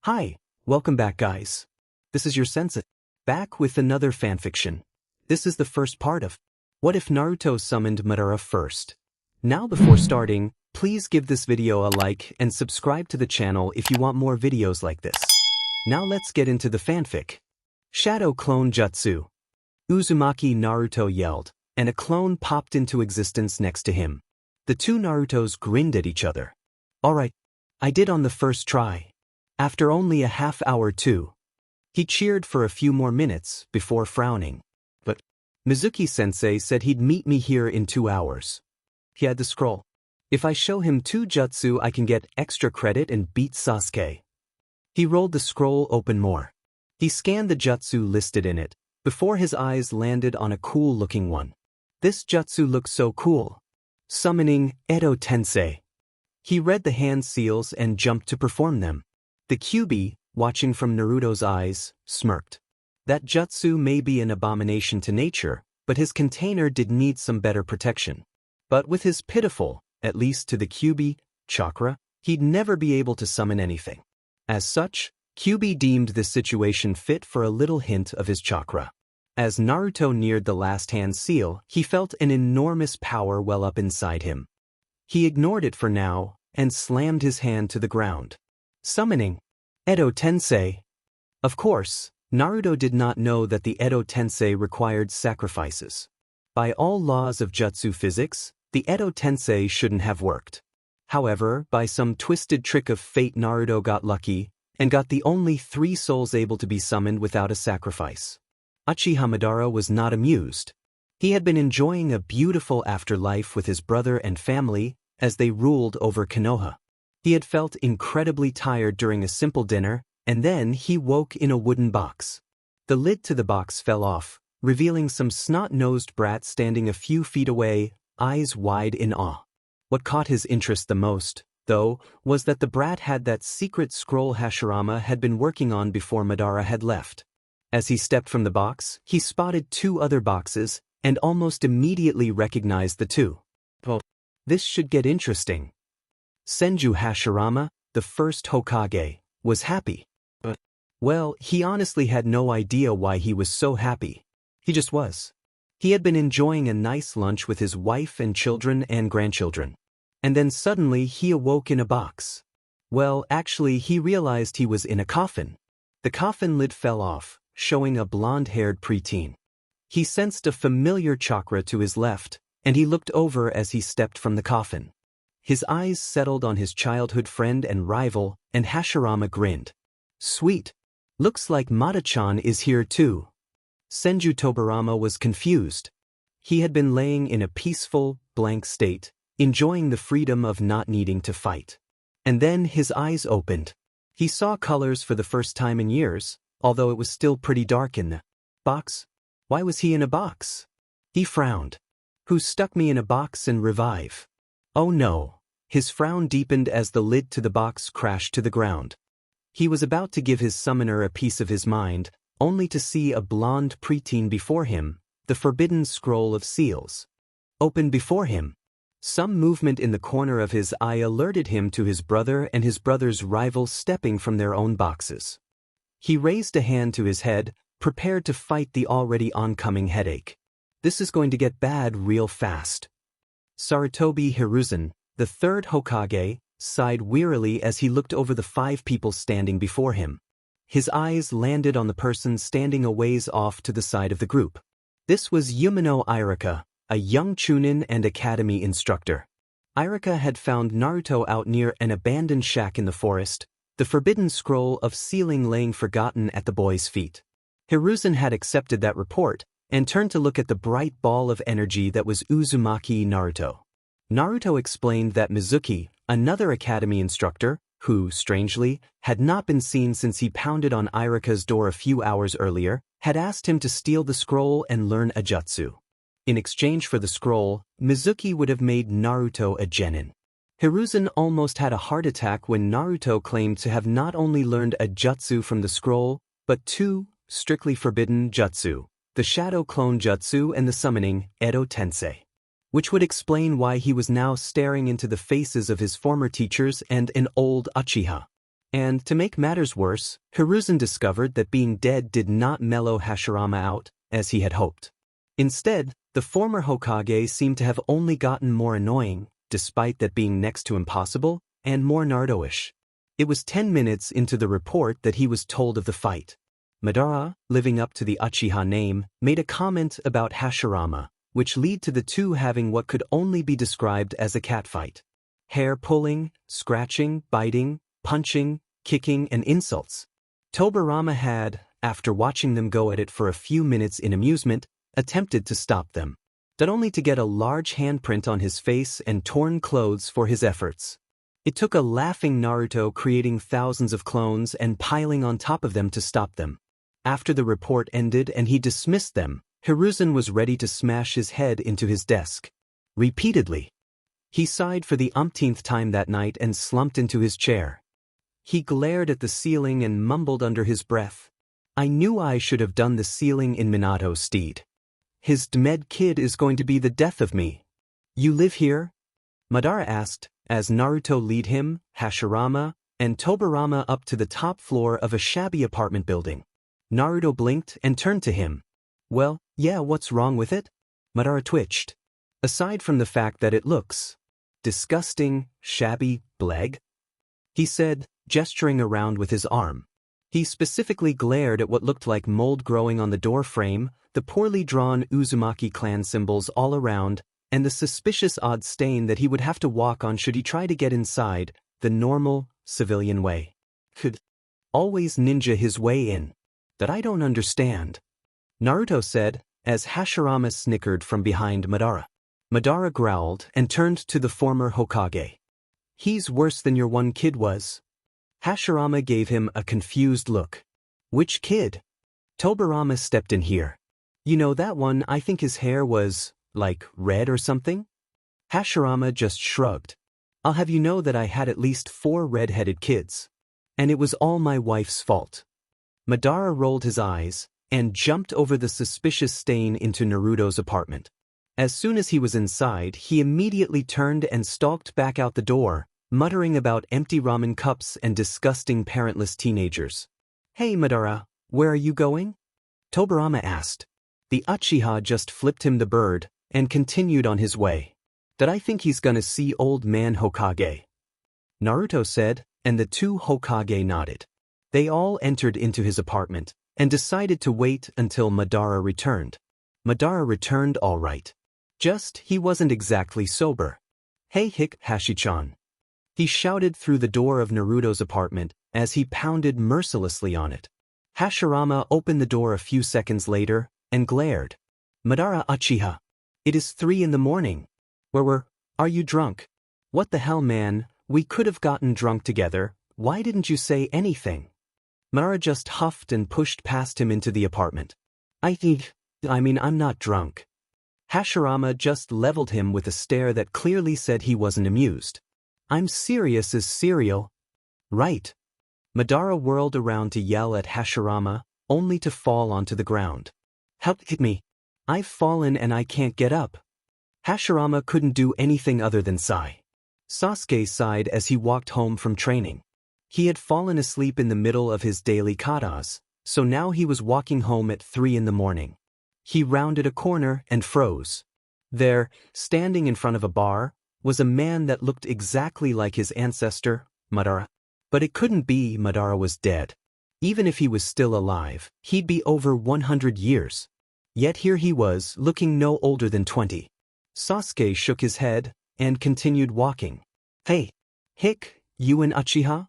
Hi, welcome back guys. This is your sensei, back with another fanfiction. This is the first part of What If Naruto Summoned Madara First. Now before starting, please give this video a like and subscribe to the channel if you want more videos like this. Now let's get into the fanfic. Shadow Clone Jutsu. Uzumaki Naruto yelled, and a clone popped into existence next to him. The two Narutos grinned at each other. Alright, I did on the first try. After only a half hour too. He cheered for a few more minutes before frowning. But Mizuki-sensei said he'd meet me here in 2 hours. He had the scroll. If I show him 2 jutsu I can get extra credit and beat Sasuke. He rolled the scroll open more. He scanned the jutsu listed in it, before his eyes landed on a cool-looking one. This jutsu looked so cool. Summoning Edo Tensei. He read the hand seals and jumped to perform them. The Kyuubi, watching from Naruto's eyes, smirked. That jutsu may be an abomination to nature, but his container did need some better protection. But with his pitiful, at least to the Kyuubi, chakra, he'd never be able to summon anything. As such, Kyuubi deemed this situation fit for a little hint of his chakra. As Naruto neared the last hand seal, he felt an enormous power well up inside him. He ignored it for now, and slammed his hand to the ground. Summoning Edo Tensei. Of course, Naruto did not know that the Edo Tensei required sacrifices. By all laws of jutsu physics, the Edo Tensei shouldn't have worked. However, by some twisted trick of fate Naruto got lucky, and got the only 3 souls able to be summoned without a sacrifice. Uchiha Madara was not amused. He had been enjoying a beautiful afterlife with his brother and family as they ruled over Konoha. He had felt incredibly tired during a simple dinner, and then he woke in a wooden box. The lid to the box fell off, revealing some snot-nosed brat standing a few feet away, eyes wide in awe. What caught his interest the most, though, was that the brat had that secret scroll Hashirama had been working on before Madara had left. As he stepped from the box, he spotted 2 other boxes, and almost immediately recognized the 2. Well, this should get interesting. Senju Hashirama, the first Hokage, was happy. But, well, he honestly had no idea why he was so happy. He just was. He had been enjoying a nice lunch with his wife and children and grandchildren. And then suddenly he awoke in a box. Well, actually he realized he was in a coffin. The coffin lid fell off, showing a blonde-haired preteen. He sensed a familiar chakra to his left, and he looked over as he stepped from the coffin. His eyes settled on his childhood friend and rival, and Hashirama grinned. Sweet. Looks like Mata-chan is here too. Senju Tobirama was confused. He had been laying in a peaceful, blank state, enjoying the freedom of not needing to fight. And then his eyes opened. He saw colors for the first time in years, although it was still pretty dark in the box. Why was he in a box? He frowned. Who stuck me in a box and revive? Oh no. His frown deepened as the lid to the box crashed to the ground. He was about to give his summoner a piece of his mind, only to see a blonde preteen before him, the forbidden scroll of seals. Open before him. Some movement in the corner of his eye alerted him to his brother and his brother's rival stepping from their own boxes. He raised a hand to his head, prepared to fight the already oncoming headache. This is going to get bad real fast. Sarutobi Hiruzen, the 3rd Hokage, sighed wearily as he looked over the 5 people standing before him. His eyes landed on the person standing a ways off to the side of the group. This was Yumino Irika, a young chunin and academy instructor. Irika had found Naruto out near an abandoned shack in the forest, the forbidden scroll of sealing laying forgotten at the boy's feet. Hiruzen had accepted that report, and turned to look at the bright ball of energy that was Uzumaki Naruto. Naruto explained that Mizuki, another academy instructor, who, strangely, had not been seen since he pounded on Irika's door a few hours earlier, had asked him to steal the scroll and learn a jutsu. In exchange for the scroll, Mizuki would have made Naruto a genin. Hiruzen almost had a heart attack when Naruto claimed to have not only learned a jutsu from the scroll, but 2 strictly forbidden jutsu, the Shadow Clone Jutsu and the summoning Edo Tensei. Which would explain why he was now staring into the faces of his former teachers and an old Uchiha. And to make matters worse, Hiruzen discovered that being dead did not mellow Hashirama out, as he had hoped. Instead, the former Hokage seemed to have only gotten more annoying, despite that being next to impossible, and more Naruto-ish. It was 10 minutes into the report that he was told of the fight. Madara, living up to the Uchiha name, made a comment about Hashirama, which led to the two having what could only be described as a catfight. Hair pulling, scratching, biting, punching, kicking, and insults. Tobirama had, after watching them go at it for a few minutes in amusement, attempted to stop them, but only to get a large handprint on his face and torn clothes for his efforts. It took a laughing Naruto creating thousands of clones and piling on top of them to stop them. After the report ended and he dismissed them, Hiruzen was ready to smash his head into his desk. Repeatedly. He sighed for the umpteenth time that night and slumped into his chair. He glared at the ceiling and mumbled under his breath. I knew I should have done the ceiling in Minato's stead. His demed kid is going to be the death of me. You live here? Madara asked, as Naruto led him, Hashirama, and Tobirama up to the top floor of a shabby apartment building. Naruto blinked and turned to him. Well, yeah, what's wrong with it? Madara twitched. Aside from the fact that it looks disgusting, shabby, bleg, he said, gesturing around with his arm. He specifically glared at what looked like mold growing on the door frame, the poorly drawn Uzumaki clan symbols all around, and the suspicious odd stain that he would have to walk on should he try to get inside, the normal, civilian way. Could always ninja his way in. That I don't understand. Naruto said, as Hashirama snickered from behind Madara. Madara growled and turned to the former Hokage. He's worse than your one kid was. Hashirama gave him a confused look. Which kid? Tobirama stepped in here. You know that one, I think his hair was, like, red or something? Hashirama just shrugged. I'll have you know that I had at least 4 red-headed kids. And it was all my wife's fault. Madara rolled his eyes and jumped over the suspicious stain into Naruto's apartment. As soon as he was inside, he immediately turned and stalked back out the door, muttering about empty ramen cups and disgusting parentless teenagers. Hey Madara, where are you going? Tobirama asked. The Uchiha just flipped him the bird and continued on his way. That I think he's gonna see old man Hokage. Naruto said, and the 2 Hokage nodded. They all entered into his apartment and decided to wait until Madara returned. Madara returned all right. Just, he wasn't exactly sober. Hey hick, Hashi-chan. He shouted through the door of Naruto's apartment as he pounded mercilessly on it. Hashirama opened the door a few seconds later and glared. Madara Uchiha. It is 3 in the morning. Are you drunk? What the hell man, we could have gotten drunk together, why didn't you say anything? Madara just huffed and pushed past him into the apartment. I'm not drunk. Hashirama just leveled him with a stare that clearly said he wasn't amused. I'm serious as cereal. Right. Madara whirled around to yell at Hashirama, only to fall onto the ground. Help me. I've fallen and I can't get up. Hashirama couldn't do anything other than sigh. Sasuke sighed as he walked home from training. He had fallen asleep in the middle of his daily katas, so now he was walking home at 3 in the morning. He rounded a corner and froze. There, standing in front of a bar, was a man that looked exactly like his ancestor, Madara. But it couldn't be. Madara was dead. Even if he was still alive, he'd be over 100 years. Yet here he was, looking no older than 20. Sasuke shook his head and continued walking. Hey, hick, you and Uchiha?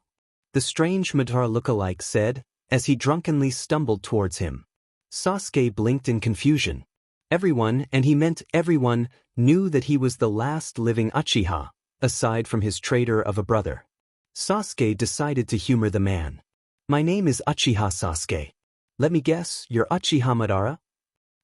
The strange Madara look-alike said, as he drunkenly stumbled towards him. Sasuke blinked in confusion. Everyone, and he meant everyone, knew that he was the last living Uchiha, aside from his traitor of a brother. Sasuke decided to humor the man. My name is Uchiha Sasuke. Let me guess, you're Uchiha Madara?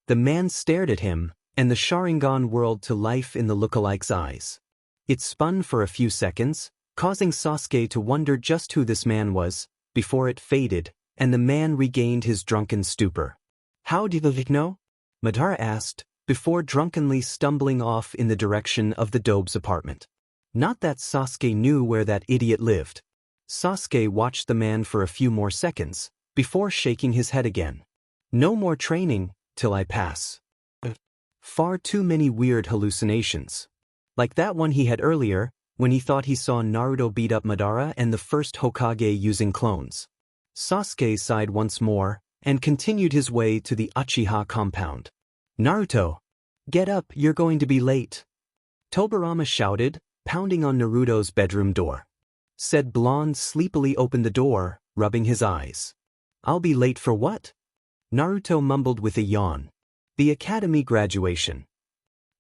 The man stared at him, and the Sharingan whirled to life in the look-alike's eyes. It spun for a few seconds, causing Sasuke to wonder just who this man was, before it faded, and the man regained his drunken stupor. How do you know? Madara asked, before drunkenly stumbling off in the direction of the Dobe's apartment. Not that Sasuke knew where that idiot lived. Sasuke watched the man for a few more seconds, before shaking his head again. No more training, till I pass. Far too many weird hallucinations. Like that one he had earlier, when he thought he saw Naruto beat up Madara and the first Hokage using clones. Sasuke sighed once more, and continued his way to the Uchiha compound. Naruto! Get up, you're going to be late. Tobirama shouted, pounding on Naruto's bedroom door. Said Blonde sleepily opened the door, rubbing his eyes. I'll be late for what? Naruto mumbled with a yawn. The academy graduation.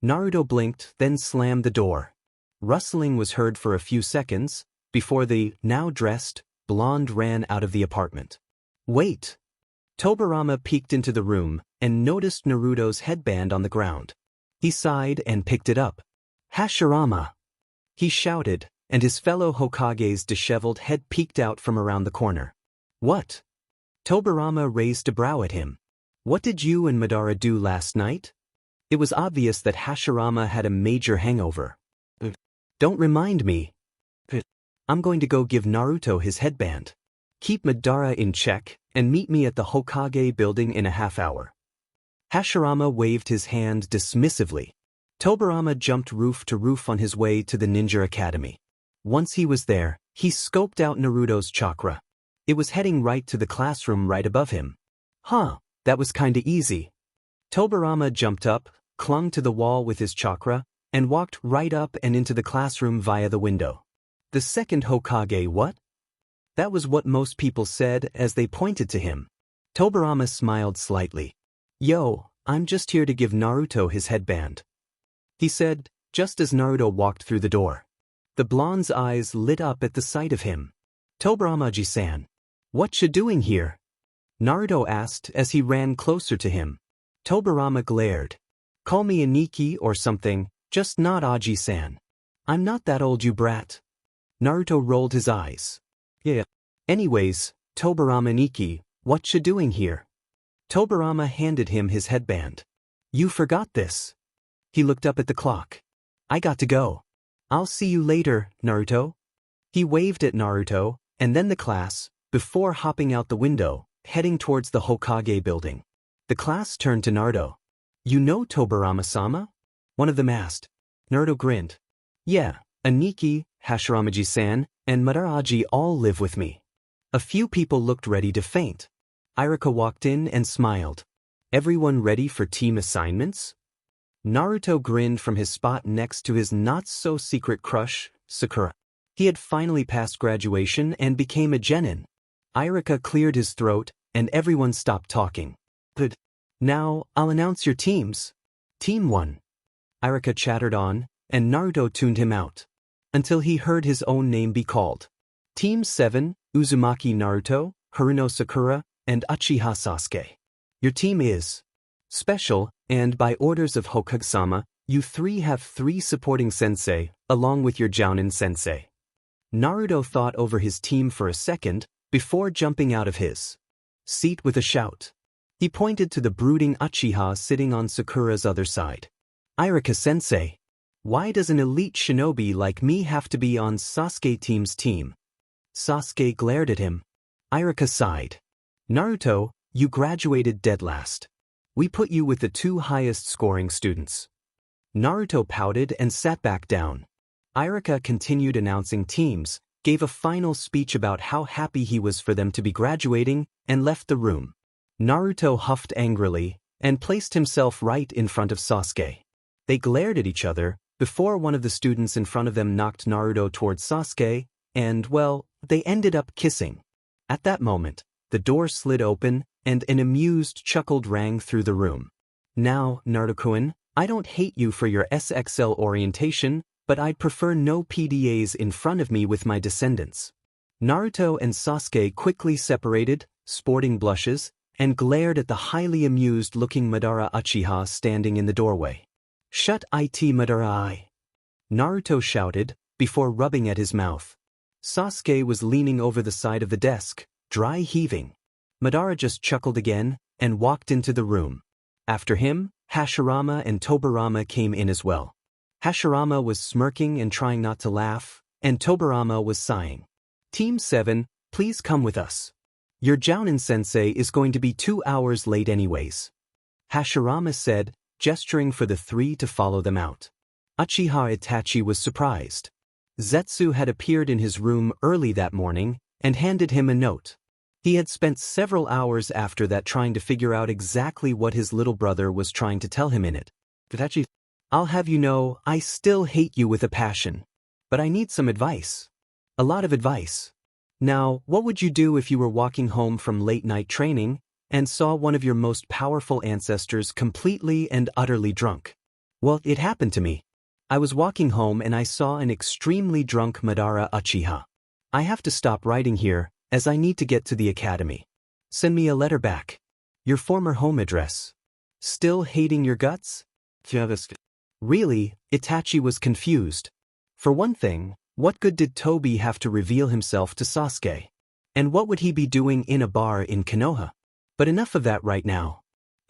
Naruto blinked, then slammed the door. Rustling was heard for a few seconds, before the, now dressed, Blonde ran out of the apartment. Wait! Tobirama peeked into the room, and noticed Naruto's headband on the ground. He sighed and picked it up. Hashirama! He shouted, and his fellow Hokage's disheveled head peeked out from around the corner. What? Tobirama raised a brow at him. What did you and Madara do last night? It was obvious that Hashirama had a major hangover. Don't remind me. I'm going to go give Naruto his headband. Keep Madara in check, and meet me at the Hokage building in a half hour. Hashirama waved his hand dismissively. Tobirama jumped roof to roof on his way to the ninja academy. Once he was there, he scoped out Naruto's chakra. It was heading right to the classroom right above him. Huh, that was kinda easy. Tobirama jumped up, clung to the wall with his chakra, and walked right up and into the classroom via the window. The second Hokage what? That was what most people said as they pointed to him. Tobirama smiled slightly. Yo, I'm just here to give Naruto his headband. He said, just as Naruto walked through the door. The blonde's eyes lit up at the sight of him. Tobirama-ji-san. What you doing here? Naruto asked as he ran closer to him. Tobirama glared. Call me Aniki or something, just not Aji-san. I'm not that old, you brat. Naruto rolled his eyes. Yeah. Anyways, Tobirama Aniki, what you doing here? Tobirama handed him his headband. You forgot this. He looked up at the clock. I got to go. I'll see you later, Naruto. He waved at Naruto, and then the class, before hopping out the window, heading towards the Hokage building. The class turned to Naruto. You know Tobirama-sama? One of them asked. Naruto grinned. Yeah, Aniki, Hashirama-ji-san, and Madara-ji all live with me. A few people looked ready to faint. Irika walked in and smiled. Everyone ready for team assignments? Naruto grinned from his spot next to his not-so-secret crush, Sakura. He had finally passed graduation and became a genin. Irika cleared his throat, and everyone stopped talking. Good. Now, I'll announce your teams. Team 1. Irika chattered on, and Naruto tuned him out. Until he heard his own name be called. Team 7, Uzumaki Naruto, Haruno Sakura, and Uchiha Sasuke. Your team is special, and by orders of Hokage-sama, you three have 3 supporting sensei, along with your Jounin sensei. Naruto thought over his team for a second, before jumping out of his seat with a shout. He pointed to the brooding Uchiha sitting on Sakura's other side. Irika-sensei, why does an elite shinobi like me have to be on Sasuke team's team? Sasuke glared at him. Irika sighed. Naruto, you graduated dead last. We put you with the 2 highest scoring students. Naruto pouted and sat back down. Irika continued announcing teams, gave a final speech about how happy he was for them to be graduating, and left the room. Naruto huffed angrily, and placed himself right in front of Sasuke. They glared at each other, before one of the students in front of them knocked Naruto towards Sasuke, and, well, they ended up kissing. At that moment, the door slid open, and an amused chuckle rang through the room. Now, Naruto-kun, I don't hate you for your SXL orientation, but I'd prefer no PDAs in front of me with my descendants. Naruto and Sasuke quickly separated, sporting blushes, and glared at the highly amused-looking Madara Uchiha standing in the doorway. Shut it Madara-I! Naruto shouted, before rubbing at his mouth. Sasuke was leaning over the side of the desk, dry heaving. Madara just chuckled again, and walked into the room. After him, Hashirama and Tobirama came in as well. Hashirama was smirking and trying not to laugh, and Tobirama was sighing. Team 7, please come with us. Your Jounin-sensei is going to be 2 hours late anyways. Hashirama said, gesturing for the three to follow them out. Uchiha Itachi was surprised. Zetsu had appeared in his room early that morning and handed him a note. He had spent several hours after that trying to figure out exactly what his little brother was trying to tell him in it. Itachi, I'll have you know, I still hate you with a passion. But I need some advice. A lot of advice. Now, what would you do if you were walking home from late-night training and saw one of your most powerful ancestors completely and utterly drunk? Well, it happened to me. I was walking home and I saw an extremely drunk Madara Uchiha. I have to stop writing here, as I need to get to the academy. Send me a letter back. Your former home address. Still hating your guts? Really, Itachi was confused. For one thing, what good did Tobi have to reveal himself to Sasuke? And what would he be doing in a bar in Konoha? But enough of that right now.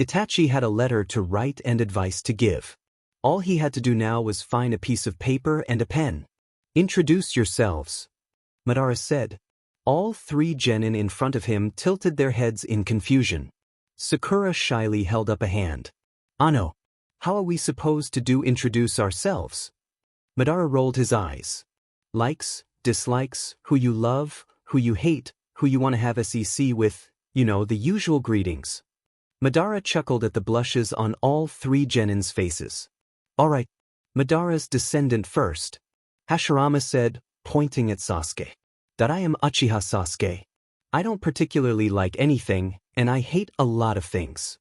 Itachi had a letter to write and advice to give. All he had to do now was find a piece of paper and a pen. Introduce yourselves, Madara said. All three genin in front of him tilted their heads in confusion. Sakura shyly held up a hand. Ano, how are we supposed to introduce ourselves? Madara rolled his eyes. Likes, dislikes, who you love, who you hate, who you want to have SEC with, you know, the usual greetings. Madara chuckled at the blushes on all three genins' faces. Alright, Madara's descendant first. Hashirama said, pointing at Sasuke. That I am Uchiha Sasuke. I don't particularly like anything, and I hate a lot of things.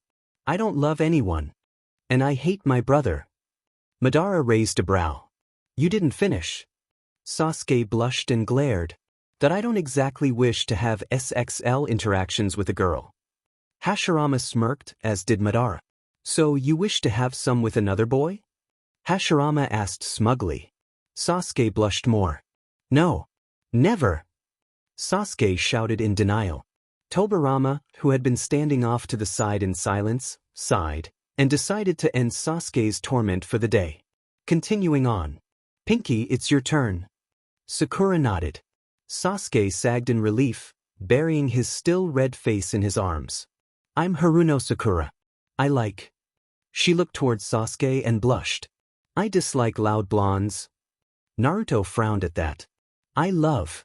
I don't love anyone. And I hate my brother. Madara raised a brow. You didn't finish. Sasuke blushed and glared. That I don't exactly wish to have SXL interactions with a girl. Hashirama smirked, as did Madara. So you wish to have some with another boy? Hashirama asked smugly. Sasuke blushed more. No. Never. Sasuke shouted in denial. Tobirama, who had been standing off to the side in silence, sighed, and decided to end Sasuke's torment for the day. Continuing on. Pinky, it's your turn. Sakura nodded. Sasuke sagged in relief, burying his still red face in his arms. I'm Haruno Sakura. I like. She looked towards Sasuke and blushed. I dislike loud blondes. Naruto frowned at that. I love.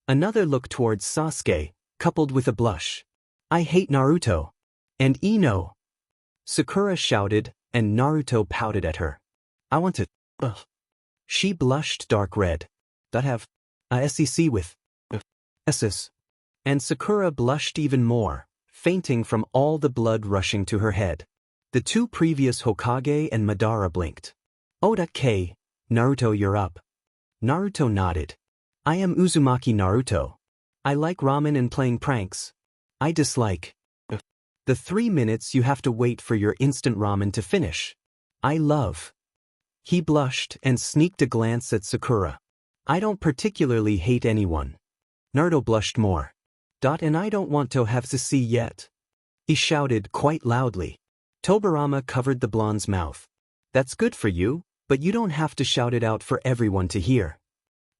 Another look towards Sasuke, coupled with a blush. I hate Naruto. And Ino. Sakura shouted, and Naruto pouted at her. I want to. Ugh. She blushed dark red. That have a SEC with SS. And Sakura blushed even more, fainting from all the blood rushing to her head. The two previous Hokage and Madara blinked. Oda K. Naruto, you're up. Naruto nodded. I am Uzumaki Naruto. I like ramen and playing pranks. I dislike the 3 minutes you have to wait for your instant ramen to finish. I love. He blushed and sneaked a glance at Sakura. I don't particularly hate anyone. Naruto blushed more. And I don't want to have to see yet. He shouted quite loudly. Tobirama covered the blonde's mouth. That's good for you, but you don't have to shout it out for everyone to hear.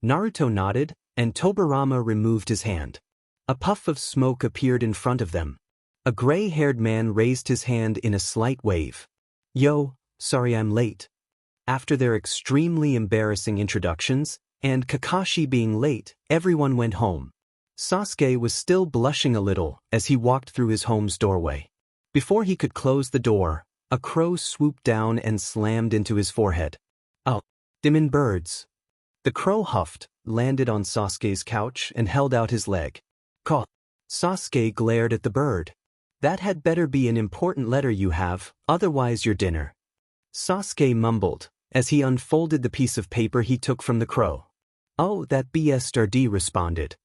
Naruto nodded, and Tobirama removed his hand. A puff of smoke appeared in front of them. A gray-haired man raised his hand in a slight wave. Yo, sorry I'm late. After their extremely embarrassing introductions, and Kakashi being late, everyone went home. Sasuke was still blushing a little as he walked through his home's doorway. Before he could close the door, a crow swooped down and slammed into his forehead. Oh, Dimin birds. The crow huffed, landed on Sasuke's couch, and held out his leg. Caw. Sasuke glared at the bird. That had better be an important letter you have, otherwise your dinner. Sasuke mumbled, as he unfolded the piece of paper he took from the crow. Oh, that BSRD responded.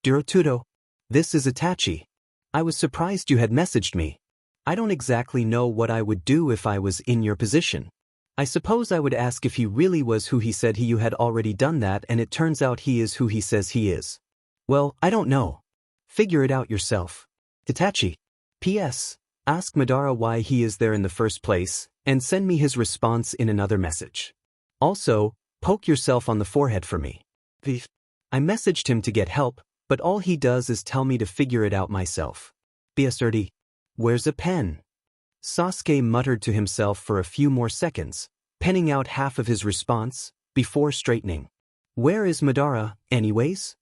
Dirotudo. This is Itachi. I was surprised you had messaged me. I don't exactly know what I would do if I was in your position. I suppose I would ask if he really was who he said you had already done that and it turns out he is who he says he is. Well, I don't know. Figure it out yourself. Itachi. P.S. Ask Madara why he is there in the first place, and send me his response in another message. Also, poke yourself on the forehead for me. I messaged him to get help, but all he does is tell me to figure it out myself. BSRD. Where's a pen? Sasuke muttered to himself for a few more seconds, penning out half of his response, before straightening. Where is Madara, anyways?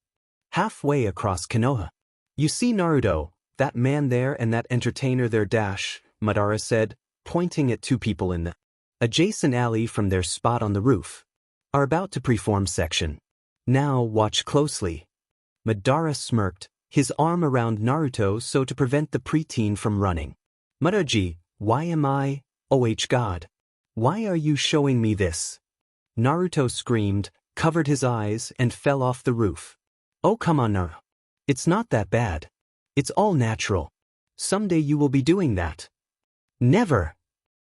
Halfway across Konoha. You see Naruto, that man there and that entertainer there dash, Madara said, pointing at two people in the adjacent alley from their spot on the roof. Are about to perform section. Now watch closely. Madara smirked, his arm around Naruto so to prevent the preteen from running. Madaraji, why am I? Oh God. Why are you showing me this? Naruto screamed, covered his eyes, and fell off the roof. Oh come on Naruto. It's not that bad. It's all natural. Someday you will be doing that. Never.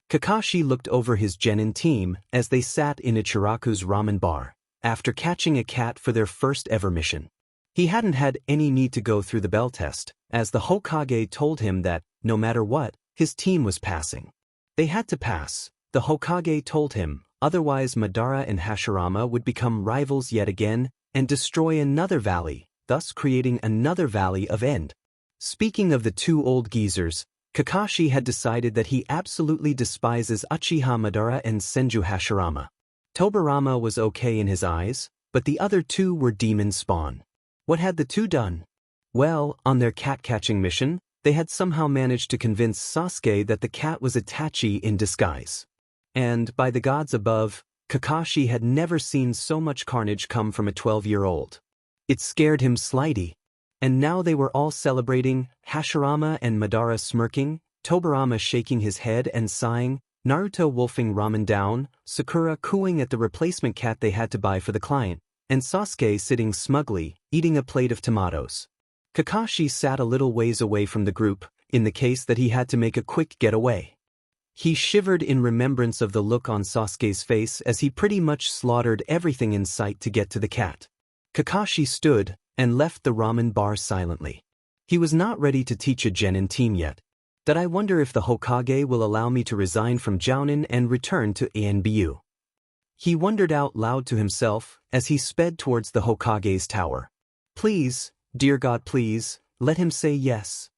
Kakashi looked over his genin team as they sat in Ichiraku's ramen bar, after catching a cat for their first ever mission. He hadn't had any need to go through the bell test, as the Hokage told him that, no matter what, his team was passing. They had to pass, the Hokage told him, otherwise Madara and Hashirama would become rivals yet again and destroy another valley, thus creating another valley of end. Speaking of the two old geezers, Kakashi had decided that he absolutely despises Uchiha Madara and Senju Hashirama. Tobirama was okay in his eyes, but the other two were demon spawn. What had the two done? Well, on their cat-catching mission, they had somehow managed to convince Sasuke that the cat was Itachi in disguise. And, by the gods above, Kakashi had never seen so much carnage come from a 12-year-old. It scared him slightly. And now they were all celebrating, Hashirama and Madara smirking, Tobirama shaking his head and sighing, Naruto wolfing ramen down, Sakura cooing at the replacement cat they had to buy for the client, and Sasuke sitting smugly, eating a plate of tomatoes. Kakashi sat a little ways away from the group, in the case that he had to make a quick getaway. He shivered in remembrance of the look on Sasuke's face as he pretty much slaughtered everything in sight to get to the cat. Kakashi stood and left the ramen bar silently. He was not ready to teach a genin team yet. That I wonder if the Hokage will allow me to resign from Jounin and return to ANBU. He wondered out loud to himself as he sped towards the Hokage's tower. Please, dear God please, let him say yes.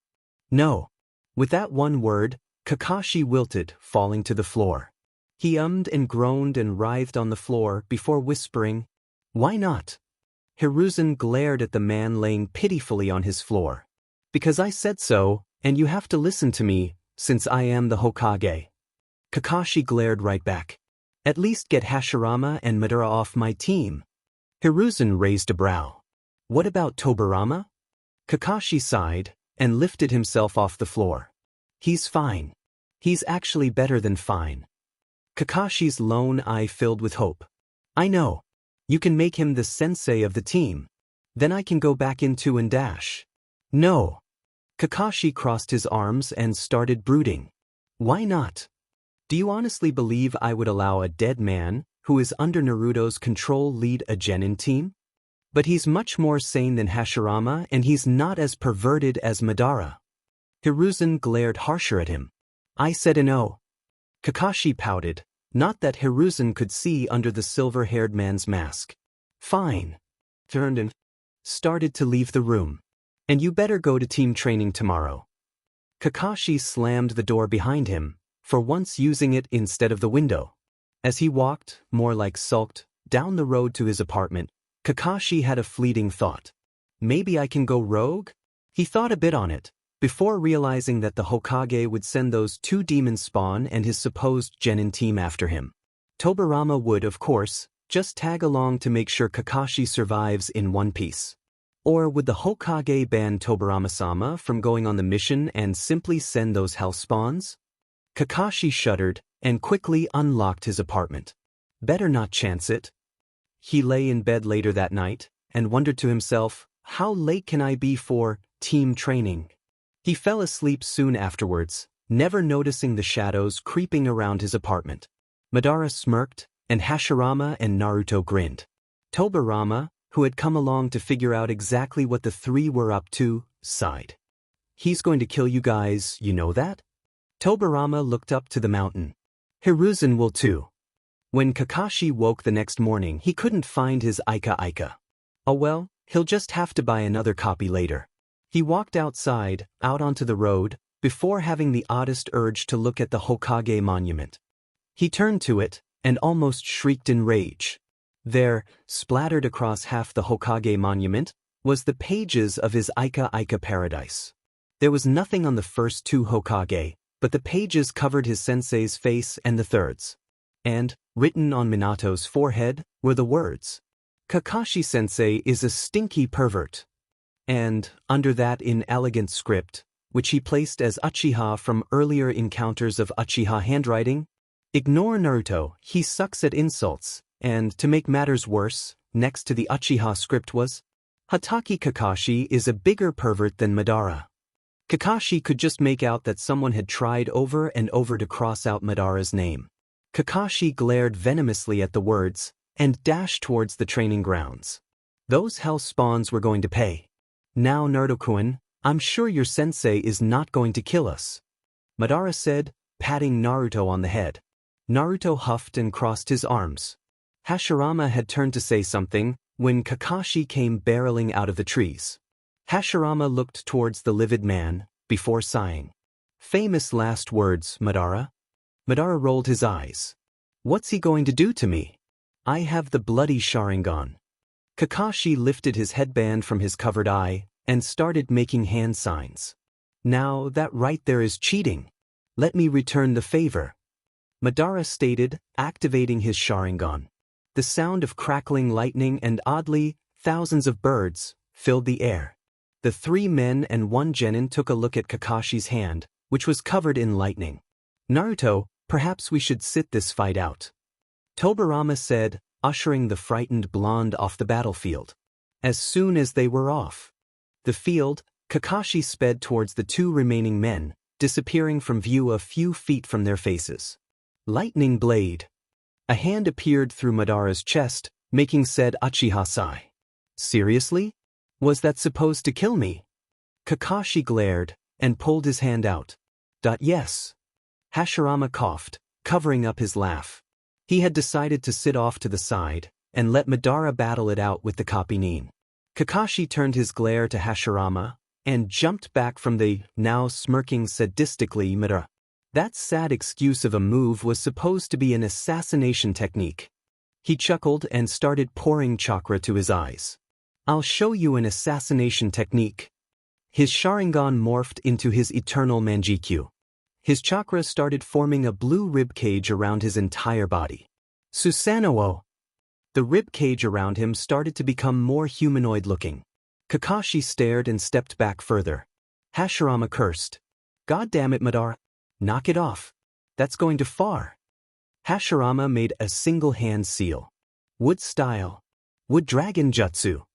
No. With that one word, Kakashi wilted, falling to the floor. He ummed and groaned and writhed on the floor before whispering, "Why not?" Hiruzen glared at the man laying pitifully on his floor. "Because I said so, and you have to listen to me, since I am the Hokage." Kakashi glared right back. "At least get Hashirama and Madara off my team." Hiruzen raised a brow. "What about Tobirama?" Kakashi sighed and lifted himself off the floor. "He's fine. He's actually better than fine." Kakashi's lone eye filled with hope. "I know. You can make him the sensei of the team. Then I can go back into and dash." "No." Kakashi crossed his arms and started brooding. "Why not? Do you honestly believe I would allow a dead man, who is under Naruto's control, lead a genin team? But he's much more sane than Hashirama and he's not as perverted as Madara." Hiruzen glared harsher at him. "I said a no." Kakashi pouted. Not that Hiruzen could see under the silver-haired man's mask. "Fine." Turned and started to leave the room. "And you better go to team training tomorrow." Kakashi slammed the door behind him, for once using it instead of the window. As he walked, more like sulked, down the road to his apartment, Kakashi had a fleeting thought. Maybe I can go rogue? He thought a bit on it, before realizing that the Hokage would send those two demon spawn and his supposed genin team after him. Tobirama would, of course, just tag along to make sure Kakashi survives in one piece. Or would the Hokage ban Tobirama-sama from going on the mission and simply send those hell spawns? Kakashi shuddered and quickly unlocked his apartment. Better not chance it. He lay in bed later that night and wondered to himself, how late can I be for team training? He fell asleep soon afterwards, never noticing the shadows creeping around his apartment. Madara smirked, and Hashirama and Naruto grinned. Tobirama, who had come along to figure out exactly what the three were up to, sighed. "He's going to kill you guys, you know that?" Tobirama looked up to the mountain. "Hiruzen will too." When Kakashi woke the next morning, he couldn't find his Ika. Oh well, he'll just have to buy another copy later. He walked outside, out onto the road, before having the oddest urge to look at the Hokage monument. He turned to it, and almost shrieked in rage. There, splattered across half the Hokage monument, was the pages of his Ika Ika paradise. There was nothing on the first two Hokage, but the pages covered his sensei's face and the third's. And, written on Minato's forehead, were the words, "Kakashi-sensei is a stinky pervert." And, under that inelegant script, which he placed as Uchiha from earlier encounters of Uchiha handwriting, "Ignore Naruto, he sucks at insults," and, to make matters worse, next to the Uchiha script was, "Hatake Kakashi is a bigger pervert than Madara." Kakashi could just make out that someone had tried over and over to cross out Madara's name. Kakashi glared venomously at the words, and dashed towards the training grounds. Those hell spawns were going to pay. "Now Naruto-kun, I'm sure your sensei is not going to kill us," Madara said, patting Naruto on the head. Naruto huffed and crossed his arms. Hashirama had turned to say something, when Kakashi came barreling out of the trees. Hashirama looked towards the livid man, before sighing. "Famous last words, Madara." Madara rolled his eyes. "What's he going to do to me? I have the bloody Sharingan." Kakashi lifted his headband from his covered eye, and started making hand signs. "Now that right there is cheating. Let me return the favor," Madara stated, activating his Sharingan. The sound of crackling lightning and, oddly, thousands of birds, filled the air. The three men and one genin took a look at Kakashi's hand, which was covered in lightning. "Naruto, perhaps we should sit this fight out," Tobirama said, ushering the frightened blonde off the battlefield. As soon as they were off the field, Kakashi sped towards the two remaining men, disappearing from view a few feet from their faces. Lightning blade. A hand appeared through Madara's chest, making said Uchiha sigh. "Seriously? Was that supposed to kill me?" Kakashi glared, and pulled his hand out. "Yes." Hashirama coughed, covering up his laugh. He had decided to sit off to the side, and let Madara battle it out with the Kapinin. Kakashi turned his glare to Hashirama, and jumped back from the, now smirking sadistically, Madara. That sad excuse of a move was supposed to be an assassination technique. He chuckled and started pouring chakra to his eyes. "I'll show you an assassination technique." His Sharingan morphed into his eternal Manjikyu. His chakra started forming a blue rib cage around his entire body. "Susanoo!" The rib cage around him started to become more humanoid-looking. Kakashi stared and stepped back further. Hashirama cursed. "God damn it, Madara. Knock it off. That's going too far." Hashirama made a single-hand seal. Wood style. Wood dragon jutsu.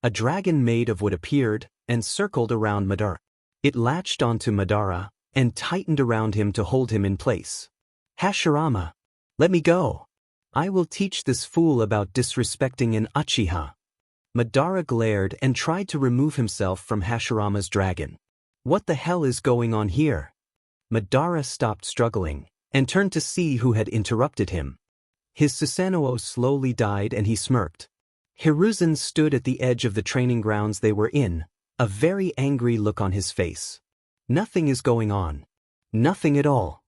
A dragon made of wood appeared, and circled around Madara. It latched onto Madara, and tightened around him to hold him in place. "Hashirama, let me go. I will teach this fool about disrespecting an Uchiha." Madara glared and tried to remove himself from Hashirama's dragon. "What the hell is going on here?" Madara stopped struggling, and turned to see who had interrupted him. His Susanoo slowly died and he smirked. Hiruzen stood at the edge of the training grounds they were in, a very angry look on his face. "Nothing is going on. Nothing at all."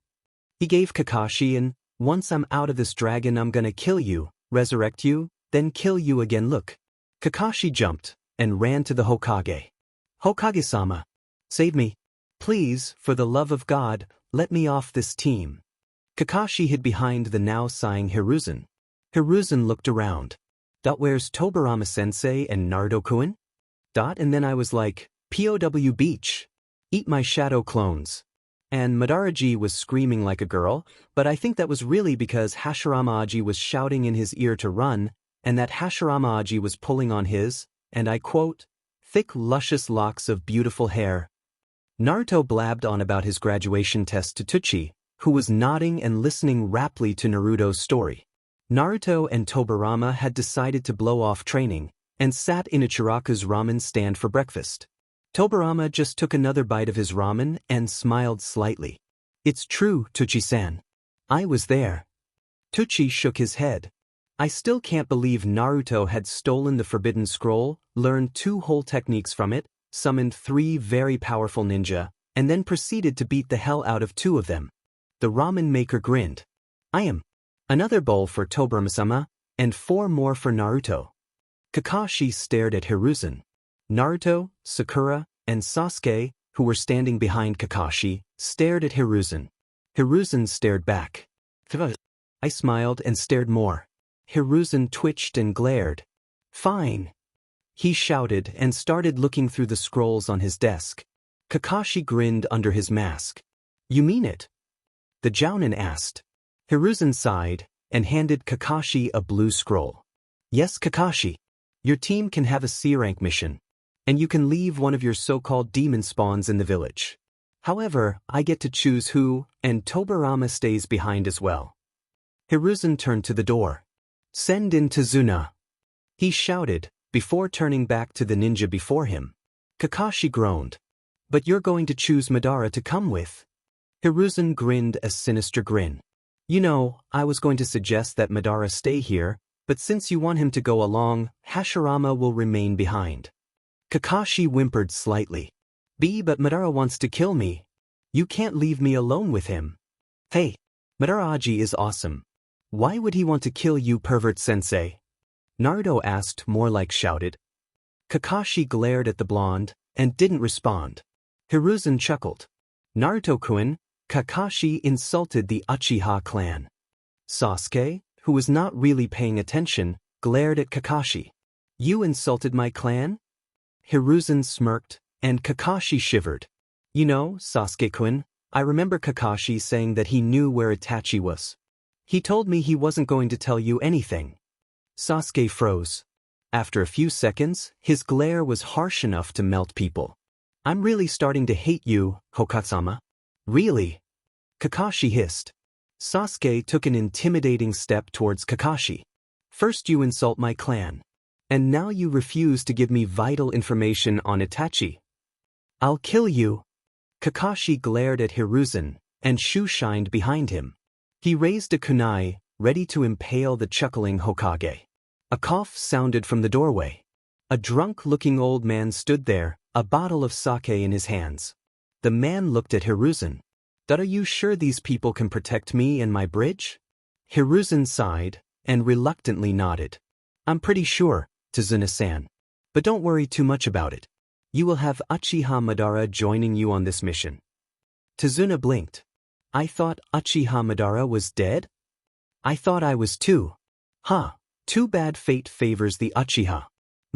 He gave Kakashi an, "Once I'm out of this dragon I'm gonna kill you, resurrect you, then kill you again look." Kakashi jumped, and ran to the Hokage. "Hokage-sama, save me. Please, for the love of God, let me off this team." Kakashi hid behind the now sighing Hiruzen. Hiruzen looked around. "Where's Tobirama-sensei and Naruto-kun?" And then I was like, "POW beach. Eat my shadow clones." And Madara-ji was screaming like a girl, but I think that was really because Hashirama-ji was shouting in his ear to run, and that Hashirama-ji was pulling on his, and I quote, "thick luscious locks of beautiful hair." Naruto blabbed on about his graduation test to Tsuchi, who was nodding and listening raptly to Naruto's story. Naruto and Tobirama had decided to blow off training, and sat in Ichiraku's ramen stand for breakfast. Tobirama just took another bite of his ramen and smiled slightly. "It's true, Tsuchi-san. I was there." Tsuchi shook his head. I still can't believe Naruto had stolen the Forbidden Scroll, learned 2 whole techniques from it, summoned 3 very powerful ninja, and then proceeded to beat the hell out of 2 of them. The ramen maker grinned. I am. Another bowl for Tobirama-sama, and 4 more for Naruto. Kakashi stared at Hiruzen. Naruto, Sakura, and Sasuke, who were standing behind Kakashi, stared at Hiruzen. Hiruzen stared back. I smiled and stared more. Hiruzen twitched and glared. Fine. He shouted and started looking through the scrolls on his desk. Kakashi grinned under his mask. You mean it? The Jounin asked. Hiruzen sighed and handed Kakashi a blue scroll. Yes, Kakashi. Your team can have a C-rank mission, and you can leave one of your so-called demon spawns in the village. However, I get to choose who, and Tobirama stays behind as well. Hiruzen turned to the door. Send in Tazuna. He shouted, before turning back to the ninja before him. Kakashi groaned. But you're going to choose Madara to come with. Hiruzen grinned a sinister grin. You know, I was going to suggest that Madara stay here, but since you want him to go along, Hashirama will remain behind. Kakashi whimpered slightly. But Madara wants to kill me. You can't leave me alone with him. Hey, Madara-aji is awesome. Why would he want to kill you, pervert-sensei? Naruto asked, more like shouted. Kakashi glared at the blonde, and didn't respond. Hiruzen chuckled. Naruto-kun, Kakashi insulted the Uchiha clan. Sasuke, who was not really paying attention, glared at Kakashi. You insulted my clan? Hiruzen smirked, and Kakashi shivered. You know, Sasuke-kun, I remember Kakashi saying that he knew where Itachi was. He told me he wasn't going to tell you anything. Sasuke froze. After a few seconds, his glare was harsh enough to melt people. I'm really starting to hate you, Hokatsama. Really? Kakashi hissed. Sasuke took an intimidating step towards Kakashi. First you insult my clan. And now you refuse to give me vital information on Itachi. I'll kill you. Kakashi glared at Hiruzen, and Shu shined behind him. He raised a kunai, ready to impale the chuckling Hokage. A cough sounded from the doorway. A drunk-looking old man stood there, a bottle of sake in his hands. The man looked at Hiruzen. Are you sure these people can protect me and my bridge? Hiruzen sighed, and reluctantly nodded. I'm pretty sure, Tazuna-san. But don't worry too much about it. You will have Uchiha Madara joining you on this mission. Tazuna blinked. I thought Uchiha Madara was dead? I thought I was too. Huh, too bad fate favors the Uchiha.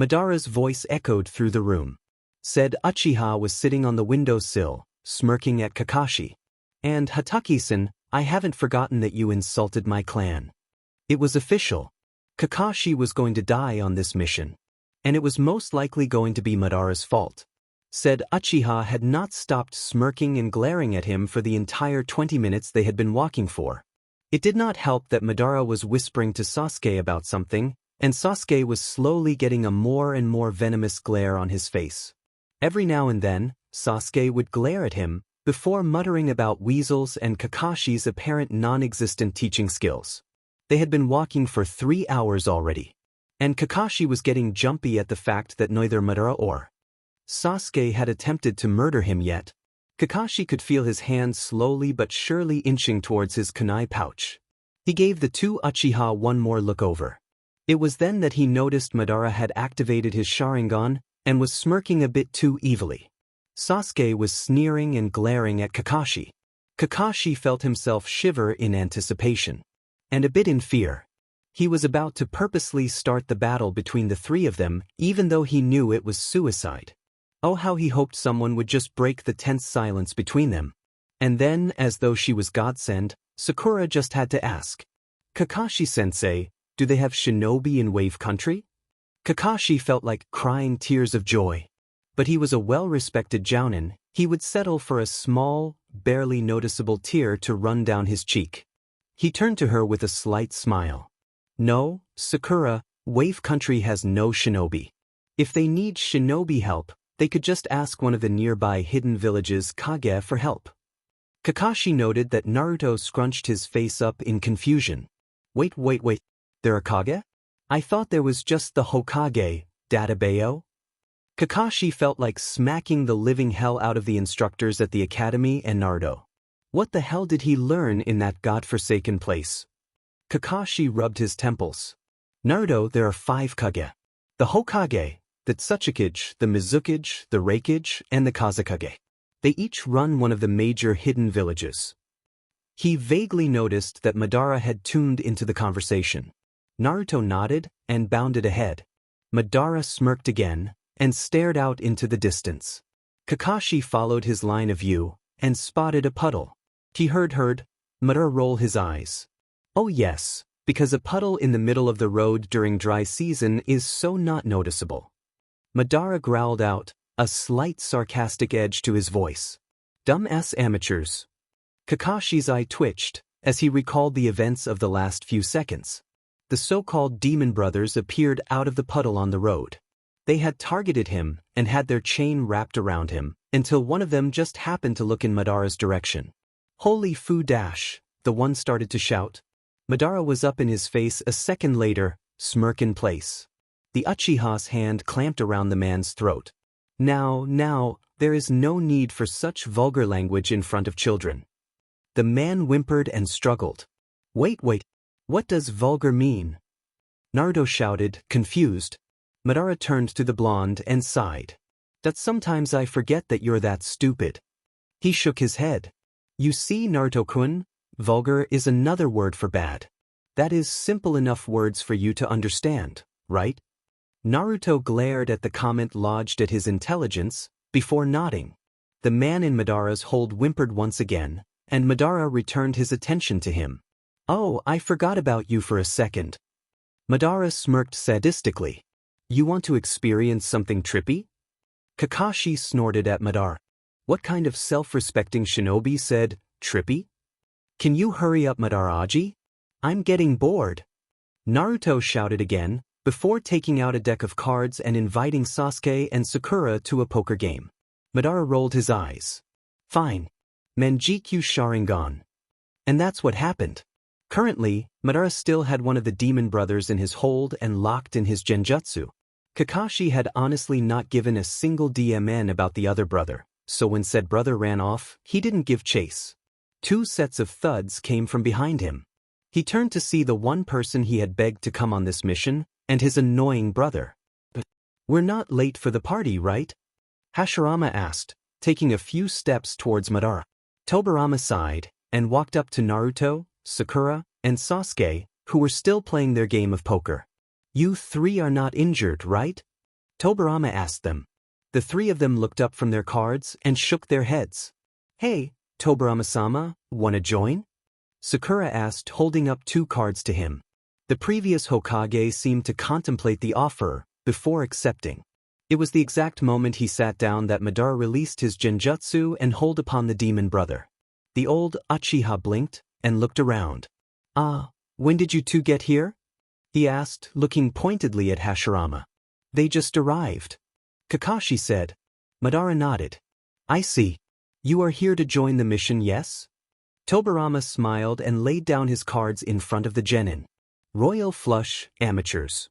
Madara's voice echoed through the room. Said Uchiha was sitting on the windowsill, smirking at Kakashi. And Hataki-san, I haven't forgotten that you insulted my clan. It was official. Kakashi was going to die on this mission. And it was most likely going to be Madara's fault. Said Uchiha had not stopped smirking and glaring at him for the entire 20 minutes they had been walking for. It did not help that Madara was whispering to Sasuke about something, and Sasuke was slowly getting a more and more venomous glare on his face. Every now and then, Sasuke would glare at him, before muttering about weasels and Kakashi's apparent non-existent teaching skills. They had been walking for 3 hours already. And Kakashi was getting jumpy at the fact that neither Madara or Sasuke had attempted to murder him yet. Kakashi could feel his hand slowly but surely inching towards his kunai pouch. He gave the 2 Uchiha one more look over. It was then that he noticed Madara had activated his Sharingan and was smirking a bit too evilly. Sasuke was sneering and glaring at Kakashi. Kakashi felt himself shiver in anticipation. And a bit in fear. He was about to purposely start the battle between the 3 of them, even though he knew it was suicide. Oh, how he hoped someone would just break the tense silence between them. And then, as though she was godsend, Sakura just had to ask. Kakashi-sensei, do they have shinobi in Wave Country? Kakashi felt like crying tears of joy. But he was a well-respected jounin, he would settle for a small, barely noticeable tear to run down his cheek. He turned to her with a slight smile. No, Sakura, Wave Country has no shinobi. If they need shinobi help, they could just ask one of the nearby hidden villages Kage for help. Kakashi noted that Naruto scrunched his face up in confusion. Wait. There are Kage? I thought there was just the Hokage, Databayo? Kakashi felt like smacking the living hell out of the instructors at the academy and Naruto. What the hell did he learn in that godforsaken place? Kakashi rubbed his temples. Naruto, there are 5 Kage. The Hokage, the Tsuchikage, the Mizukage, the Reikage, and the Kazekage. They each run one of the major hidden villages. He vaguely noticed that Madara had tuned into the conversation. Naruto nodded and bounded ahead. Madara smirked again and stared out into the distance. Kakashi followed his line of view and spotted a puddle. He heard Madara roll his eyes. Oh yes, because a puddle in the middle of the road during dry season is so not noticeable. Madara growled out, a slight sarcastic edge to his voice. Dumb-ass amateurs. Kakashi's eye twitched as he recalled the events of the last few seconds. The so-called demon brothers appeared out of the puddle on the road. They had targeted him and had their chain wrapped around him until one of them just happened to look in Madara's direction. Holy foo dash, the one started to shout. Madara was up in his face a second later, smirk in place. The Uchiha's hand clamped around the man's throat. Now, there is no need for such vulgar language in front of children. The man whimpered and struggled. Wait, what does vulgar mean? Naruto shouted, confused. Madara turned to the blonde and sighed. That sometimes I forget that you're that stupid. He shook his head. You see, Naruto-kun, vulgar is another word for bad. That is simple enough words for you to understand, right? Naruto glared at the comment lodged at his intelligence, before nodding. The man in Madara's hold whimpered once again, and Madara returned his attention to him. Oh, I forgot about you for a second. Madara smirked sadistically. You want to experience something trippy? Kakashi snorted at Madara. What kind of self-respecting shinobi said, trippy? Can you hurry up, Madara-aji? I'm getting bored. Naruto shouted again, before taking out a deck of cards and inviting Sasuke and Sakura to a poker game. Madara rolled his eyes. Fine. Manjikyu Sharingan. And that's what happened. Currently, Madara still had one of the demon brothers in his hold and locked in his genjutsu. Kakashi had honestly not given a single DMN about the other brother, so when said brother ran off, he didn't give chase. 2 sets of thuds came from behind him. He turned to see the one person he had begged to come on this mission, and his annoying brother. But we're not late for the party, right? Hashirama asked, taking a few steps towards Madara. Tobirama sighed, and walked up to Naruto, Sakura, and Sasuke, who were still playing their game of poker. You 3 are not injured, right? Tobirama asked them. The 3 of them looked up from their cards and shook their heads. Hey, Tobirama-sama, wanna join? Sakura asked, holding up 2 cards to him. The previous Hokage seemed to contemplate the offer before accepting. It was the exact moment he sat down that Madara released his genjutsu and hold upon the demon brother. The old Uchiha blinked and looked around. When did you 2 get here? He asked, looking pointedly at Hashirama. They just arrived. Kakashi said. Madara nodded. I see. You are here to join the mission, yes? Tobirama smiled and laid down his cards in front of the genin. Royal flush, amateurs.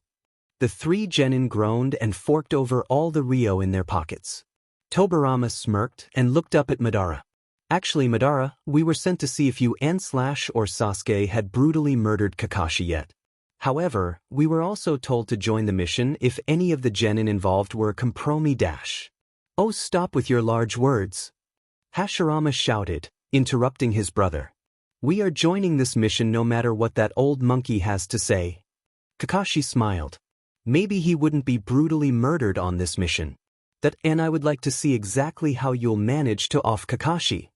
The 3 genin groaned and forked over all the Ryo in their pockets. Tobirama smirked and looked up at Madara. Actually, Madara, we were sent to see if you and or Sasuke had brutally murdered Kakashi yet. However, we were also told to join the mission if any of the genin involved were compromi-. Oh, stop with your large words. Hashirama shouted, interrupting his brother. We are joining this mission no matter what that old monkey has to say. Kakashi smiled. Maybe he wouldn't be brutally murdered on this mission. And I would like to see exactly how you'll manage to off Kakashi.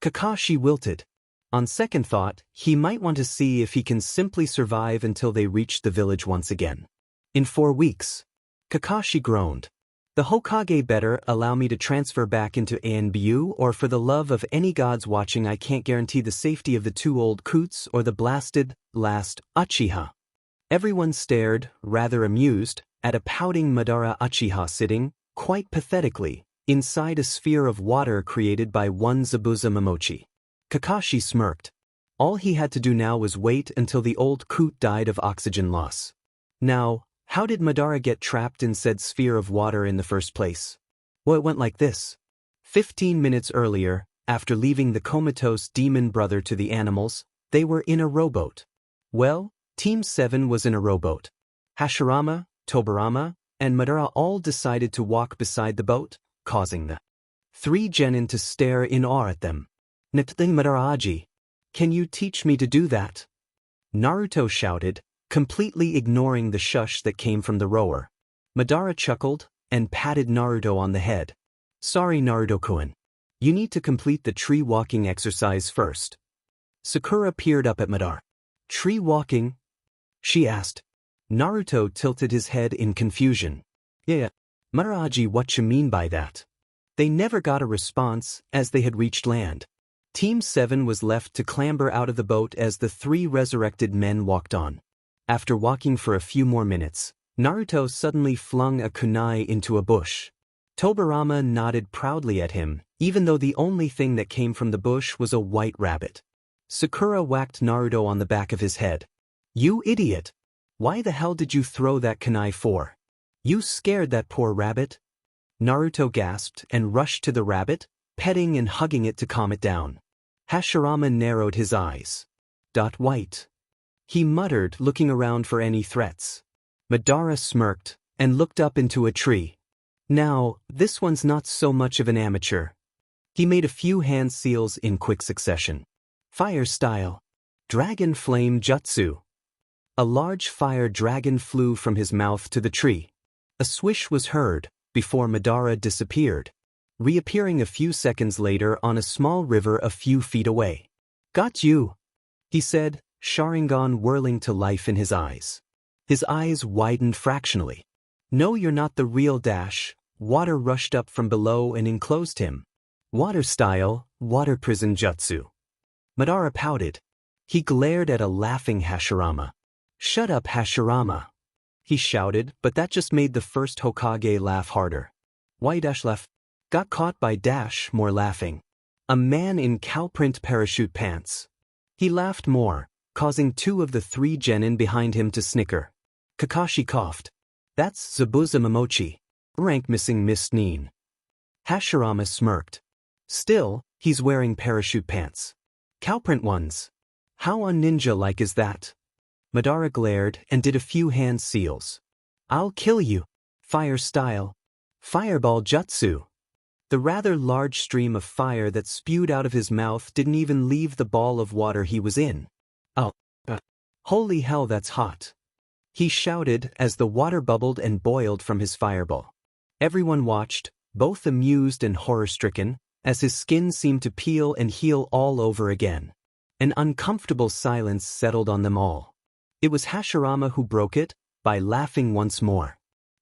Kakashi wilted. On second thought, he might want to see if he can simply survive until they reach the village once again. In 4 weeks. Kakashi groaned. The Hokage better allow me to transfer back into ANBU, or for the love of any gods watching I can't guarantee the safety of the 2 old coots or the blasted, last, Uchiha. Everyone stared, rather amused, at a pouting Madara Uchiha sitting, quite pathetically, inside a sphere of water created by one Zabuza Momochi. Kakashi smirked. All he had to do now was wait until the old coot died of oxygen loss. Now, how did Madara get trapped in said sphere of water in the first place? Well, it went like this. 15 minutes earlier, after leaving the comatose demon brother to the animals, they were in a rowboat. Well, Team 7 was in a rowboat. Hashirama, Tobirama, and Madara all decided to walk beside the boat, causing the 3 genin to stare in awe at them. Nating Madara-aji, can you teach me to do that? Naruto shouted, completely ignoring the shush that came from the rower. Madara chuckled and patted Naruto on the head. Sorry, Naruto-kun. You need to complete the tree walking exercise first. Sakura peered up at Madara. Tree walking? She asked. Naruto tilted his head in confusion. Yeah, Madara-aji, what you mean by that? They never got a response as they had reached land. Team 7 was left to clamber out of the boat as the 3 resurrected men walked on. After walking for a few more minutes, Naruto suddenly flung a kunai into a bush. Tobirama nodded proudly at him, even though the only thing that came from the bush was a white rabbit. Sakura whacked Naruto on the back of his head. You idiot! Why the hell did you throw that kunai for? You scared that poor rabbit? Naruto gasped and rushed to the rabbit, petting and hugging it to calm it down. Hashirama narrowed his eyes. White. He muttered, looking around for any threats. Madara smirked and looked up into a tree. Now, this one's not so much of an amateur. He made a few hand seals in quick succession. Fire style. Dragon flame jutsu. A large fire dragon flew from his mouth to the tree. A swish was heard before Madara disappeared, reappearing a few seconds later on a small river a few feet away. Got you, he said, Sharingan whirling to life in his eyes. His eyes widened fractionally. No, you're not the real Dash. Water rushed up from below and enclosed him. Water style, water prison jutsu. Madara pouted. He glared at a laughing Hashirama. Shut up, Hashirama, he shouted, but that just made the first Hokage laugh harder. Why Dash laugh? Got caught by Dash more laughing. A man in cowprint parachute pants. He laughed more, causing 2 of the 3 genin behind him to snicker. Kakashi coughed. That's Zabuza Momochi. Rank missing Miss Neen. Hashirama smirked. Still, he's wearing parachute pants. Cowprint ones. How un-ninja-like is that? Madara glared and did a few hand seals. I'll kill you. Fire style. Fireball jutsu. The rather large stream of fire that spewed out of his mouth didn't even leave the ball of water he was in. Oh. Holy hell, that's hot. He shouted as the water bubbled and boiled from his fireball. Everyone watched, both amused and horror-stricken, as his skin seemed to peel and heal all over again. An uncomfortable silence settled on them all. It was Hashirama who broke it, by laughing once more.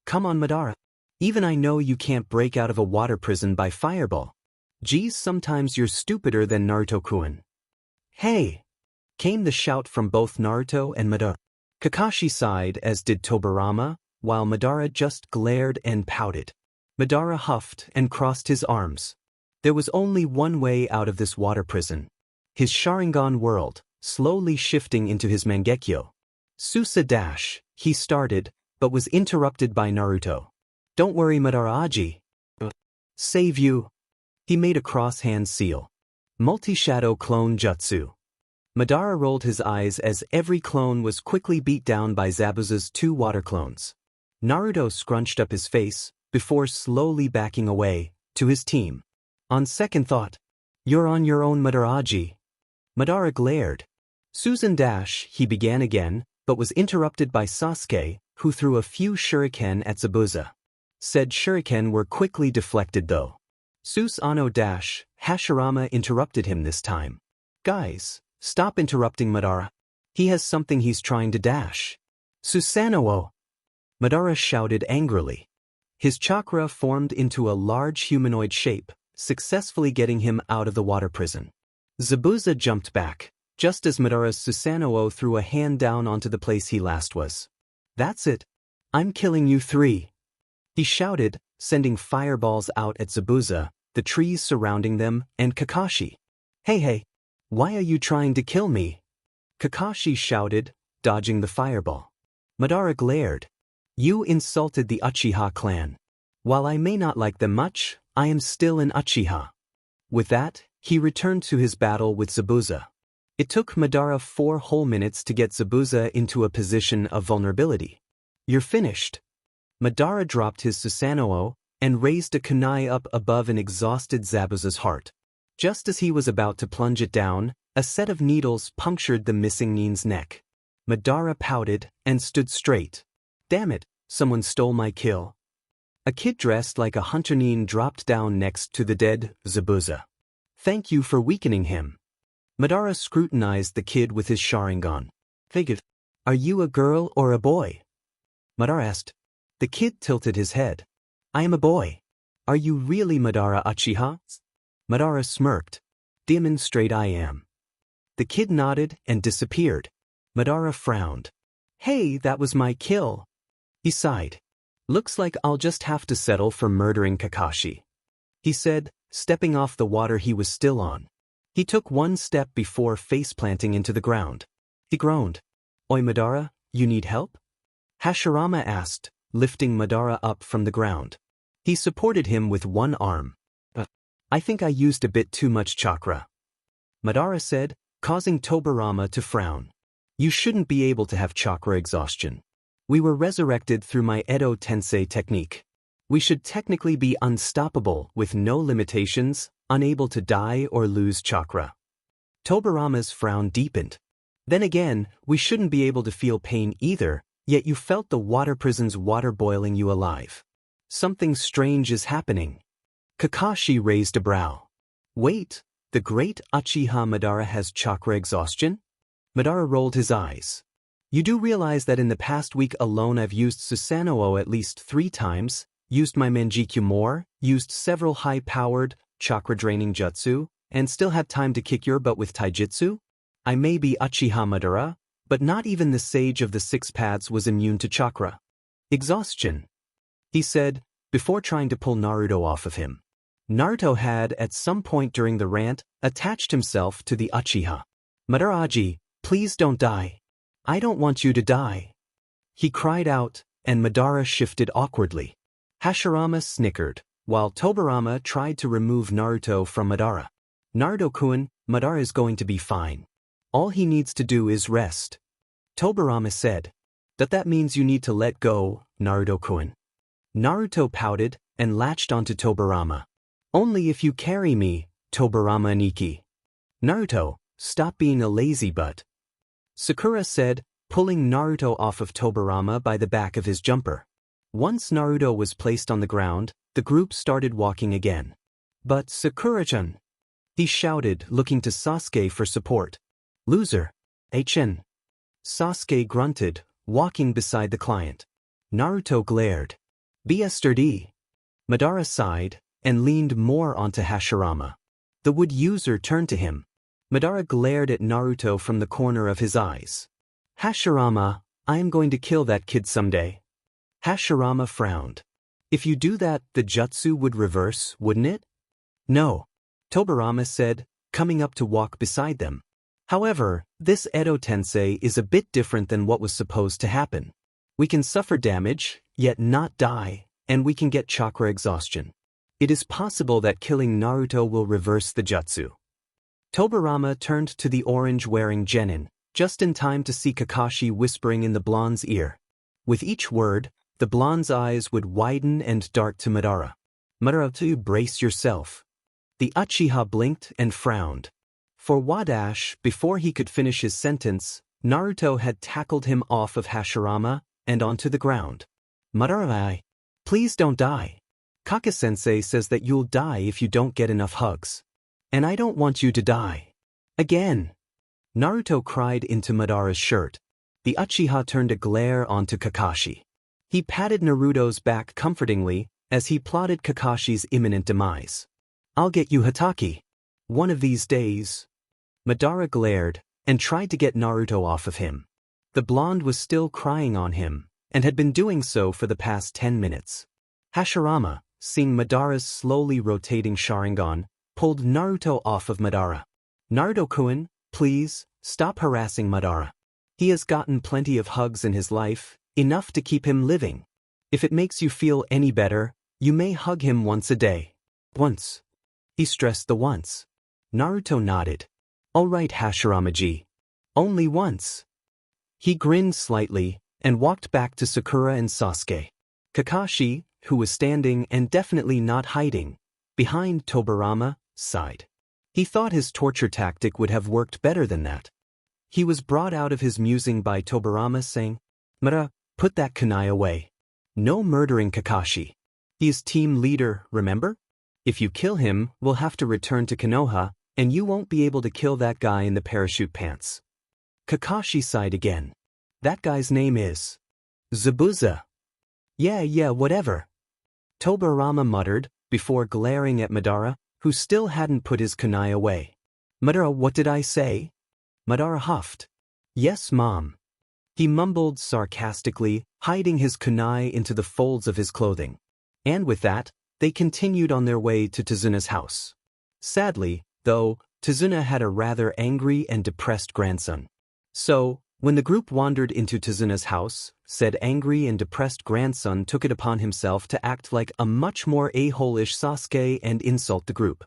Come on, Madara. Even I know you can't break out of a water prison by fireball. Geez, sometimes you're stupider than Naruto-kun. Hey! Came the shout from both Naruto and Madara. Kakashi sighed, as did Tobirama, while Madara just glared and pouted. Madara huffed and crossed his arms. There was only one way out of this water prison. His Sharingan whirled, slowly shifting into his Mangekyo. Susa Dash, he started, but was interrupted by Naruto. Don't worry, Madara-aji. Save you. He made a cross-hand seal. Multi-shadow clone jutsu. Madara rolled his eyes as every clone was quickly beat down by Zabuza's 2 water clones. Naruto scrunched up his face, before slowly backing away, to his team. On second thought, you're on your own, Madara-aji. Madara glared. Susan Dash, he began again, but was interrupted by Sasuke, who threw a few shuriken at Zabuza. Said shuriken were quickly deflected though. Susanoo Dash, Hashirama interrupted him this time. Guys, stop interrupting Madara. He has something he's trying to dash. Susanoo! Madara shouted angrily. His chakra formed into a large humanoid shape, successfully getting him out of the water prison. Zabuza jumped back, just as Madara's Susanoo threw a hand down onto the place he last was. That's it. I'm killing you 3. He shouted, sending fireballs out at Zabuza, the trees surrounding them, and Kakashi. Hey, Why are you trying to kill me? Kakashi shouted, dodging the fireball. Madara glared. You insulted the Uchiha clan. While I may not like them much, I am still an Uchiha. With that, he returned to his battle with Zabuza. It took Madara 4 whole minutes to get Zabuza into a position of vulnerability. You're finished. Madara dropped his Susanoo and raised a kunai up above an exhausted Zabuza's heart. Just as he was about to plunge it down, a set of needles punctured the missing Nin's neck. Madara pouted and stood straight. Damn it, someone stole my kill. A kid dressed like a hunter Nin dropped down next to the dead Zabuza. Thank you for weakening him. Madara scrutinized the kid with his Sharingan. Figured, are you a girl or a boy? Madara asked. The kid tilted his head. I am a boy. Are you really Madara Uchiha? Madara smirked. Demonstrate I am. The kid nodded and disappeared. Madara frowned. Hey, that was my kill. He sighed. Looks like I'll just have to settle for murdering Kakashi. He said, stepping off the water he was still on. He took one step before face-planting into the ground. He groaned. Oi Madara, you need help? Hashirama asked, lifting Madara up from the ground. He supported him with one arm. I think I used a bit too much chakra. Madara said, causing Tobirama to frown. You shouldn't be able to have chakra exhaustion. We were resurrected through my Edo Tensei technique. We should technically be unstoppable with no limitations, unable to die or lose chakra. Tobirama's frown deepened. Then again, we shouldn't be able to feel pain either, yet you felt the water prison's water boiling you alive. Something strange is happening. Kakashi raised a brow. Wait, the great Uchiha Madara has chakra exhaustion? Madara rolled his eyes. You do realize that in the past week alone I've used Susanoo at least 3 times, used my Manjikyu more, used several high-powered, chakra-draining jutsu, and still had time to kick your butt with taijutsu? I may be Uchiha Madara, but not even the sage of the 6 paths was immune to chakra exhaustion, he said, before trying to pull Naruto off of him. Naruto had, at some point during the rant, attached himself to the Uchiha. Madara-aji, please don't die. I don't want you to die. He cried out, and Madara shifted awkwardly. Hashirama snickered, while Tobirama tried to remove Naruto from Madara. Naruto-kun, Madara is going to be fine. All he needs to do is rest. Tobirama said. That means you need to let go, Naruto-kun. Naruto pouted and latched onto Tobirama. Only if you carry me, Tobirama Niki. Naruto, stop being a lazy butt. Sakura said, pulling Naruto off of Tobirama by the back of his jumper. Once Naruto was placed on the ground, the group started walking again. But Sakura-chan! He shouted, looking to Sasuke for support. Loser! H.N. Sasuke grunted, walking beside the client. Naruto glared. Be sturdy. Madara sighed, and leaned more onto Hashirama. The wood user turned to him. Madara glared at Naruto from the corner of his eyes. Hashirama, I am going to kill that kid someday. Hashirama frowned. If you do that, the jutsu would reverse, wouldn't it? No. Tobirama said, coming up to walk beside them. However, this Edo Tensei is a bit different than what was supposed to happen. We can suffer damage, yet not die, and we can get chakra exhaustion. It is possible that killing Naruto will reverse the jutsu. Tobirama turned to the orange-wearing genin, just in time to see Kakashi whispering in the blonde's ear. With each word, the blonde's eyes would widen and dart to Madara. Madara, brace yourself. The Uchiha blinked and frowned. For Wadash, before he could finish his sentence, Naruto had tackled him off of Hashirama and onto the ground. Madara, please don't die. Kaka-sensei says that you'll die if you don't get enough hugs. And I don't want you to die. Again. Naruto cried into Madara's shirt. The Uchiha turned a glare onto Kakashi. He patted Naruto's back comfortingly as he plotted Kakashi's imminent demise. I'll get you Hatake. One of these days. Madara glared and tried to get Naruto off of him. The blonde was still crying on him and had been doing so for the past 10 minutes. Hashirama, seeing Madara's slowly rotating Sharingan, pulled Naruto off of Madara. Naruto-kun, please, stop harassing Madara. He has gotten plenty of hugs in his life, enough to keep him living. If it makes you feel any better, you may hug him once a day. Once. He stressed the once. Naruto nodded. All right, Hashirama-ji. Only once. He grinned slightly and walked back to Sakura and Sasuke. Kakashi, who was standing and definitely not hiding, behind Tobirama, sighed. He thought his torture tactic would have worked better than that. He was brought out of his musing by Tobirama saying, Madara, put that kunai away. No murdering Kakashi. He is team leader, remember? If you kill him, we'll have to return to Konoha, and you won't be able to kill that guy in the parachute pants. Kakashi sighed again. That guy's name is Zabuza. Yeah, whatever. Tobirama muttered, before glaring at Madara, who still hadn't put his kunai away. Madara, what did I say? Madara huffed. Yes, Mom. He mumbled sarcastically, hiding his kunai into the folds of his clothing. And with that, they continued on their way to Tezuna's house. Sadly, though, Tezuna had a rather angry and depressed grandson. So, when the group wandered into Tezuna's house, said angry and depressed grandson took it upon himself to act like a much more a-hole-ish Sasuke and insult the group.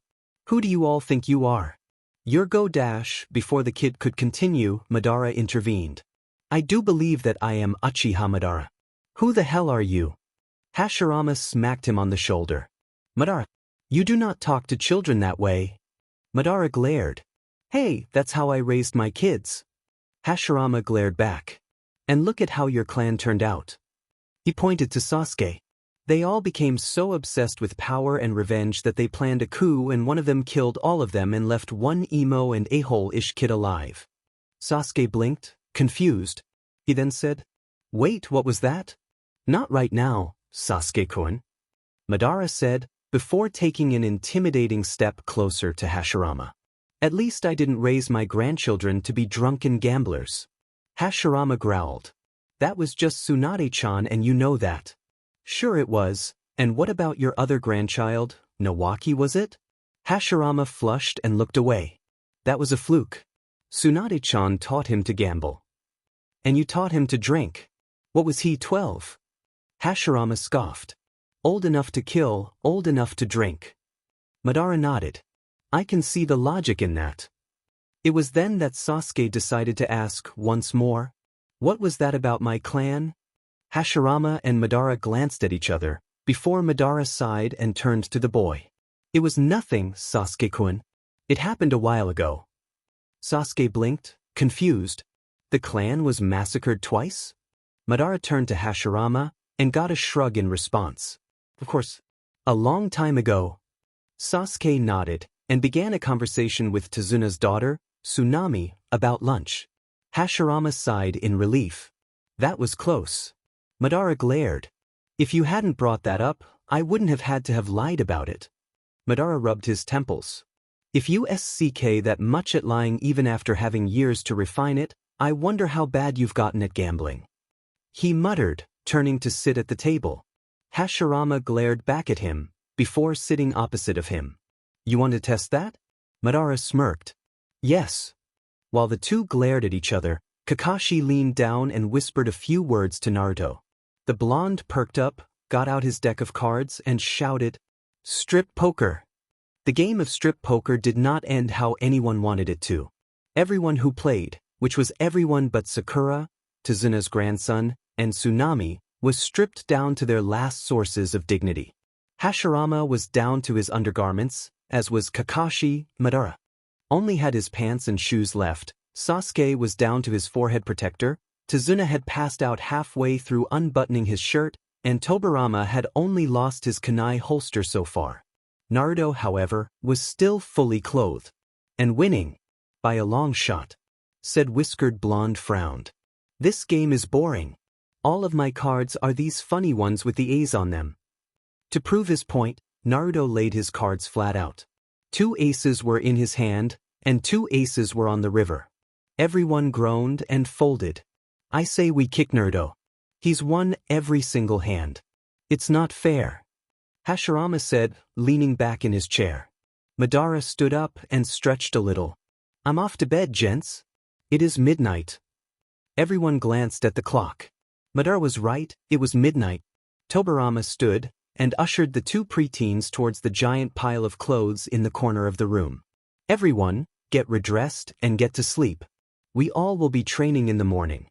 Who do you all think you are? Your go dash. Before the kid could continue, Madara intervened. I do believe that I am Uchiha Madara. Who the hell are you? Hashirama smacked him on the shoulder. Madara, you do not talk to children that way. Madara glared. Hey, that's how I raised my kids. Hashirama glared back. And look at how your clan turned out. He pointed to Sasuke. They all became so obsessed with power and revenge that they planned a coup, and one of them killed all of them and left one emo and a-hole-ish kid alive. Sasuke blinked, confused. He then said, Wait, what was that? Not right now, Sasuke-kun. Madara said, before taking an intimidating step closer to Hashirama. At least I didn't raise my grandchildren to be drunken gamblers. Hashirama growled. That was just Tsunade-chan, and you know that. Sure it was, and what about your other grandchild, Nawaki, was it? Hashirama flushed and looked away. That was a fluke. Tsunade-chan taught him to gamble. And you taught him to drink. What was he, 12? Hashirama scoffed. Old enough to kill, old enough to drink. Madara nodded. I can see the logic in that. It was then that Sasuke decided to ask once more, What was that about my clan? Hashirama and Madara glanced at each other, before Madara sighed and turned to the boy. It was nothing, Sasuke-kun. It happened a while ago. Sasuke blinked, confused. The clan was massacred twice? Madara turned to Hashirama and got a shrug in response. Of course, a long time ago. Sasuke nodded and began a conversation with Tezuna's daughter, Tsunami, about lunch. Hashirama sighed in relief. That was close. Madara glared. If you hadn't brought that up, I wouldn't have had to have lied about it. Madara rubbed his temples. If you SCK that much at lying even after having years to refine it, I wonder how bad you've gotten at gambling. He muttered, turning to sit at the table. Hashirama glared back at him, before sitting opposite of him. You want to test that? Madara smirked. Yes. While the two glared at each other, Kakashi leaned down and whispered a few words to Naruto. The blonde perked up, got out his deck of cards, and shouted, Strip poker. The game of strip poker did not end how anyone wanted it to. Everyone who played, which was everyone but Sakura, Tezuna's grandson, and Tsunami, was stripped down to their last sources of dignity. Hashirama was down to his undergarments, as was Kakashi. Madara only had his pants and shoes left. Sasuke was down to his forehead protector, Tezuna had passed out halfway through unbuttoning his shirt, and Tobirama had only lost his kunai holster so far. Naruto, however, was still fully clothed. And winning. By a long shot. Said Whiskered Blonde frowned. This game is boring. All of my cards are these funny ones with the A's on them. To prove his point, Naruto laid his cards flat out. 2 aces were in his hand, and 2 aces were on the river. Everyone groaned and folded. I say we kick Naruto. He's won every single hand. It's not fair. Hashirama said, leaning back in his chair. Madara stood up and stretched a little. I'm off to bed, gents. It is midnight. Everyone glanced at the clock. Madara was right, it was midnight. Tobirama stood and ushered the two preteens towards the giant pile of clothes in the corner of the room. Everyone, get redressed and get to sleep. We all will be training in the morning.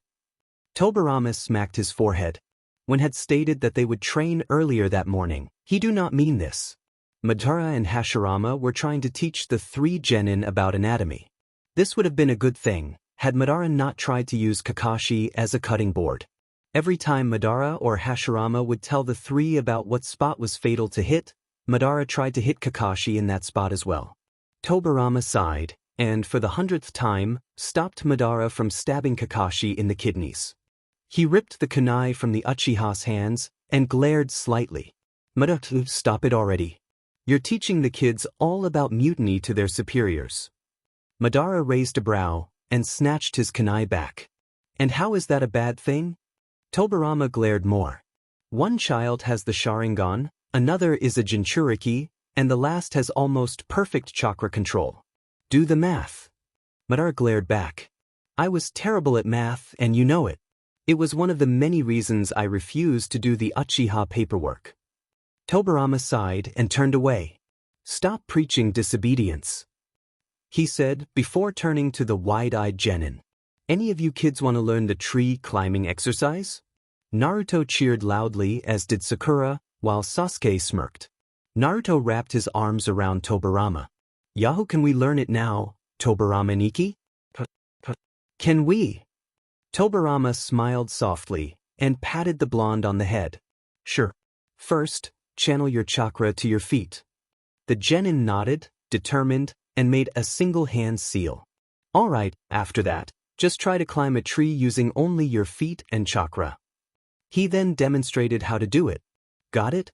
Tobirama smacked his forehead. When had stated that they would train earlier that morning, he do not mean this. Madara and Hashirama were trying to teach the three genin about anatomy. This would have been a good thing, had Madara not tried to use Kakashi as a cutting board. Every time Madara or Hashirama would tell the three about what spot was fatal to hit, Madara tried to hit Kakashi in that spot as well. Tobirama sighed, and for the 100th time, stopped Madara from stabbing Kakashi in the kidneys. He ripped the kunai from the Uchiha's hands and glared slightly. Madara, stop it already. You're teaching the kids all about mutiny to their superiors. Madara raised a brow and snatched his kunai back. And how is that a bad thing? Tobirama glared more. One child has the Sharingan, another is a Jinchuriki, and the last has almost perfect chakra control. Do the math. Madara glared back. I was terrible at math and you know it. It was one of the many reasons I refused to do the Uchiha paperwork. Tobirama sighed and turned away. Stop preaching disobedience, he said before turning to the wide-eyed genin. Any of you kids want to learn the tree climbing exercise? Naruto cheered loudly, as did Sakura, while Sasuke smirked. Naruto wrapped his arms around Tobirama. Yahoo, can we learn it now, Tobirama Nikki? Can we? Tobirama smiled softly and patted the blonde on the head. Sure. First, channel your chakra to your feet. The genin nodded, determined, and made a single hand seal. All right, after that, just try to climb a tree using only your feet and chakra. He then demonstrated how to do it. Got it?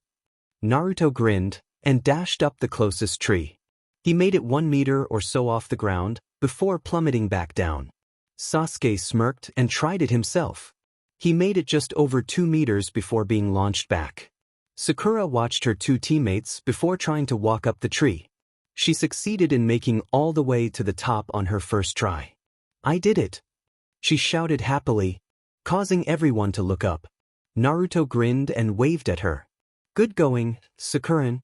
Naruto grinned and dashed up the closest tree. He made it 1 meter or so off the ground before plummeting back down. Sasuke smirked and tried it himself. He made it just over 2 meters before being launched back. Sakura watched her two teammates before trying to walk up the tree. She succeeded in making all the way to the top on her first try. I did it! She shouted happily, causing everyone to look up. Naruto grinned and waved at her. Good going, Sakuran.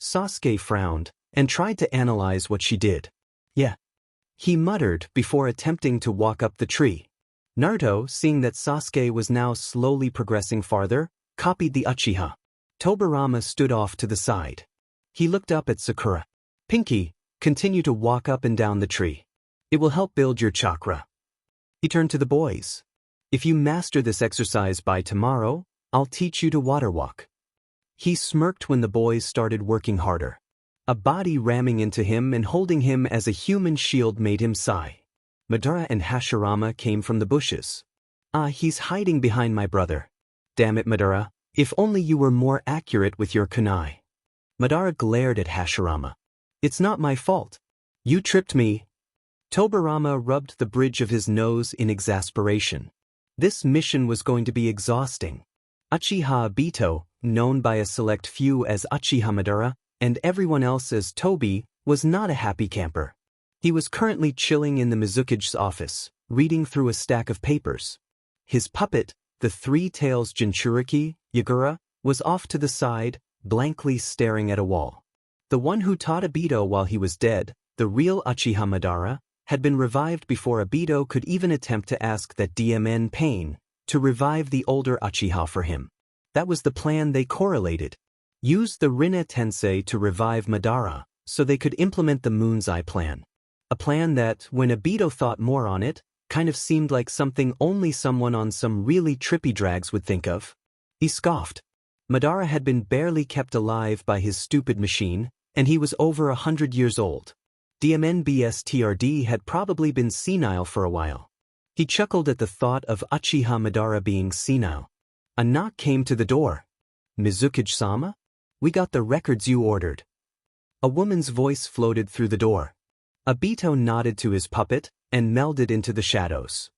Sasuke frowned and tried to analyze what she did. Yeah, he muttered before attempting to walk up the tree. Naruto, seeing that Sasuke was now slowly progressing farther, copied the Uchiha. Tobirama stood off to the side. He looked up at Sakura. Pinky, continue to walk up and down the tree. It will help build your chakra. He turned to the boys. If you master this exercise by tomorrow, I'll teach you to water walk. He smirked when the boys started working harder. A body ramming into him and holding him as a human shield made him sigh. Madara and Hashirama came from the bushes. He's hiding behind my brother. Damn it, Madara, if only you were more accurate with your kunai. Madara glared at Hashirama. It's not my fault. You tripped me. Tobirama rubbed the bridge of his nose in exasperation. This mission was going to be exhausting. Uchiha Obito, known by a select few as Uchiha Madara, and everyone else as Tobi, was not a happy camper. He was currently chilling in the Mizuki's office, reading through a stack of papers. His puppet, the three-tails Jinchuriki, Yagura, was off to the side, blankly staring at a wall. The one who taught Obito while he was dead, the real Uchiha Madara, had been revived before Obito could even attempt to ask that DMN Pain to revive the older Uchiha for him. That was the plan they correlated. Use the Edo Tensei to revive Madara, so they could implement the Moon's Eye plan. A plan that, when Obito thought more on it, kind of seemed like something only someone on some really trippy drags would think of. He scoffed. Madara had been barely kept alive by his stupid machine, and he was over 100 years old. DMNBSTRD had probably been senile for a while. He chuckled at the thought of Uchiha Madara being senile. A knock came to the door. Mizuki-sama? We got the records you ordered. A woman's voice floated through the door. Obito nodded to his puppet and melded into the shadows.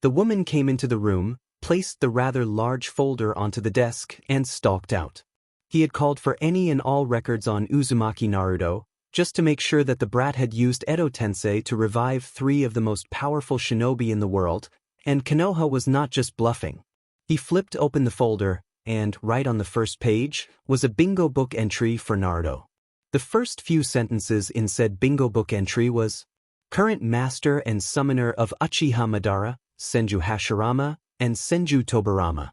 The woman came into the room, placed the rather large folder onto the desk, and stalked out. He had called for any and all records on Uzumaki Naruto, just to make sure that the brat had used Edo Tensei to revive 3 of the most powerful shinobi in the world, and Konoha was not just bluffing. He flipped open the folder, and, right on the first page, was a bingo book entry for Naruto. The first few sentences in said bingo book entry was, current master and summoner of Uchiha Madara, Senju Hashirama, and Senju Tobirama.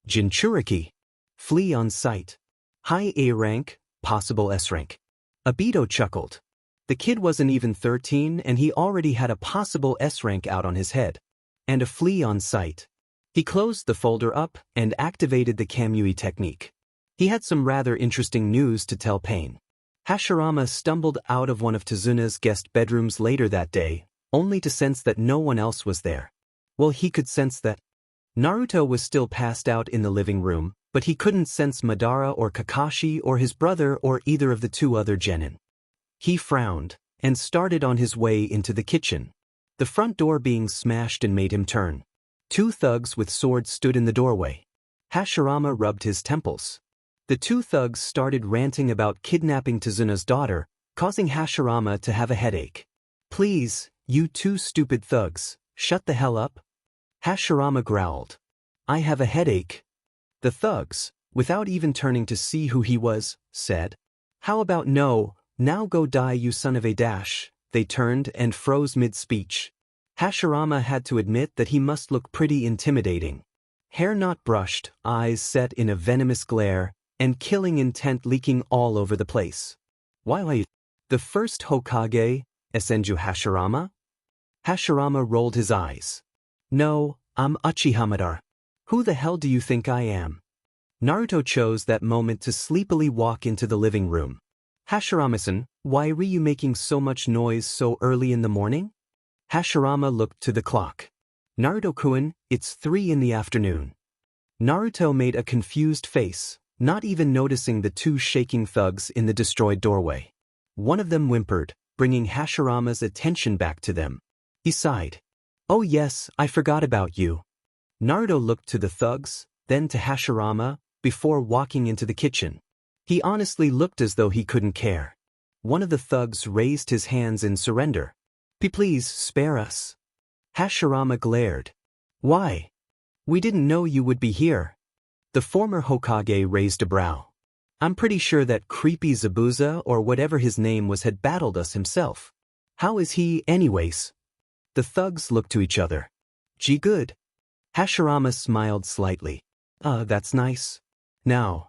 Jinchuriki. Flee on sight. High A rank, possible S rank. Obito chuckled. The kid wasn't even 13 and he already had a possible S rank out on his head. And a flea on sight. He closed the folder up and activated the Kamui technique. He had some rather interesting news to tell Pain. Hashirama stumbled out of one of Tezuna's guest bedrooms later that day, only to sense that no one else was there. Well, he could sense that. Naruto was still passed out in the living room, but he couldn't sense Madara or Kakashi or his brother or either of the 2 other genin. He frowned and started on his way into the kitchen. The front door being smashed and made him turn. 2 thugs with swords stood in the doorway. Hashirama rubbed his temples. The 2 thugs started ranting about kidnapping Tezuna's daughter, causing Hashirama to have a headache. Please, you 2 stupid thugs, shut the hell up. Hashirama growled. I have a headache. The thugs, without even turning to see who he was, said, how about no, now go die you son of a dash. They turned and froze mid-speech. Hashirama had to admit that he must look pretty intimidating. Hair not brushed, eyes set in a venomous glare, and killing intent leaking all over the place. Why? The first Hokage, Senju Hashirama? Hashirama rolled his eyes. No, I'm Uchiha Madara. Who the hell do you think I am? Naruto chose that moment to sleepily walk into the living room. Hashirama-san, why were you making so much noise so early in the morning? Hashirama looked to the clock. Naruto-kun, it's 3 in the afternoon. Naruto made a confused face, not even noticing the 2 shaking thugs in the destroyed doorway. One of them whimpered, bringing Hashirama's attention back to them. He sighed. Oh yes, I forgot about you. Naruto looked to the thugs, then to Hashirama, before walking into the kitchen. He honestly looked as though he couldn't care. One of the thugs raised his hands in surrender. Please spare us. Hashirama glared. Why? We didn't know you would be here. The former Hokage raised a brow. I'm pretty sure that creepy Zabuza or whatever his name was had battled us himself. How is he, anyways? The thugs looked to each other. Gee good. Hashirama smiled slightly. That's nice. Now.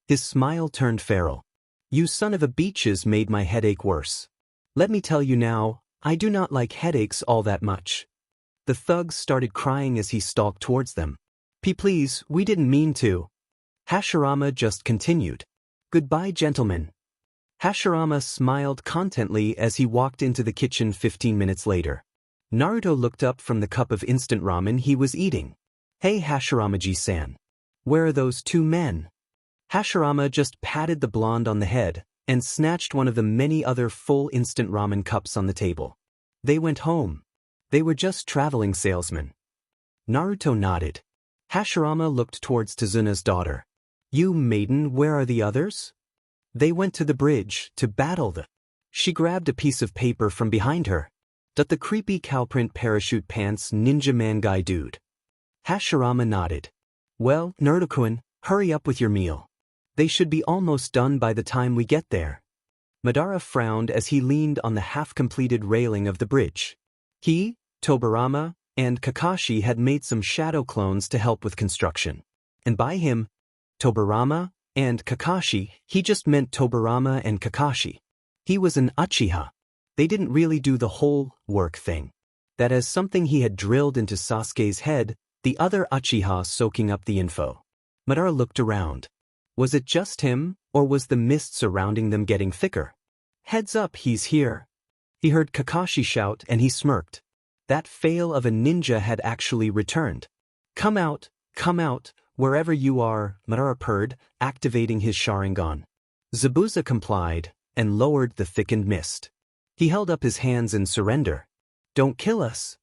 His smile turned feral. You son of a beaches made my headache worse. Let me tell you now, I do not like headaches all that much. The thugs started crying as he stalked towards them. Please, we didn't mean to. Hashirama just continued. Goodbye, gentlemen. Hashirama smiled contently as he walked into the kitchen 15 minutes later. Naruto looked up from the cup of instant ramen he was eating. Hey Hashirama-ji-san. Where are those 2 men? Hashirama just patted the blonde on the head and snatched one of the many other full instant ramen cups on the table. They went home. They were just traveling salesmen. Naruto nodded. Hashirama looked towards Tezuna's daughter. You maiden, where are the others? They went to the bridge to battle the... She grabbed a piece of paper from behind her. The creepy cowprint parachute pants ninja man guy dude. Hashirama nodded. Well, Naruto-kun, hurry up with your meal. They should be almost done by the time we get there. Madara frowned as he leaned on the half-completed railing of the bridge. He, Tobirama, and Kakashi had made some shadow clones to help with construction. And by him, Tobirama, and Kakashi, he just meant Tobirama and Kakashi. He was an Uchiha. They didn't really do the whole work thing. That as something he had drilled into Sasuke's head, the other Uchiha soaking up the info. Madara looked around. Was it just him, or was the mist surrounding them getting thicker? Heads up, he's here. He heard Kakashi shout and he smirked. That fail of a ninja had actually returned. Come out, wherever you are, Madara purred, activating his Sharingan. Zabuza complied and lowered the thickened mist. He held up his hands in surrender. Don't kill us.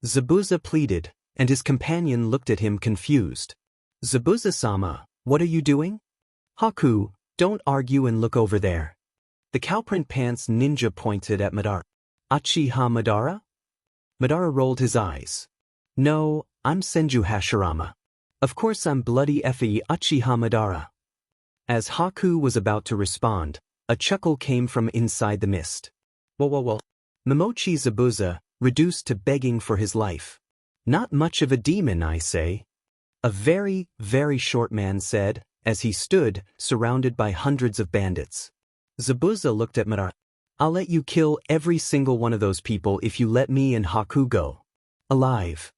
Zabuza pleaded, and his companion looked at him confused. Zabuza-sama, what are you doing? Haku, don't argue and look over there. The cowprint pants ninja pointed at Madara. Uchiha Madara? Madara rolled his eyes. No, I'm Senju Hashirama. Of course I'm bloody Effie Uchiha Madara. As Haku was about to respond, a chuckle came from inside the mist. Whoa. Momochi Zabuza, reduced to begging for his life. Not much of a demon, I say. A very, very short man said, as he stood, surrounded by hundreds of bandits. Zabuza looked at Madara. I'll let you kill every single one of those people if you let me and Haku go alive.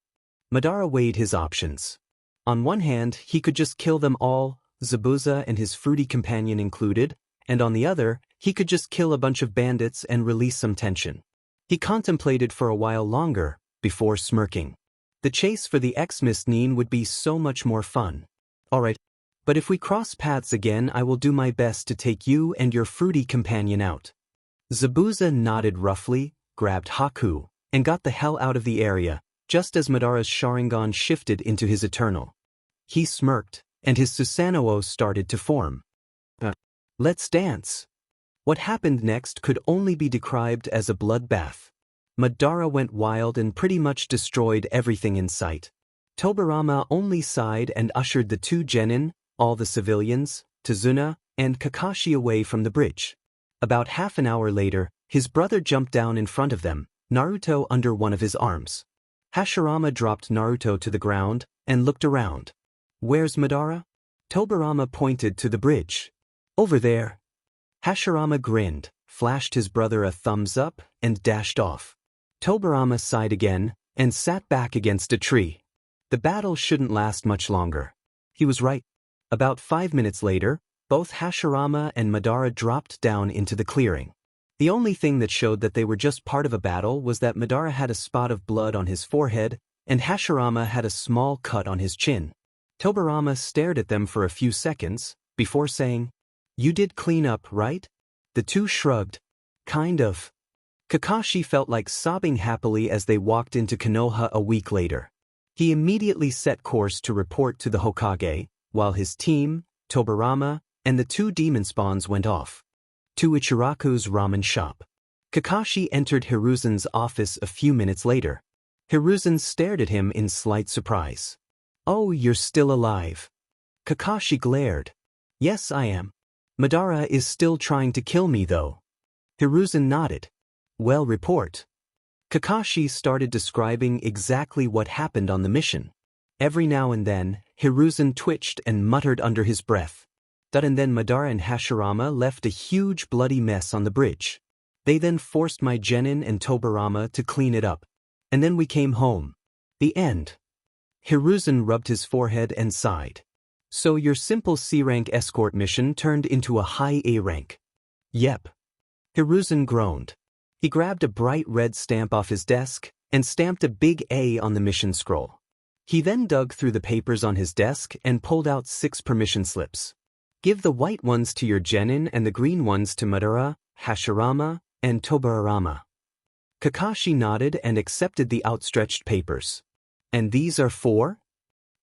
Madara weighed his options. On one hand, he could just kill them all, Zabuza and his fruity companion included, and on the other, he could just kill a bunch of bandits and release some tension. He contemplated for a while longer, before smirking. The chase for the ex-Miss-Nin would be so much more fun. Alright, but if we cross paths again I will do my best to take you and your fruity companion out. Zabuza nodded roughly, grabbed Haku, and got the hell out of the area, just as Madara's Sharingan shifted into his Eternal. He smirked, and his Susanoo started to form. Let's dance. What happened next could only be described as a bloodbath. Madara went wild and pretty much destroyed everything in sight. Tobirama only sighed and ushered the two genin, all the civilians, Tazuna, and Kakashi away from the bridge. About half an hour later, his brother jumped down in front of them, Naruto under one of his arms. Hashirama dropped Naruto to the ground and looked around. Where's Madara? Tobirama pointed to the bridge. Over there. Hashirama grinned, flashed his brother a thumbs up, and dashed off. Tobirama sighed again, and sat back against a tree. The battle shouldn't last much longer. He was right. About 5 minutes later, both Hashirama and Madara dropped down into the clearing. The only thing that showed that they were just part of a battle was that Madara had a spot of blood on his forehead, and Hashirama had a small cut on his chin. Tobirama stared at them for a few seconds, before saying, "You did clean up, right?" The two shrugged. Kind of. Kakashi felt like sobbing happily as they walked into Konoha a week later. He immediately set course to report to the Hokage, while his team, Tobirama, and the two demon spawns went off to Ichiraku's ramen shop. Kakashi entered Hiruzen's office a few minutes later. Hiruzen stared at him in slight surprise. "Oh, you're still alive." Kakashi glared. "Yes, I am. Madara is still trying to kill me though." Hiruzen nodded. "Well, report." Kakashi started describing exactly what happened on the mission. Every now and then, Hiruzen twitched and muttered under his breath. And then Madara and Hashirama left a huge bloody mess on the bridge. They then forced my genin and Tobirama to clean it up. And then we came home. The end. Hiruzen rubbed his forehead and sighed. "So your simple C-rank escort mission turned into a high A rank." "Yep." Hiruzen groaned. He grabbed a bright red stamp off his desk and stamped a big A on the mission scroll. He then dug through the papers on his desk and pulled out 6 permission slips. "Give the white ones to your genin and the green ones to Madara, Hashirama, and Tobirama." Kakashi nodded and accepted the outstretched papers. "And these are for?"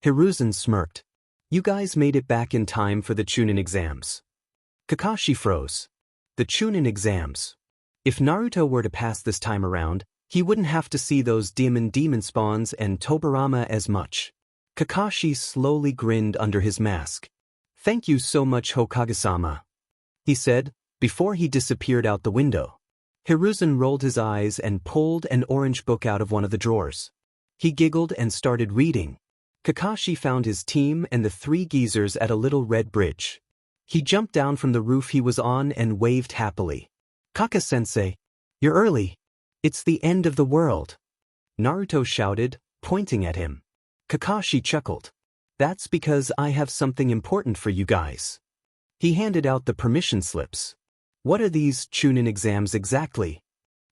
Hiruzen smirked. "You guys made it back in time for the Chunin exams." Kakashi froze. The Chunin exams. If Naruto were to pass this time around, he wouldn't have to see those demon spawns and Tobirama as much. Kakashi slowly grinned under his mask. "Thank you so much, Hokage-sama," he said, before he disappeared out the window. Hiruzen rolled his eyes and pulled an orange book out of one of the drawers. He giggled and started reading. Kakashi found his team and the 3 geezers at a little red bridge. He jumped down from the roof he was on and waved happily. "Kaka-sensei, you're early. It's the end of the world," Naruto shouted, pointing at him. Kakashi chuckled. "That's because I have something important for you guys." He handed out the permission slips. "What are these Chunin exams exactly?"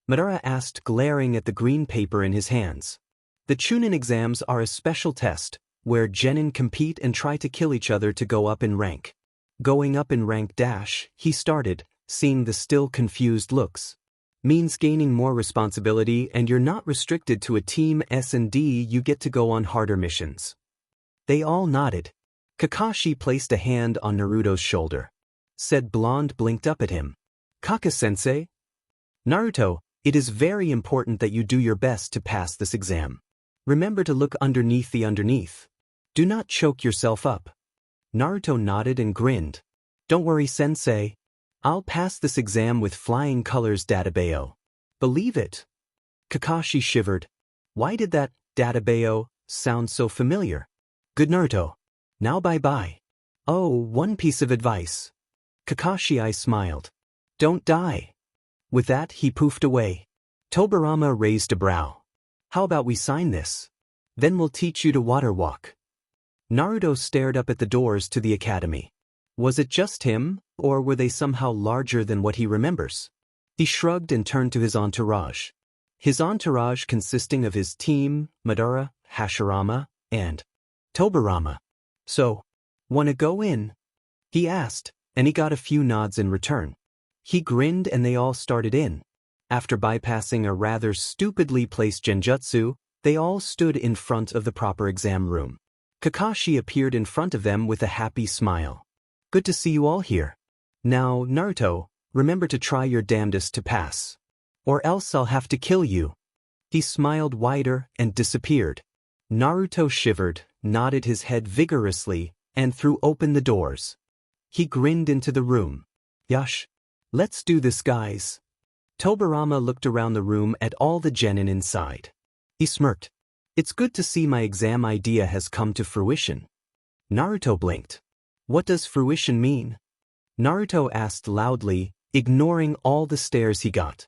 Madara asked, glaring at the green paper in his hands. The Chunin exams are a special test, where genin compete and try to kill each other to go up in rank. Going up in rank dash, he started, seeing the still confused looks. Means gaining more responsibility and you're not restricted to a team S&D, you get to go on harder missions. They all nodded. Kakashi placed a hand on Naruto's shoulder. Said blonde blinked up at him. Kaka-sensei? Naruto, it is very important that you do your best to pass this exam. Remember to look underneath the underneath. Do not choke yourself up. Naruto nodded and grinned. Don't worry, sensei. I'll pass this exam with flying colors, Databeo. Believe it. Kakashi shivered. Why did that, Databeo, sound so familiar? Good Naruto. Now bye-bye. Oh, one piece of advice. Kakashi smiled. Don't die. With that he poofed away. Tobirama raised a brow. How about we sign this? Then we'll teach you to water walk. Naruto stared up at the doors to the academy. Was it just him, or were they somehow larger than what he remembers? He shrugged and turned to his entourage. His entourage consisting of his team, Madara, Hashirama, and Tobirama. So, wanna go in? He asked, and he got a few nods in return. He grinned and they all started in. After bypassing a rather stupidly placed genjutsu, they all stood in front of the proper exam room. Kakashi appeared in front of them with a happy smile. Good to see you all here. Now, Naruto, remember to try your damnedest to pass. Or else I'll have to kill you. He smiled wider and disappeared. Naruto shivered, nodded his head vigorously, and threw open the doors. He grinned into the room. Yosh. Let's do this, guys. Tobirama looked around the room at all the genin inside. He smirked. It's good to see my exam idea has come to fruition. Naruto blinked. What does fruition mean? Naruto asked loudly, ignoring all the stares he got.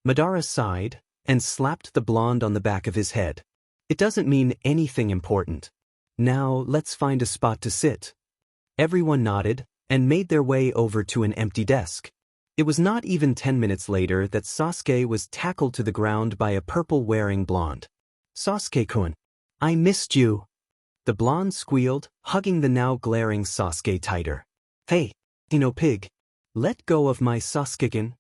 Madara sighed and slapped the blonde on the back of his head. It doesn't mean anything important. Now let's find a spot to sit. Everyone nodded and made their way over to an empty desk. It was not even 10 minutes later that Sasuke was tackled to the ground by a purple-wearing blonde. Sasuke-kun, I missed you. The blonde squealed, hugging the now glaring Sasuke tighter. Hey, pig, let go of my Sasuke-kun.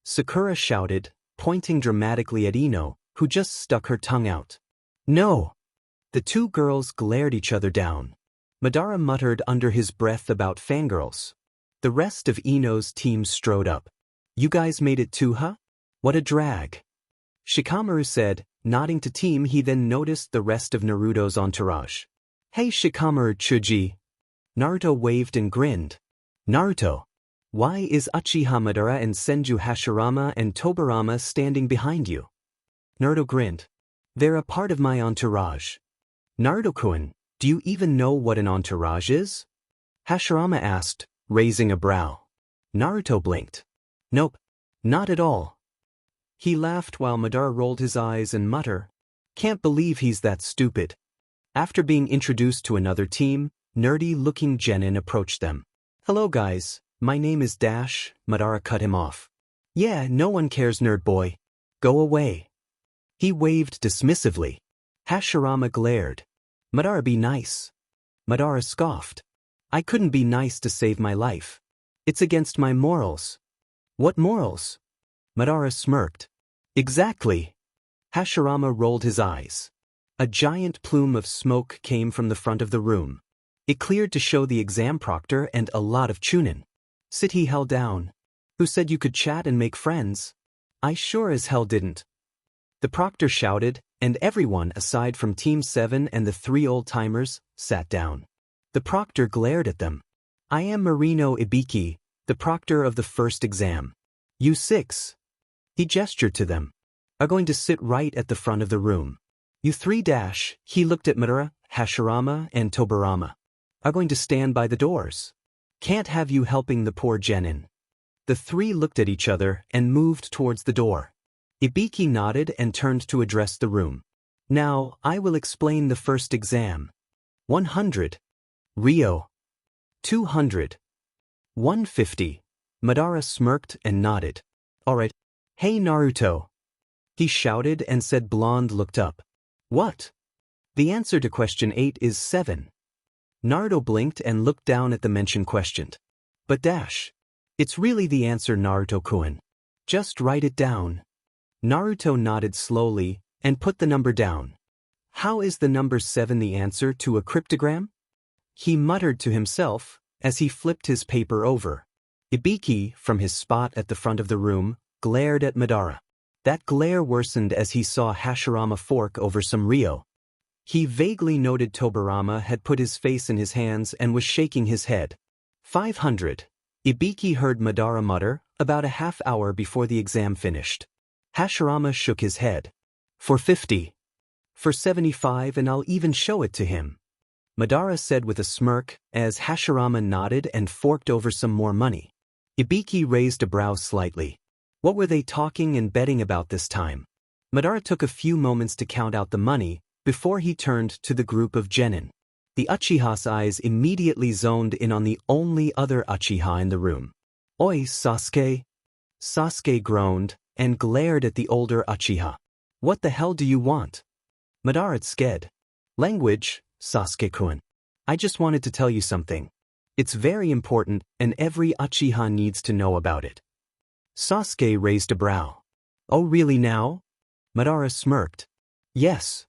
Sakura shouted, pointing dramatically at Ino, who just stuck her tongue out. No! The two girls glared each other down. Madara muttered under his breath about fangirls. The rest of Ino's team strode up. You guys made it too, huh? What a drag. Shikamaru said, nodding to team. He then noticed the rest of Naruto's entourage. Hey Shikamaru Chuji. Naruto waved and grinned. Naruto. Why is Uchiha Madara and Senju Hashirama and Tobirama standing behind you? Naruto grinned. They're a part of my entourage. Naruto-kun, do you even know what an entourage is? Hashirama asked, raising a brow. Naruto blinked. Nope, not at all. He laughed while Madara rolled his eyes and muttered, can't believe he's that stupid. After being introduced to another team, nerdy-looking genin approached them. Hello guys, my name is Dash. Madara cut him off. Yeah, no one cares, nerd boy. Go away. He waved dismissively. Hashirama glared. Madara, be nice. Madara scoffed. I couldn't be nice to save my life. It's against my morals. What morals? Madara smirked. Exactly. Hashirama rolled his eyes. A giant plume of smoke came from the front of the room. It cleared to show the exam proctor and a lot of chunin. Sit he hell down. Who said you could chat and make friends? I sure as hell didn't. The proctor shouted, and everyone aside from Team 7 and the 3 old-timers sat down. The proctor glared at them. I am Marino Ibiki, the proctor of the first exam. You 6. He gestured to them. Are going to sit right at the front of the room. You 3 dash, he looked at Madara, Hashirama, and Tobirama. Are going to stand by the doors. Can't have you helping the poor genin. The 3 looked at each other and moved towards the door. Ibiki nodded and turned to address the room. Now, I will explain the first exam. 100. Rio. 200. 150. Madara smirked and nodded. Alright. Hey Naruto. He shouted and said. Blonde looked up. What? The answer to question 8 is 7. Naruto blinked and looked down at the mentioned question. But Dash. It's really the answer, Naruto-kun. Just write it down. Naruto nodded slowly and put the number down. How is the number 7 the answer to a cryptogram? He muttered to himself as he flipped his paper over. Ibiki, from his spot at the front of the room, glared at Madara. That glare worsened as he saw Hashirama fork over some Ryo. He vaguely noted Tobirama had put his face in his hands and was shaking his head. 500. Ibiki heard Madara mutter, about a half hour before the exam finished. Hashirama shook his head. For 50. For 75, and I'll even show it to him. Madara said with a smirk, as Hashirama nodded and forked over some more money. Ibiki raised a brow slightly. What were they talking and betting about this time? Madara took a few moments to count out the money, before he turned to the group of genin. The Uchiha's eyes immediately zoned in on the only other Uchiha in the room. Oi, Sasuke. Sasuke groaned, and glared at the older Uchiha. What the hell do you want? Madara sked. Language, Sasuke-kun. I just wanted to tell you something. It's very important, and every Uchiha needs to know about it. Sasuke raised a brow. Oh really now? Madara smirked. Yes.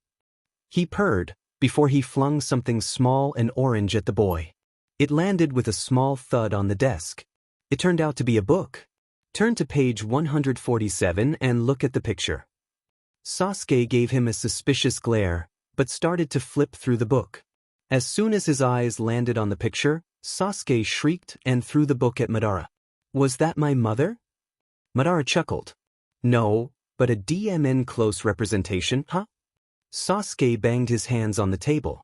He purred, before he flung something small and orange at the boy. It landed with a small thud on the desk. It turned out to be a book. Turn to page 147 and look at the picture. Sasuke gave him a suspicious glare, but started to flip through the book. As soon as his eyes landed on the picture, Sasuke shrieked and threw the book at Madara. Was that my mother? Madara chuckled. No, but a DMN close representation, huh? Sasuke banged his hands on the table.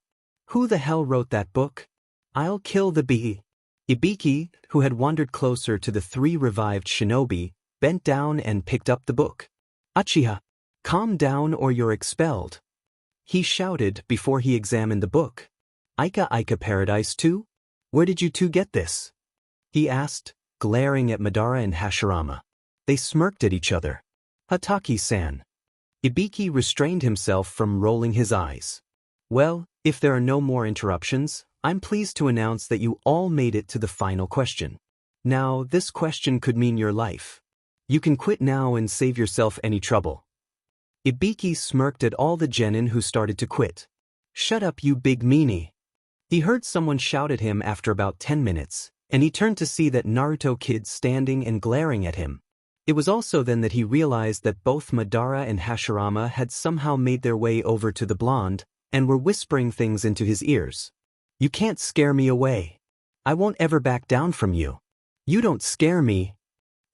Who the hell wrote that book? I'll kill the bee. Ibiki, who had wandered closer to the 3 revived shinobi, bent down and picked up the book. Uchiha, calm down or you're expelled. He shouted before he examined the book. Ika Paradise 2? Where did you two get this? He asked, glaring at Madara and Hashirama. They smirked at each other. Hataki-san. Ibiki restrained himself from rolling his eyes. Well, if there are no more interruptions, I'm pleased to announce that you all made it to the final question. Now, this question could mean your life. You can quit now and save yourself any trouble. Ibiki smirked at all the genin who started to quit. Shut up, you big meanie. He heard someone shout at him after about 10 minutes, and he turned to see that Naruto kid standing and glaring at him. It was also then that he realized that both Madara and Hashirama had somehow made their way over to the blonde, and were whispering things into his ears. You can't scare me away. I won't ever back down from you. You don't scare me.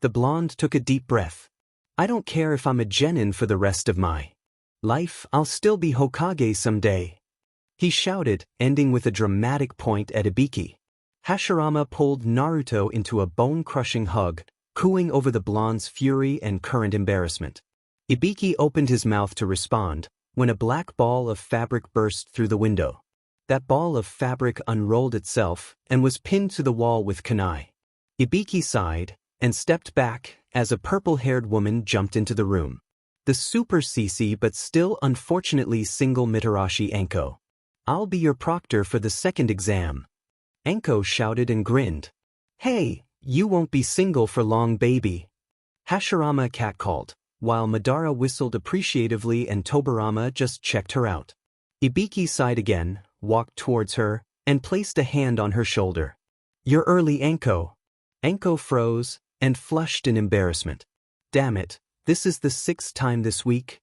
The blonde took a deep breath. I don't care if I'm a genin for the rest of my life, I'll still be Hokage someday. He shouted, ending with a dramatic point at Ibiki. Hashirama pulled Naruto into a bone-crushing hug, cooing over the blonde's fury and current embarrassment. Ibiki opened his mouth to respond, when a black ball of fabric burst through the window. That ball of fabric unrolled itself and was pinned to the wall with kunai. Ibiki sighed and stepped back as a purple-haired woman jumped into the room. The super CC but still unfortunately single Mitarashi Anko. I'll be your proctor for the second exam. Anko shouted and grinned. Hey, you won't be single for long, baby. Hashirama catcalled, while Madara whistled appreciatively and Tobirama just checked her out. Ibiki sighed again, walked towards her, and placed a hand on her shoulder. You're early, Anko. Anko froze and flushed in embarrassment. Damn it, this is the 6th time this week.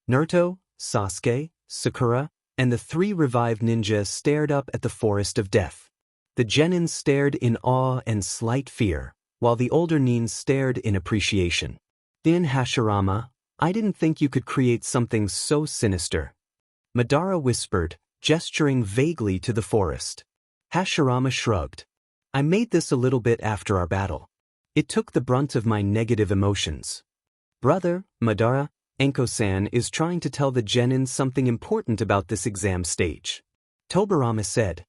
Naruto, Sasuke, Sakura, and the 3 revived ninjas stared up at the forest of death. The genin stared in awe and slight fear, while the older nins stared in appreciation. Then Hashirama, I didn't think you could create something so sinister. Madara whispered, gesturing vaguely to the forest. Hashirama shrugged. I made this a little bit after our battle. It took the brunt of my negative emotions. Brother, Madara, Anko-san is trying to tell the genin something important about this exam stage. Tobirama said.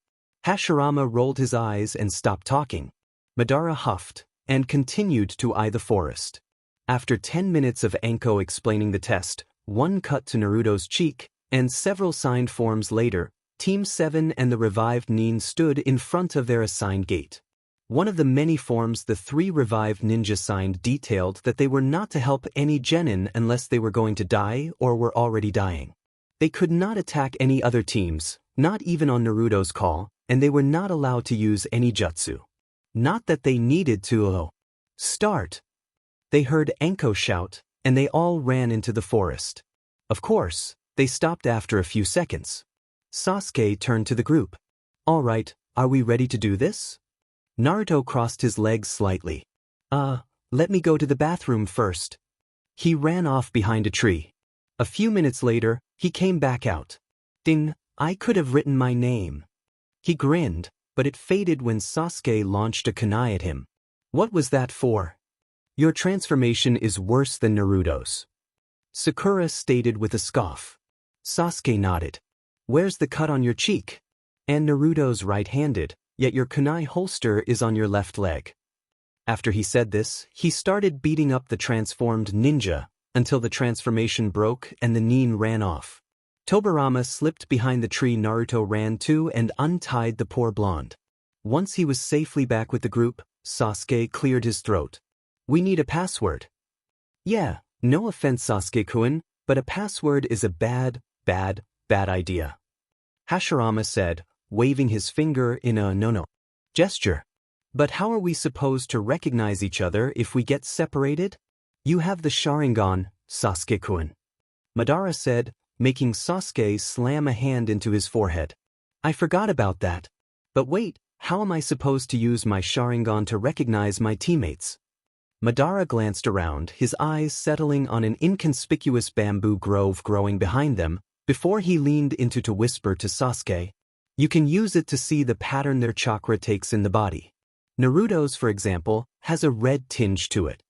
Hashirama rolled his eyes and stopped talking. Madara huffed and continued to eye the forest. After 10 minutes of Anko explaining the test, one cut to Naruto's cheek, and several signed forms later, Team 7 and the revived nin stood in front of their assigned gate. One of the many forms the 3 revived ninja signed detailed that they were not to help any genin unless they were going to die or were already dying. They could not attack any other teams, not even on Naruto's call, and they were not allowed to use any jutsu. Not that they needed to, Start! They heard Anko shout, and they all ran into the forest. Of course, they stopped after a few seconds. Sasuke turned to the group. All right, are we ready to do this? Naruto crossed his legs slightly. Let me go to the bathroom first. He ran off behind a tree. A few minutes later, he came back out. Ding, I could have written my name. He grinned, but it faded when Sasuke launched a kunai at him. What was that for? Your transformation is worse than Naruto's. Sakura stated with a scoff. Sasuke nodded. Where's the cut on your cheek? And Naruto's right-handed, yet your kunai holster is on your left leg. After he said this, he started beating up the transformed ninja, until the transformation broke and the nin ran off. Tobirama slipped behind the tree Naruto ran to and untied the poor blonde. Once he was safely back with the group, Sasuke cleared his throat. We need a password. Yeah, no offense Sasuke-kun, but a password is a bad idea. Hashirama said, waving his finger in a no-no gesture. But how are we supposed to recognize each other if we get separated? You have the Sharingan, Sasuke-kun. Madara said, making Sasuke slam a hand into his forehead. I forgot about that. But wait, how am I supposed to use my Sharingan to recognize my teammates? Madara glanced around, his eyes settling on an inconspicuous bamboo grove growing behind them, before he leaned into to whisper to Sasuke. You can use it to see the pattern their chakra takes in the body. Naruto's, for example, has a red tinge to it.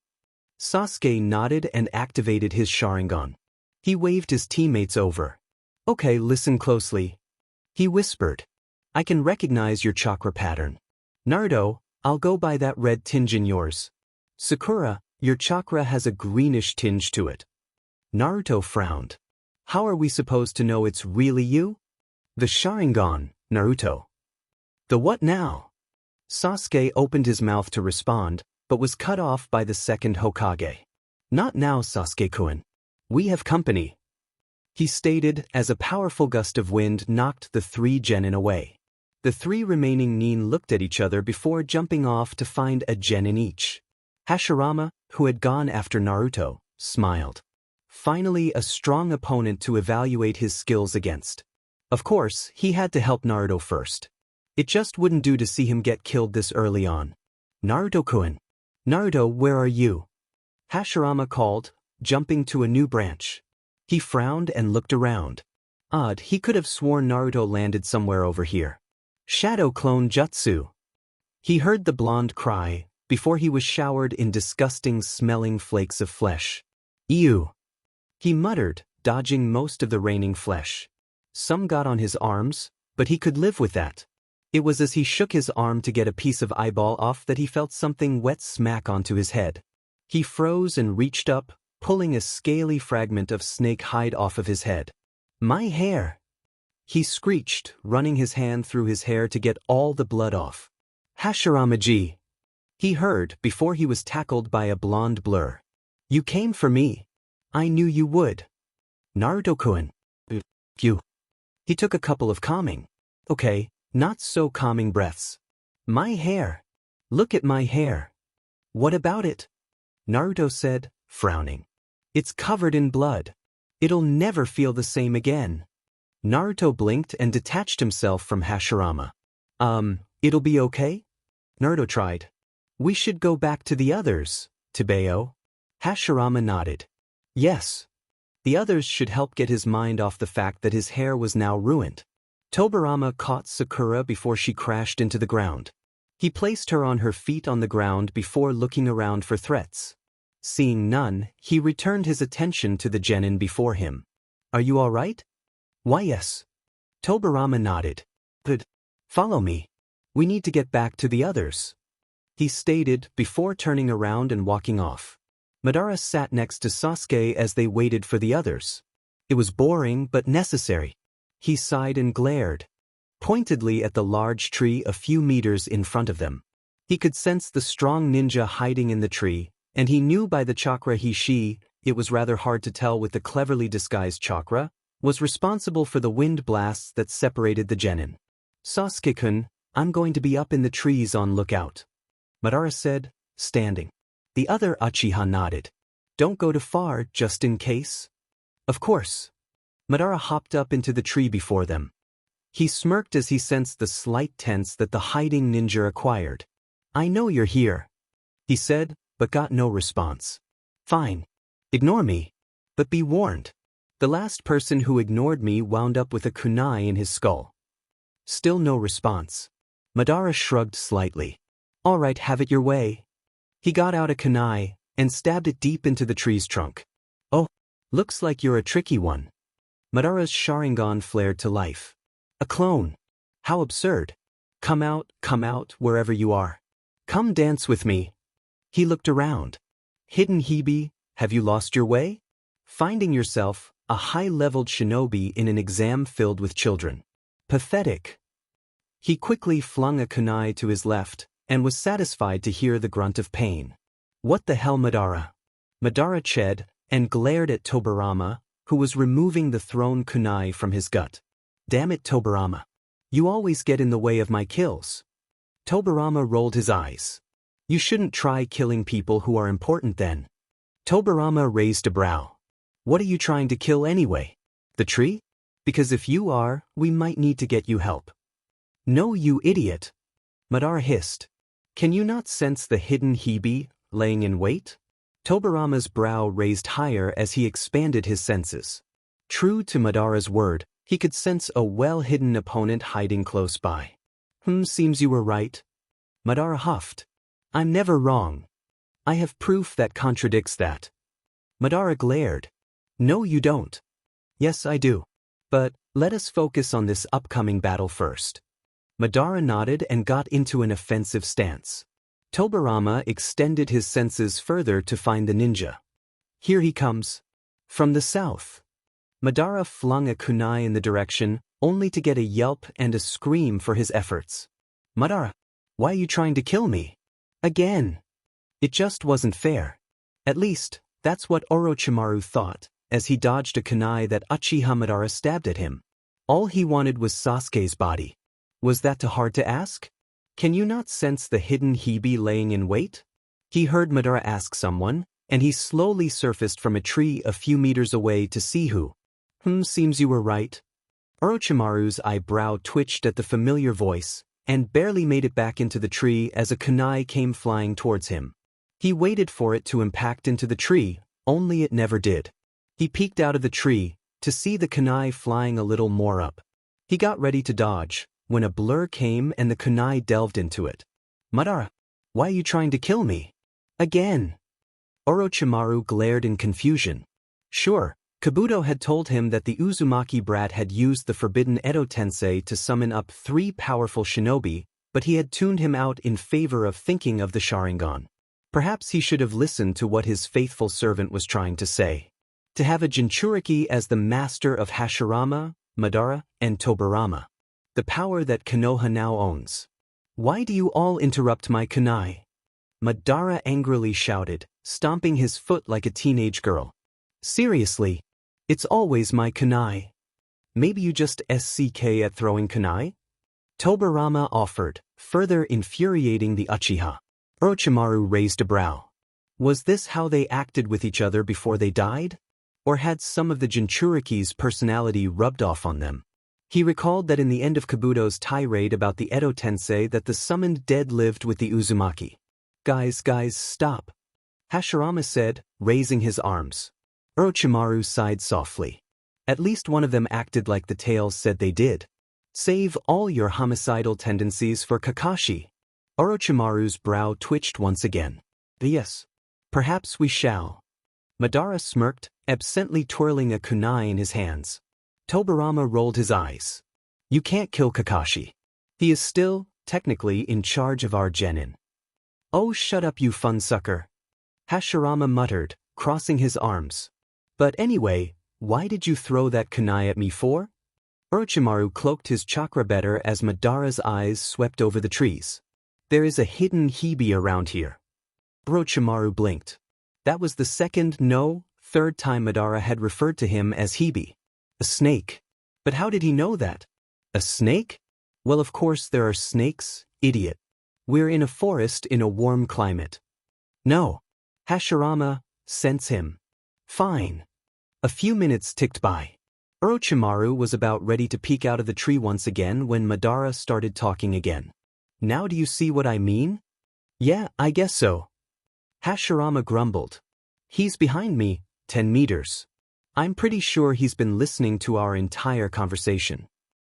Sasuke nodded and activated his Sharingan. He waved his teammates over. Okay, listen closely. He whispered. I can recognize your chakra pattern. Naruto, I'll go by that red tinge in yours. Sakura, your chakra has a greenish tinge to it. Naruto frowned. How are we supposed to know it's really you? The Sharingan, Naruto. The what now? Sasuke opened his mouth to respond, but was cut off by the second Hokage. Not now, Sasuke-kun. We have company. He stated as a powerful gust of wind knocked the 3 genin away. The 3 remaining nin looked at each other before jumping off to find a genin each. Hashirama, who had gone after Naruto, smiled. Finally, a strong opponent to evaluate his skills against. Of course, he had to help Naruto first. It just wouldn't do to see him get killed this early on. Naruto-kun. Naruto, where are you? Hashirama called, jumping to a new branch. He frowned and looked around. Odd, he could have sworn Naruto landed somewhere over here. Shadow clone jutsu. He heard the blonde cry, before he was showered in disgusting smelling flakes of flesh. Ew. He muttered, dodging most of the raining flesh. Some got on his arms, but he could live with that. It was as he shook his arm to get a piece of eyeball off that he felt something wet smack onto his head. He froze and reached up, pulling a scaly fragment of snake hide off of his head. My hair! He screeched, running his hand through his hair to get all the blood off. Hashirama-ji! He heard before he was tackled by a blonde blur. You came for me. I knew you would. Naruto-kun. You. He took a couple of calming. Okay, not so calming breaths. My hair. Look at my hair. What about it? Naruto said, frowning. It's covered in blood. It'll never feel the same again. Naruto blinked and detached himself from Hashirama. It'll be okay? Naruto tried. We should go back to the others, Tobeo. Hashirama nodded. Yes. The others should help get his mind off the fact that his hair was now ruined. Tobirama caught Sakura before she crashed into the ground. He placed her on her feet on the ground before looking around for threats. Seeing none, he returned his attention to the genin before him. Are you all right? Why yes. Tobirama nodded. Good. Follow me. We need to get back to the others. He stated before turning around and walking off. Madara sat next to Sasuke as they waited for the others. It was boring but necessary. He sighed and glared pointedly at the large tree a few meters in front of them. He could sense the strong ninja hiding in the tree, and he knew by the chakra it was rather hard to tell with the cleverly disguised chakra, was responsible for the wind blasts that separated the genin. Sasuke-kun, I'm going to be up in the trees on lookout. Madara said, standing. The other Uchiha nodded. Don't go too far, just in case. Of course. Madara hopped up into the tree before them. He smirked as he sensed the slight tense that the hiding ninja acquired. I know you're here, he said, but got no response. Fine. Ignore me. But be warned. The last person who ignored me wound up with a kunai in his skull. Still no response. Madara shrugged slightly. All right, have it your way. He got out a kunai and stabbed it deep into the tree's trunk. Oh, looks like you're a tricky one. Madara's Sharingan flared to life. A clone. How absurd. Come out, wherever you are. Come dance with me. He looked around. Hidden Hibi, have you lost your way? Finding yourself, a high-leveled shinobi in an exam filled with children. Pathetic. He quickly flung a kunai to his left and was satisfied to hear the grunt of pain. What the hell, Madara? Madara ched and glared at Tobirama, who was removing the thrown kunai from his gut. Damn it, Tobirama. You always get in the way of my kills. Tobirama rolled his eyes. You shouldn't try killing people who are important then. Tobirama raised a brow. What are you trying to kill anyway? The tree? Because if you are, we might need to get you help. No, you idiot. Madara hissed. Can you not sense the hidden Hibi laying in wait? Tobirama's brow raised higher as he expanded his senses. True to Madara's word, he could sense a well-hidden opponent hiding close by. Seems you were right. Madara huffed. I'm never wrong. I have proof that contradicts that. Madara glared. No, you don't. Yes, I do. But let us focus on this upcoming battle first. Madara nodded and got into an offensive stance. Tobirama extended his senses further to find the ninja. Here he comes. From the south. Madara flung a kunai in the direction, only to get a yelp and a scream for his efforts. Madara, why are you trying to kill me? Again. It just wasn't fair. At least, that's what Orochimaru thought, as he dodged a kunai that Uchiha Madara stabbed at him. All he wanted was Sasuke's body. Was that too hard to ask? Can you not sense the hidden Hibi laying in wait? He heard Madara ask someone, and he slowly surfaced from a tree a few meters away to see who. Seems you were right. Orochimaru's eyebrow twitched at the familiar voice, and barely made it back into the tree as a kunai came flying towards him. He waited for it to impact into the tree, only it never did. He peeked out of the tree, to see the kunai flying a little more up. He got ready to dodge, when a blur came and the kunai delved into it. Madara, why are you trying to kill me? Again. Orochimaru glared in confusion. Sure, Kabuto had told him that the Uzumaki brat had used the forbidden Edo Tensei to summon up 3 powerful shinobi, but he had tuned him out in favor of thinking of the Sharingan. Perhaps he should have listened to what his faithful servant was trying to say. To have a Jinchuriki as the master of Hashirama, Madara, and Tobirama. The power that Konoha now owns. Why do you all interrupt my kunai? Madara angrily shouted, stomping his foot like a teenage girl. Seriously, it's always my kunai. Maybe you just SCK at throwing kunai? Tobirama offered, further infuriating the Uchiha. Orochimaru raised a brow. Was this how they acted with each other before they died? Or had some of the Jinchuriki's personality rubbed off on them? He recalled that in the end of Kabuto's tirade about the Edo Tensei that the summoned dead lived with the Uzumaki. Guys, stop. Hashirama said, raising his arms. Orochimaru sighed softly. At least one of them acted like the tales said they did. Save all your homicidal tendencies for Kakashi. Orochimaru's brow twitched once again. Yes. Perhaps we shall. Madara smirked, absently twirling a kunai in his hands. Tobirama rolled his eyes. You can't kill Kakashi. He is still, technically, in charge of our genin. Oh, shut up, you fun sucker. Hashirama muttered, crossing his arms. But anyway, why did you throw that kunai at me for? Orochimaru cloaked his chakra better as Madara's eyes swept over the trees. There is a hidden Hibi around here. Orochimaru blinked. That was the third time Madara had referred to him as Hibi. A snake. But how did he know that? A snake? Well, of course there are snakes, idiot. We're in a forest in a warm climate. No. Hashirama, sense him. Fine. A few minutes ticked by. Orochimaru was about ready to peek out of the tree once again when Madara started talking again. Now do you see what I mean? Yeah, I guess so. Hashirama grumbled. He's behind me, 10 meters. I'm pretty sure he's been listening to our entire conversation.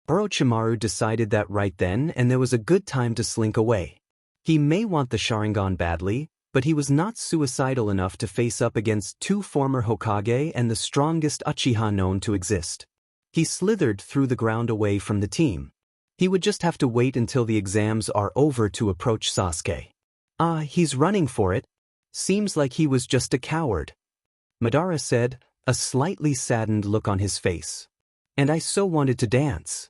Orochimaru decided that right then, and there was a good time to slink away. He may want the Sharingan badly, but he was not suicidal enough to face up against 2 former Hokage and the strongest Uchiha known to exist. He slithered through the ground away from the team. He would just have to wait until the exams are over to approach Sasuke. He's running for it. Seems like he was just a coward. Madara said, a slightly saddened look on his face. And I so wanted to dance.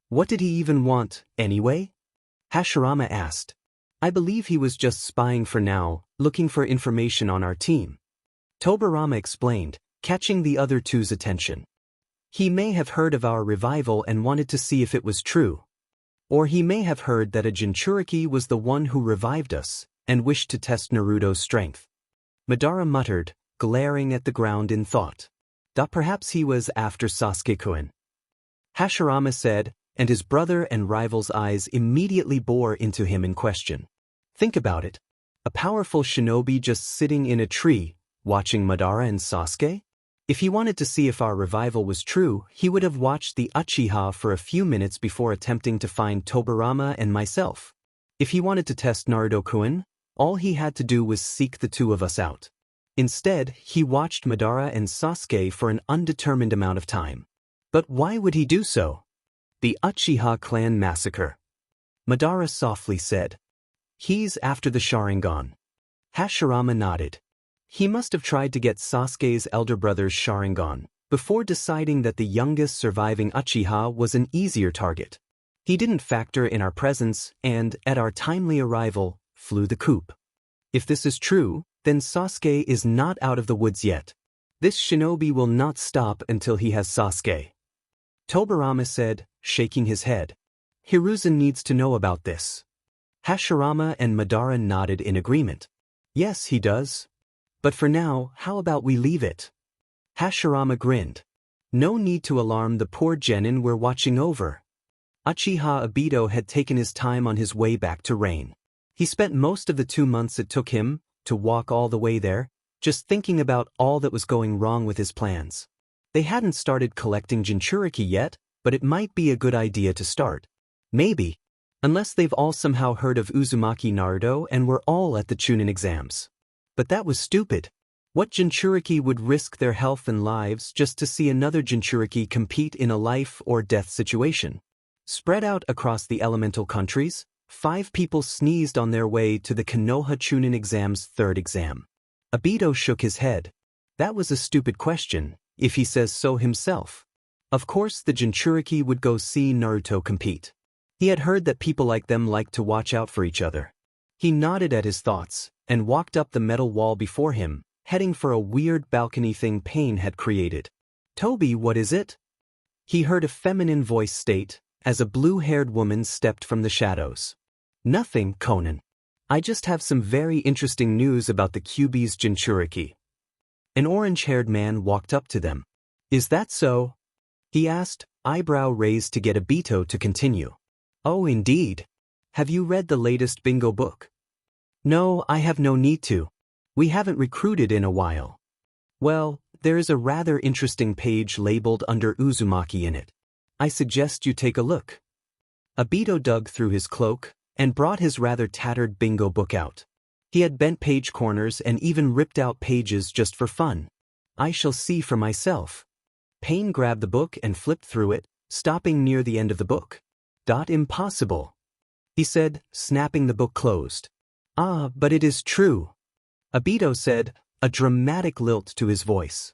What did he even want, anyway? Hashirama asked. I believe he was just spying for now, looking for information on our team. Tobirama explained, catching the other two's attention. He may have heard of our revival and wanted to see if it was true. Or he may have heard that a Jinchuriki was the one who revived us, and wished to test Naruto's strength. Madara muttered, glaring at the ground in thought. That perhaps he was after Sasuke-kun. Hashirama said, and his brother and rival's eyes immediately bore into him in question. Think about it. A powerful shinobi just sitting in a tree, watching Madara and Sasuke? If he wanted to see if our revival was true, he would have watched the Uchiha for a few minutes before attempting to find Tobirama and myself. If he wanted to test Naruto-kun, all he had to do was seek the 2 of us out. Instead, he watched Madara and Sasuke for an undetermined amount of time. But why would he do so? The Uchiha clan massacre. Madara softly said. He's after the Sharingan. Hashirama nodded. He must have tried to get Sasuke's elder brother's Sharingan, before deciding that the youngest surviving Uchiha was an easier target. He didn't factor in our presence and, at our timely arrival, flew the coop. If this is true, then Sasuke is not out of the woods yet. This shinobi will not stop until he has Sasuke. Tobirama said, shaking his head. Hiruzen needs to know about this. Hashirama and Madara nodded in agreement. Yes, he does. But for now, how about we leave it? Hashirama grinned. No need to alarm the poor genin we're watching over. Uchiha Obito had taken his time on his way back to Rain. He spent most of the 2 months it took him to walk all the way there, just thinking about all that was going wrong with his plans. They hadn't started collecting Jinchuriki yet, but it might be a good idea to start. Maybe. Unless they've all somehow heard of Uzumaki Naruto and were all at the Chunin exams. But that was stupid. What Jinchuriki would risk their health and lives just to see another Jinchuriki compete in a life or death situation? Spread out across the elemental countries, 5 people sneezed on their way to the Konoha Chunin exam's 3rd exam. Obito shook his head. That was a stupid question, if he says so himself. Of course the Jinchuriki would go see Naruto compete. He had heard that people like them liked to watch out for each other. He nodded at his thoughts, and walked up the metal wall before him, heading for a weird balcony thing Pain had created. Toby, what is it? He heard a feminine voice state, as a blue-haired woman stepped from the shadows. Nothing, Conan. I just have some very interesting news about the Kyuubi's Jinchuriki. An orange-haired man walked up to them. Is that so? He asked, eyebrow raised to get Obito to continue. Oh, indeed. Have you read the latest bingo book? No, I have no need to. We haven't recruited in a while. Well, there is a rather interesting page labeled under Uzumaki in it. I suggest you take a look. Obito dug through his cloak and brought his rather tattered bingo book out. He had bent page corners and even ripped out pages just for fun. I shall see for myself. Pain grabbed the book and flipped through it, stopping near the end of the book. Impossible, he said, snapping the book closed. Ah, but it is true. Obito said, a dramatic lilt to his voice.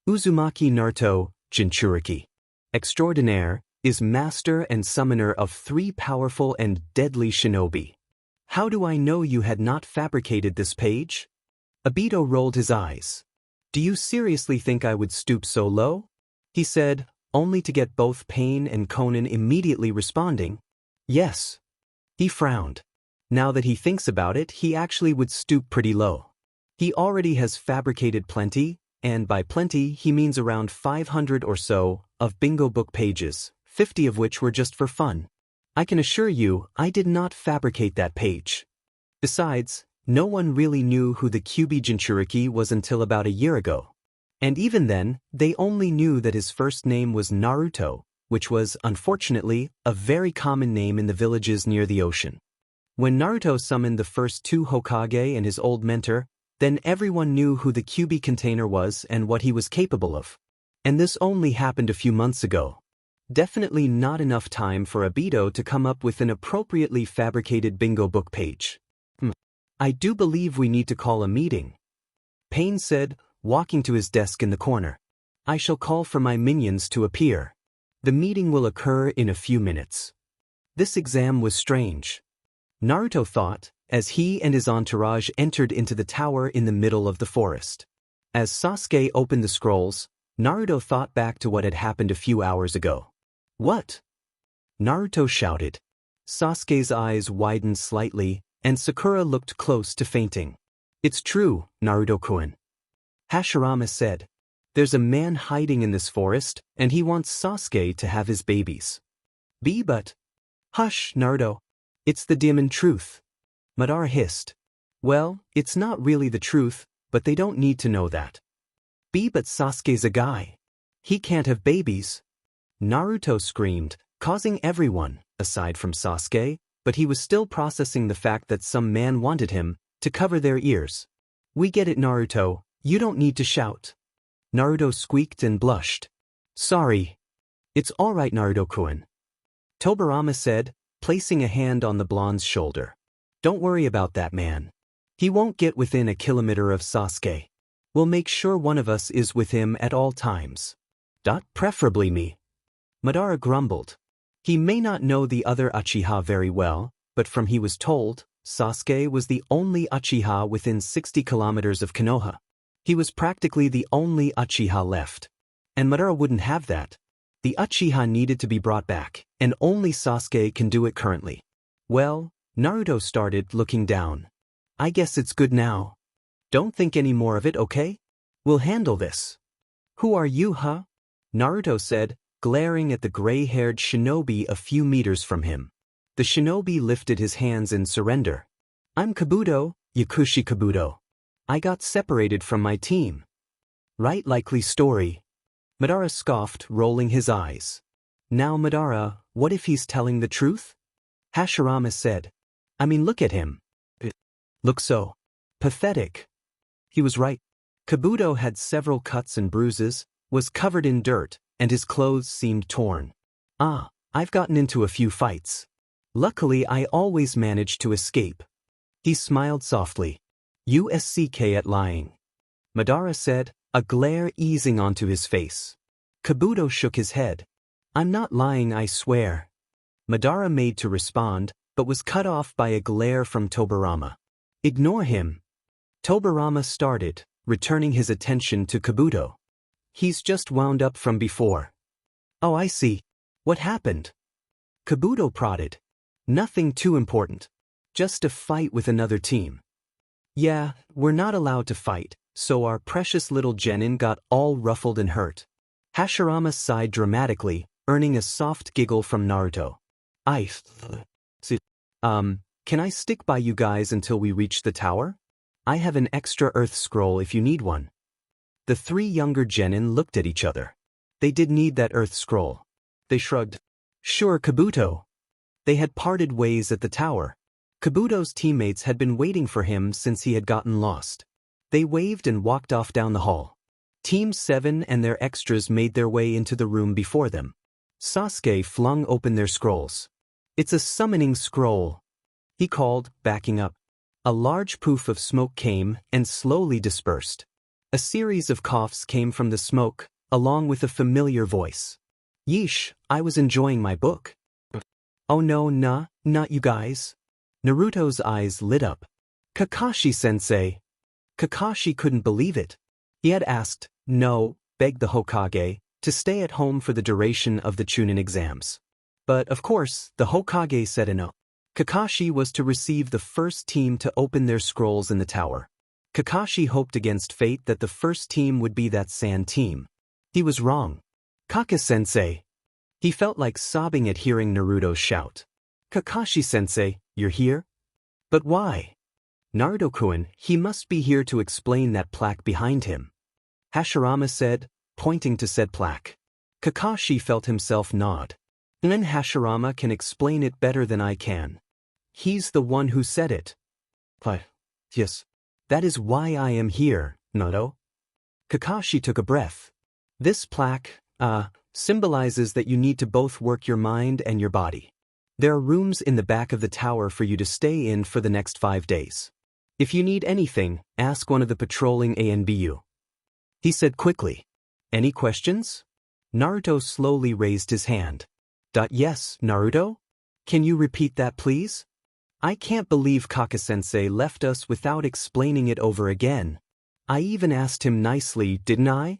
Uzumaki Naruto, Jinchuriki Extraordinaire, is master and summoner of 3 powerful and deadly shinobi. How do I know you had not fabricated this page? Obito rolled his eyes. Do you seriously think I would stoop so low? He said, only to get both Pain and Conan immediately responding. Yes. He frowned. Now that he thinks about it, he actually would stoop pretty low. He already has fabricated plenty, and by plenty he means around 500 or so, of bingo book pages, 50 of which were just for fun. I can assure you, I did not fabricate that page. Besides, no one really knew who the Kyuubi Jinchuriki was until about a year ago. And even then, they only knew that his first name was Naruto, which was, unfortunately, a very common name in the villages near the ocean. When Naruto summoned the first two Hokage and his old mentor, then everyone knew who the Kyuubi container was and what he was capable of. And this only happened a few months ago. Definitely not enough time for Obito to come up with an appropriately fabricated bingo book page. I do believe we need to call a meeting, Pain said, walking to his desk in the corner. I shall call for my minions to appear. The meeting will occur in a few minutes. This exam was strange. Naruto thought, as he and his entourage entered into the tower in the middle of the forest. As Sasuke opened the scrolls, Naruto thought back to what had happened a few hours ago. What? Naruto shouted. Sasuke's eyes widened slightly, and Sakura looked close to fainting. It's true, Naruto-kun. Hashirama said. There's a man hiding in this forest, and he wants Sasuke to have his babies. But... Hush, Naruto. It's the demon truth. Madara hissed. Well, it's not really the truth, but they don't need to know that. But Sasuke's a guy. He can't have babies. Naruto screamed, causing everyone, aside from Sasuke, but he was still processing the fact that some man wanted him, to cover their ears. We get it, Naruto, you don't need to shout. Naruto squeaked and blushed. Sorry. It's all right, Naruto-kun. Tobirama said, placing a hand on the blonde's shoulder. Don't worry about that man. He won't get within a kilometer of Sasuke. We'll make sure one of us is with him at all times. Preferably me. Madara grumbled. He may not know the other Uchiha very well, but from he was told, Sasuke was the only Uchiha within 60 kilometers of Konoha. He was practically the only Uchiha left. And Madara wouldn't have that. The Uchiha needed to be brought back, and only Sasuke can do it currently. Well, Naruto started looking down. I guess it's good now. Don't think any more of it, okay? We'll handle this. Who are you, huh? Naruto said, glaring at the gray-haired shinobi a few meters from him. The shinobi lifted his hands in surrender. I'm Kabuto, Yakushi Kabuto. I got separated from my team. Right, likely story. Madara scoffed, rolling his eyes. Now Madara, what if he's telling the truth? Hashirama said. I mean, look at him. Looks so pathetic. He was right. Kabuto had several cuts and bruises, was covered in dirt, and his clothes seemed torn. I've gotten into a few fights. Luckily, I always managed to escape. He smiled softly. USCK at lying. Madara said, a glare easing onto his face. Kabuto shook his head. I'm not lying, I swear. Madara made to respond, but was cut off by a glare from Tobirama. Ignore him. Tobirama started, returning his attention to Kabuto. He's just wound up from before. Oh, I see. What happened? Kabuto prodded. Nothing too important. Just a fight with another team. Yeah, we're not allowed to fight, so our precious little genin got all ruffled and hurt. Hashirama sighed dramatically, earning a soft giggle from Naruto. Can I stick by you guys until we reach the tower? I have an extra earth scroll if you need one. The three younger genin looked at each other. They did need that earth scroll. They shrugged. Sure, Kabuto. They had parted ways at the tower. Kabuto's teammates had been waiting for him since he had gotten lost. They waved and walked off down the hall. Team 7 and their extras made their way into the room before them. Sasuke flung open their scrolls. It's a summoning scroll, he called, backing up. A large poof of smoke came and slowly dispersed. A series of coughs came from the smoke, along with a familiar voice. Yeesh, I was enjoying my book. Oh no, not you guys. Naruto's eyes lit up. Kakashi-sensei. Kakashi couldn't believe it. He had asked, begged the Hokage, to stay at home for the duration of the Chunin exams. But, of course, the Hokage said no. Kakashi was to receive the first team to open their scrolls in the tower. Kakashi hoped against fate that the first team would be that sand team. He was wrong. Kaka-sensei. He felt like sobbing at hearing Naruto shout. Kakashi-sensei, you're here? But why? Naruto-kun, he must be here to explain that plaque behind him. Hashirama said, pointing to said plaque. Kakashi felt himself nod. Then Hashirama can explain it better than I can. He's the one who said it. But, yes. That is why I am here, Naruto. Kakashi took a breath. This plaque, symbolizes that you need to both work your mind and your body. There are rooms in the back of the tower for you to stay in for the next 5 days. If you need anything, ask one of the patrolling ANBU. He said quickly. Any questions? Naruto slowly raised his hand. Yes, Naruto? Can you repeat that please? I can't believe Kaka-sensei left us without explaining it over again. I even asked him nicely, didn't I?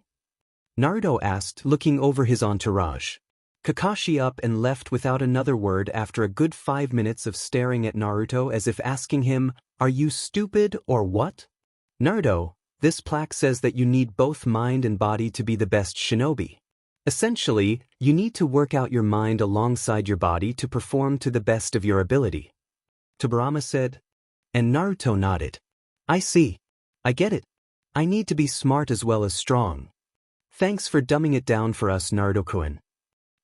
Naruto asked, looking over his entourage. Kakashi up and left without another word after a good 5 minutes of staring at Naruto as if asking him, are you stupid or what? Naruto, this plaque says that you need both mind and body to be the best shinobi. Essentially, you need to work out your mind alongside your body to perform to the best of your ability. Tobirama said, and Naruto nodded. I see. I get it. I need to be smart as well as strong. Thanks for dumbing it down for us, Naruto-kun.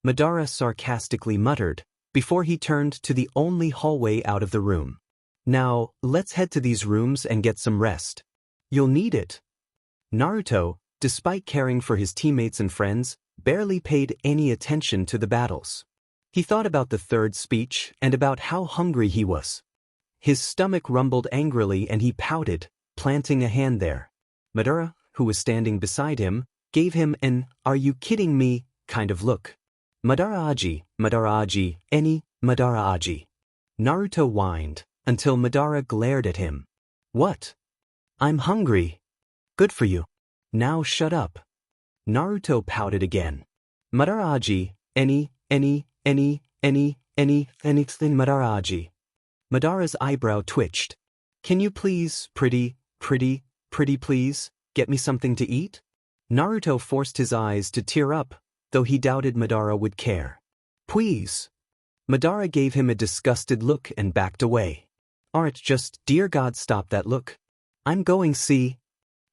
Madara sarcastically muttered, before he turned to the only hallway out of the room. Now, let's head to these rooms and get some rest. You'll need it. Naruto, despite caring for his teammates and friends, barely paid any attention to the battles. He thought about the third speech and about how hungry he was. His stomach rumbled angrily and he pouted, planting a hand there. Madara, who was standing beside him, gave him an, are you kidding me, kind of look. Madara-aji, any, Madara-aji. Naruto whined, until Madara glared at him. What? I'm hungry. Good for you. Now shut up. Naruto pouted again. Madara-aji, any, anything Madara-aji. Madara's eyebrow twitched. Can you please, pretty please, get me something to eat? Naruto forced his eyes to tear up, though he doubted Madara would care. Please. Madara gave him a disgusted look and backed away. Aren't just, dear God, stop that look. I'm going see.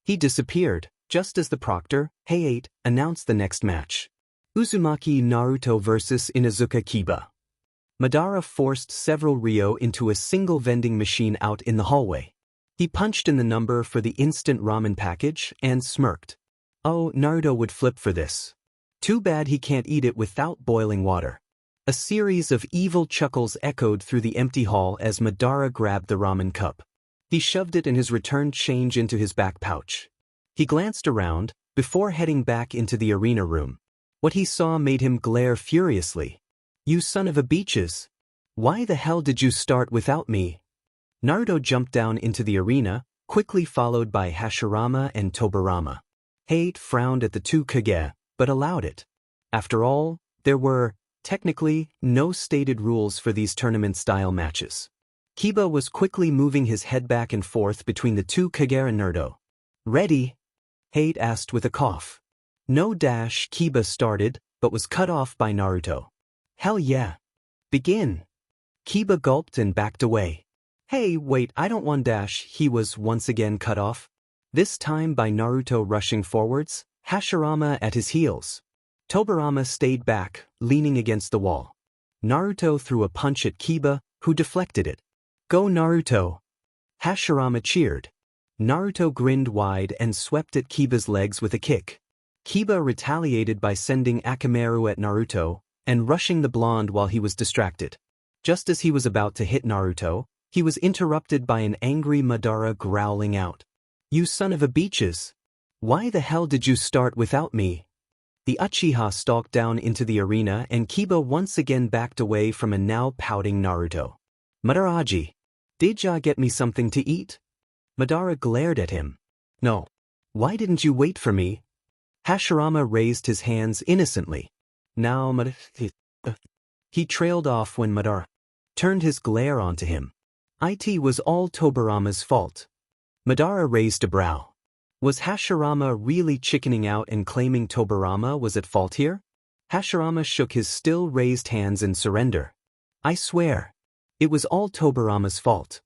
He disappeared, just as the proctor, Hey 8, announced the next match. Uzumaki Naruto vs Inuzuka Kiba. Madara forced several Ryo into a single vending machine out in the hallway. He punched in the number for the instant ramen package and smirked. Oh, Naruto would flip for this. Too bad he can't eat it without boiling water. A series of evil chuckles echoed through the empty hall as Madara grabbed the ramen cup. He shoved it and his returned change into his back pouch. He glanced around, before heading back into the arena room. What he saw made him glare furiously. You son of a beaches! Why the hell did you start without me? Naruto jumped down into the arena, quickly followed by Hashirama and Tobirama. Hate frowned at the two Kage, but allowed it. After all, there were, technically, no stated rules for these tournament-style matches. Kiba was quickly moving his head back and forth between the two Kage and Naruto. Ready? Hate asked with a cough. No dash, Kiba started, but was cut off by Naruto. Hell yeah. Begin. Kiba gulped and backed away. Hey, wait, I don't want dash, he was once again cut off. This time by Naruto rushing forwards, Hashirama at his heels. Tobirama stayed back, leaning against the wall. Naruto threw a punch at Kiba, who deflected it. Go Naruto! Hashirama cheered. Naruto grinned wide and swept at Kiba's legs with a kick. Kiba retaliated by sending Akamaru at Naruto, and rushing the blonde while he was distracted. Just as he was about to hit Naruto, he was interrupted by an angry Madara growling out. You son of a beaches! Why the hell did you start without me? The Uchiha stalked down into the arena and Kiba once again backed away from a now pouting Naruto. Madara-aji, did ya get me something to eat? Madara glared at him. No. Why didn't you wait for me? Hashirama raised his hands innocently. Now He trailed off when Madara turned his glare onto him. It was all Tobirama's fault. Madara raised a brow. Was Hashirama really chickening out and claiming Tobirama was at fault here? Hashirama shook his still raised hands in surrender. I swear. It was all Tobirama's fault.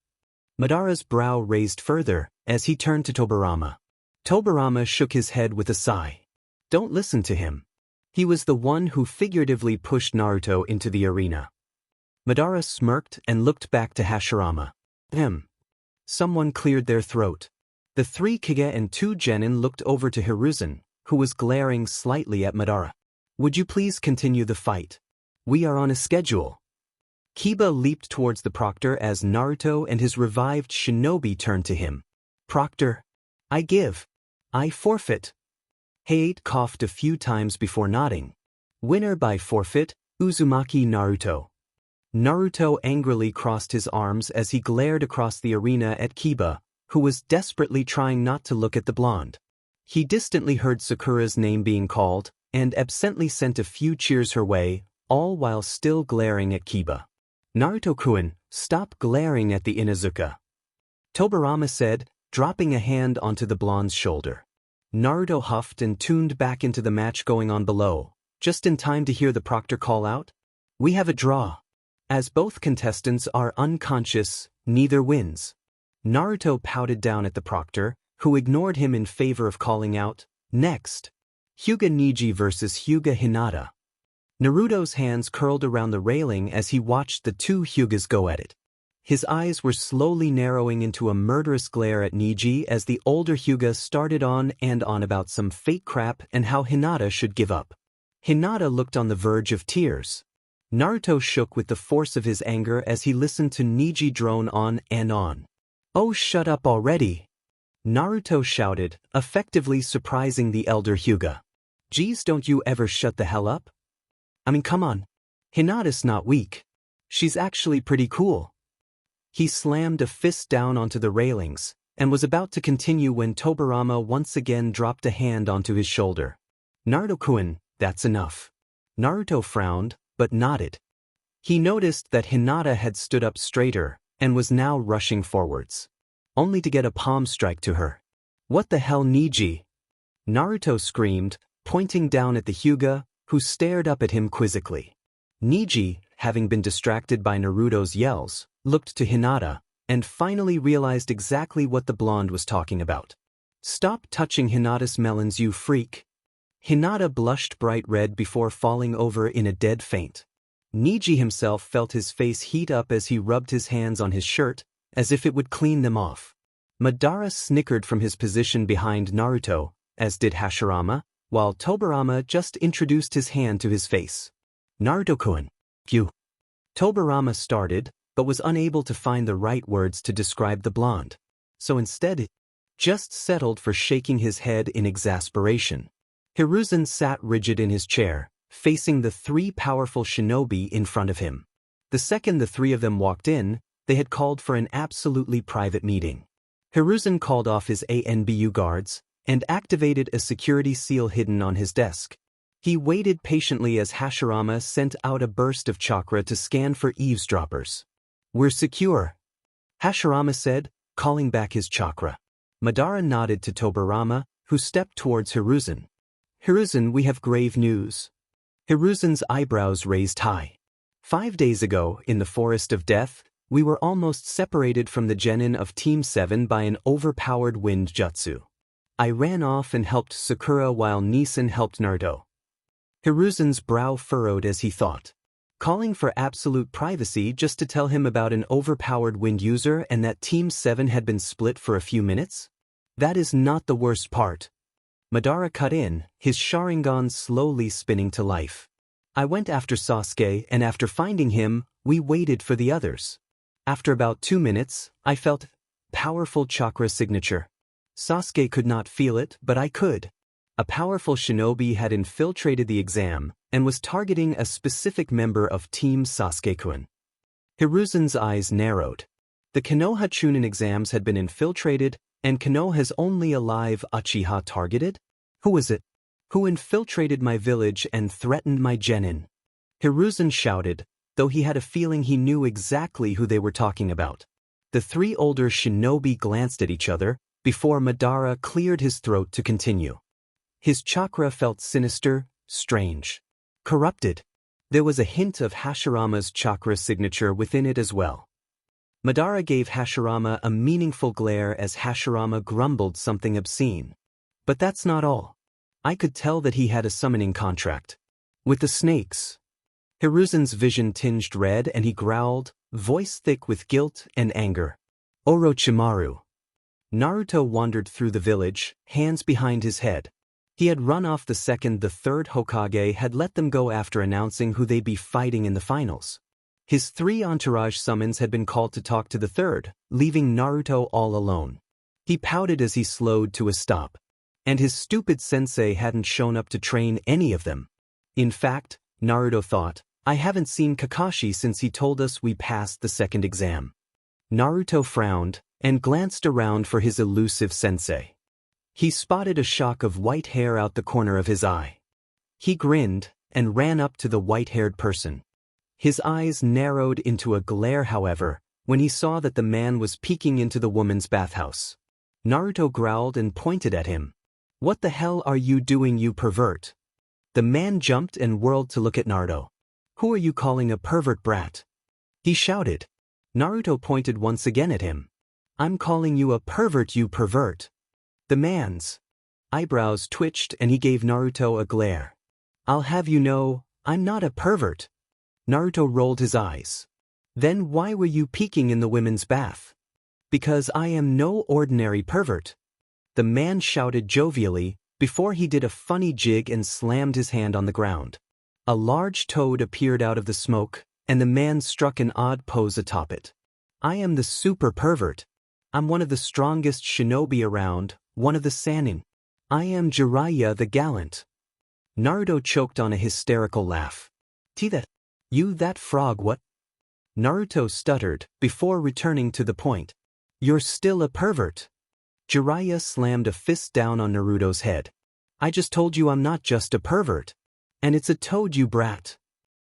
Madara's brow raised further as he turned to Tobirama. Tobirama shook his head with a sigh. Don't listen to him. He was the one who figuratively pushed Naruto into the arena. Madara smirked and looked back to Hashirama. Someone cleared their throat. The 3 Kage and 2 Genin looked over to Hiruzen, who was glaring slightly at Madara. Would you please continue the fight? We are on a schedule. Kiba leaped towards the proctor as Naruto and his revived shinobi turned to him. Proctor. I give. I forfeit. Hayate coughed a few times before nodding. Winner by forfeit, Uzumaki Naruto. Naruto angrily crossed his arms as he glared across the arena at Kiba, who was desperately trying not to look at the blonde. He distantly heard Sakura's name being called, and absently sent a few cheers her way, all while still glaring at Kiba. Naruto-kun, stop glaring at the Inuzuka. Tobirama said, dropping a hand onto the blonde's shoulder. Naruto huffed and tuned back into the match going on below, just in time to hear the proctor call out. We have a draw. As both contestants are unconscious, neither wins. Naruto pouted down at the proctor, who ignored him in favor of calling out, next. Hyuga Neji versus Hyuga Hinata. Naruto's hands curled around the railing as he watched the 2 Hyugas go at it. His eyes were slowly narrowing into a murderous glare at Neji as the older Hyuga started on and on about some fake crap and how Hinata should give up. Hinata looked on the verge of tears. Naruto shook with the force of his anger as he listened to Neji drone on and on. Oh, shut up already! Naruto shouted, effectively surprising the elder Hyuga. Geez, don't you ever shut the hell up? I mean, come on. Hinata's not weak. She's actually pretty cool. He slammed a fist down onto the railings, and was about to continue when Tobirama once again dropped a hand onto his shoulder. Naruto-kun, that's enough. Naruto frowned, but nodded. He noticed that Hinata had stood up straighter, and was now rushing forwards. Only to get a palm strike to her. What the hell, Neji? Naruto screamed, pointing down at the Hyuga, who stared up at him quizzically. Neji, having been distracted by Naruto's yells, looked to Hinata, and finally realized exactly what the blonde was talking about. Stop touching Hinata's melons, you freak. Hinata blushed bright red before falling over in a dead faint. Neji himself felt his face heat up as he rubbed his hands on his shirt, as if it would clean them off. Madara snickered from his position behind Naruto, as did Hashirama, while Tobirama just introduced his hand to his face. Naruto-kun. You. Tobirama started, but was unable to find the right words to describe the blonde. So instead, just settled for shaking his head in exasperation. Hiruzen sat rigid in his chair, facing the 3 powerful shinobi in front of him. The second the 3 of them walked in, they had called for an absolutely private meeting. Hiruzen called off his ANBU guards, and activated a security seal hidden on his desk. He waited patiently as Hashirama sent out a burst of chakra to scan for eavesdroppers. We're secure, Hashirama said, calling back his chakra. Madara nodded to Tobirama, who stepped towards Hiruzen. Hiruzen, we have grave news. Hiruzen's eyebrows raised high. 5 days ago, in the Forest of Death, we were almost separated from the genin of Team 7 by an overpowered wind jutsu. I ran off and helped Sakura while Nissen helped Naruto. Hiruzen's brow furrowed as he thought. Calling for absolute privacy just to tell him about an overpowered wind user and that Team 7 had been split for a few minutes? That is not the worst part. Madara cut in, his Sharingan slowly spinning to life. I went after Sasuke, and after finding him, we waited for the others. After about 2 minutes, I felt powerful chakra signature. Sasuke could not feel it, but I could. A powerful shinobi had infiltrated the exam and was targeting a specific member of Team Sasuke-kun. Hiruzen's eyes narrowed. The Konoha Chunin exams had been infiltrated, and Konoha's only alive Uchiha targeted? Who was it? Who infiltrated my village and threatened my genin? Hiruzen shouted, though he had a feeling he knew exactly who they were talking about. The 3 older shinobi glanced at each other, before Madara cleared his throat to continue. His chakra felt sinister, strange, corrupted. There was a hint of Hashirama's chakra signature within it as well. Madara gave Hashirama a meaningful glare as Hashirama grumbled something obscene. But that's not all. I could tell that he had a summoning contract. With the snakes. Hiruzen's vision tinged red and he growled, voice thick with guilt and anger. Orochimaru. Naruto wandered through the village, hands behind his head. He had run off the second the third Hokage had let them go after announcing who they'd be fighting in the finals. His 3 entourage summons had been called to talk to the third, leaving Naruto all alone. He pouted as he slowed to a stop. And his stupid sensei hadn't shown up to train any of them. In fact, Naruto thought, I haven't seen Kakashi since he told us we passed the second exam. Naruto frowned and glanced around for his elusive sensei. He spotted a shock of white hair out the corner of his eye. He grinned and ran up to the white-haired person. His eyes narrowed into a glare, however, when he saw that the man was peeking into the woman's bathhouse. Naruto growled and pointed at him. What the hell are you doing, you pervert? The man jumped and whirled to look at Naruto. Who are you calling a pervert, brat? He shouted. Naruto pointed once again at him. I'm calling you a pervert, you pervert. The man's eyebrows twitched and he gave Naruto a glare. I'll have you know, I'm not a pervert. Naruto rolled his eyes. Then why were you peeking in the women's bath? Because I am no ordinary pervert. The man shouted jovially, before he did a funny jig and slammed his hand on the ground. A large toad appeared out of the smoke, and the man struck an odd pose atop it. I am the super pervert. I'm one of the strongest shinobi around, one of the Sannin. I am Jiraiya the Gallant. Naruto choked on a hysterical laugh. That frog what? Naruto stuttered, before returning to the point. You're still a pervert. Jiraiya slammed a fist down on Naruto's head. I just told you I'm not just a pervert. And it's a toad, you brat.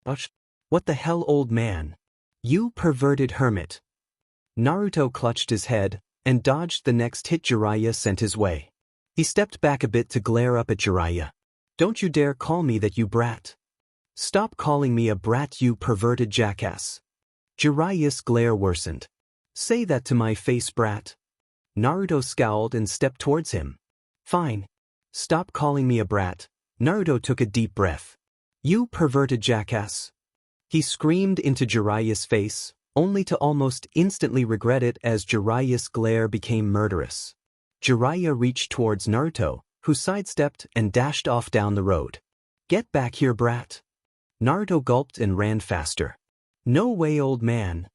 What the hell, old man? You perverted hermit. Naruto clutched his head and dodged the next hit Jiraiya sent his way. He stepped back a bit to glare up at Jiraiya. Don't you dare call me that, you brat. Stop calling me a brat, you perverted jackass. Jiraiya's glare worsened. Say that to my face, brat. Naruto scowled and stepped towards him. Fine. Stop calling me a brat. Naruto took a deep breath. You perverted jackass. He screamed into Jiraiya's face, only to almost instantly regret it as Jiraiya's glare became murderous. Jiraiya reached towards Naruto, who sidestepped and dashed off down the road. Get back here, brat. Naruto gulped and ran faster. No way, old man.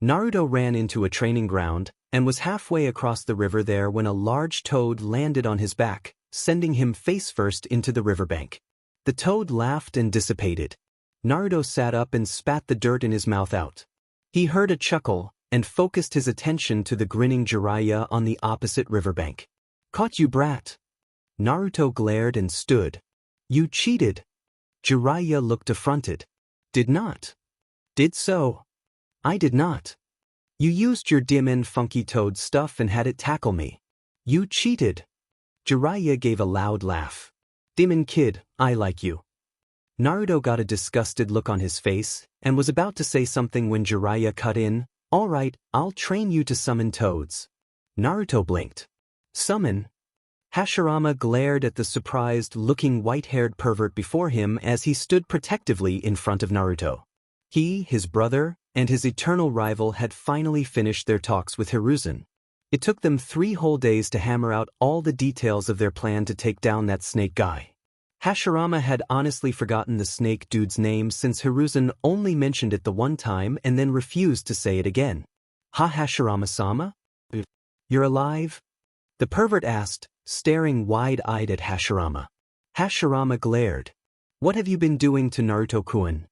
Naruto ran into a training ground and was halfway across the river there when a large toad landed on his back, sending him face first into the riverbank. The toad laughed and dissipated. Naruto sat up and spat the dirt in his mouth out. He heard a chuckle and focused his attention to the grinning Jiraiya on the opposite riverbank. Caught you, brat. Naruto glared and stood. You cheated. Jiraiya looked affronted. Did not. Did so. I did not. You used your dim and funky toad stuff and had it tackle me. You cheated. Jiraiya gave a loud laugh. Demon kid, I like you. Naruto got a disgusted look on his face and was about to say something when Jiraiya cut in. All right, I'll train you to summon toads. Naruto blinked. Summon? Hashirama glared at the surprised-looking white-haired pervert before him as he stood protectively in front of Naruto. He, his brother, and his eternal rival had finally finished their talks with Hiruzen. It took them 3 whole days to hammer out all the details of their plan to take down that snake guy. Hashirama had honestly forgotten the snake dude's name since Hiruzen only mentioned it the one time and then refused to say it again. Ha, Hashirama-sama? You're alive? The pervert asked, staring wide-eyed at Hashirama. Hashirama glared. What have you been doing to Naruto-kun?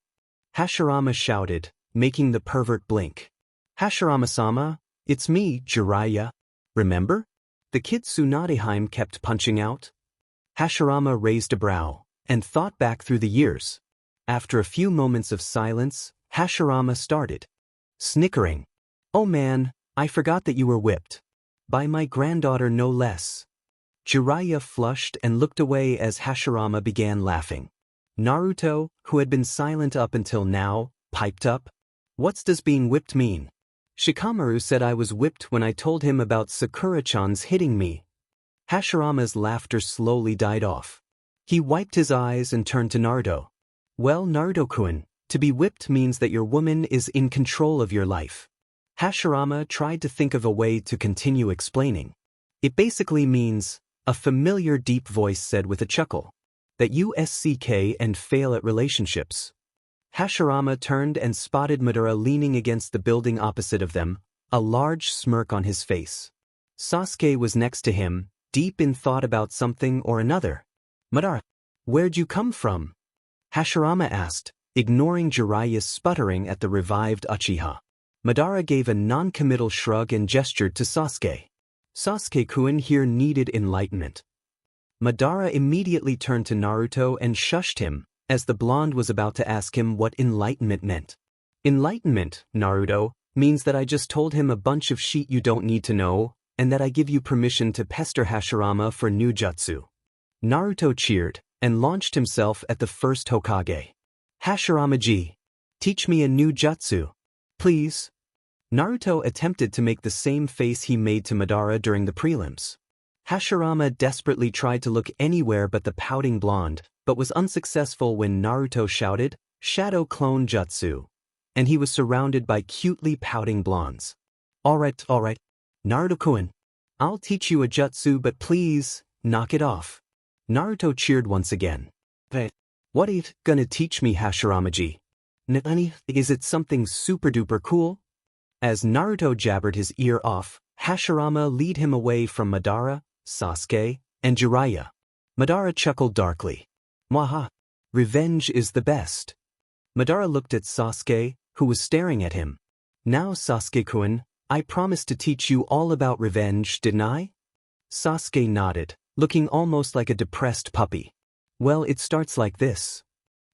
Hashirama shouted, making the pervert blink. Hashirama-sama, it's me, Jiraiya. Remember? The kid Tsunadeheim kept punching out? Hashirama raised a brow and thought back through the years. After a few moments of silence, Hashirama started. Snickering. Oh man, I forgot that you were whipped. By my granddaughter no less. Jiraiya flushed and looked away as Hashirama began laughing. Naruto, who had been silent up until now, piped up. What's does being whipped mean? Shikamaru said I was whipped when I told him about Sakura-chan's hitting me. Hashirama's laughter slowly died off. He wiped his eyes and turned to Naruto. Well, Naruto-kun, to be whipped means that your woman is in control of your life. Hashirama tried to think of a way to continue explaining. It basically means, a familiar deep voice said with a chuckle, that you suck and fail at relationships. Hashirama turned and spotted Madara leaning against the building opposite of them, a large smirk on his face. Sasuke was next to him, deep in thought about something or another. Madara, where'd you come from? Hashirama asked, ignoring Jiraiya's sputtering at the revived Uchiha. Madara gave a non-committal shrug and gestured to Sasuke. Sasuke-kun here needed enlightenment. Madara immediately turned to Naruto and shushed him, as the blonde was about to ask him what enlightenment meant. Enlightenment, Naruto, means that I just told him a bunch of shit you don't need to know, and that I give you permission to pester Hashirama for new jutsu. Naruto cheered, and launched himself at the first Hokage. Hashirama-ji, teach me a new jutsu. Please. Naruto attempted to make the same face he made to Madara during the prelims. Hashirama desperately tried to look anywhere but the pouting blonde, but was unsuccessful when Naruto shouted, Shadow Clone Jutsu. And he was surrounded by cutely pouting blondes. Alright. Naruto-kun, I'll teach you a jutsu but please, knock it off. Naruto cheered once again. What are you gonna teach me, Hashirama-ji? Nani, is it something super duper cool? As Naruto jabbered his ear off, Hashirama led him away from Madara, Sasuke, and Jiraiya. Madara chuckled darkly. Mwaha. Revenge is the best. Madara looked at Sasuke, who was staring at him. Now Sasuke-kun, I promised to teach you all about revenge, didn't I? Sasuke nodded, looking almost like a depressed puppy. Well, it starts like this.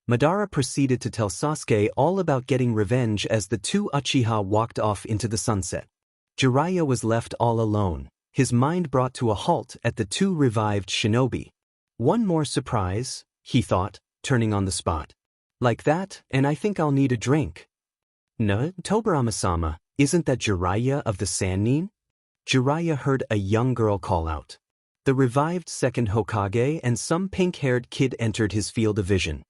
Madara proceeded to tell Sasuke all about getting revenge as the two Uchiha walked off into the sunset. Jiraiya was left all alone, his mind brought to a halt at the two revived shinobi. One more surprise, he thought, turning on the spot. Like that, and I think I'll need a drink. No, Tobirama-sama, isn't that Jiraiya of the Sannin? Jiraiya heard a young girl call out. The revived second Hokage and some pink-haired kid entered his field of vision.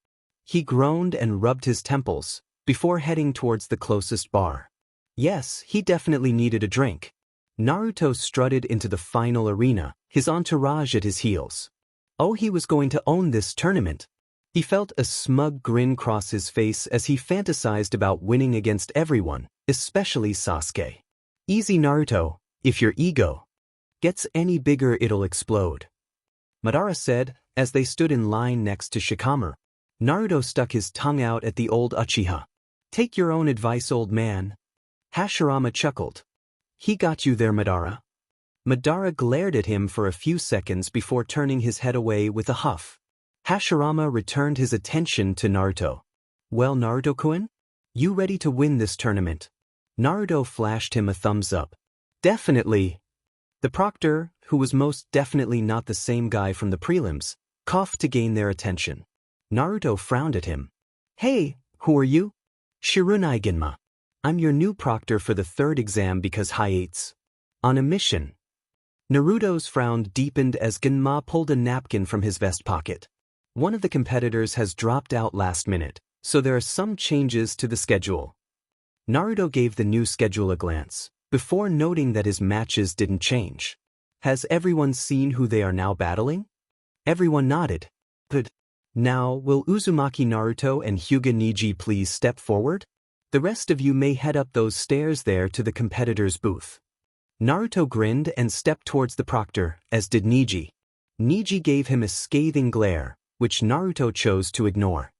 He groaned and rubbed his temples, before heading towards the closest bar. Yes, he definitely needed a drink. Naruto strutted into the final arena, his entourage at his heels. Oh, he was going to own this tournament. He felt a smug grin cross his face as he fantasized about winning against everyone, especially Sasuke. Easy, Naruto, if your ego gets any bigger it'll explode. Madara said, as they stood in line next to Shikamaru. Naruto stuck his tongue out at the old Uchiha. Take your own advice, old man. Hashirama chuckled. He got you there, Madara. Madara glared at him for a few seconds before turning his head away with a huff. Hashirama returned his attention to Naruto. Well, Naruto-kun? You ready to win this tournament? Naruto flashed him a thumbs up. Definitely. The proctor, who was most definitely not the same guy from the prelims, coughed to gain their attention. Naruto frowned at him. Hey, who are you? Shirunai Genma. I'm your new proctor for the third exam because hiates. On a mission. Naruto's frown deepened as Genma pulled a napkin from his vest pocket. One of the competitors has dropped out last minute, so there are some changes to the schedule. Naruto gave the new schedule a glance, before noting that his matches didn't change. Has everyone seen who they are now battling? Everyone nodded. Good. Now, will Uzumaki Naruto and Hyuga Neji please step forward? The rest of you may head up those stairs there to the competitor's booth. Naruto grinned and stepped towards the proctor, as did Neji. Neji gave him a scathing glare, which Naruto chose to ignore.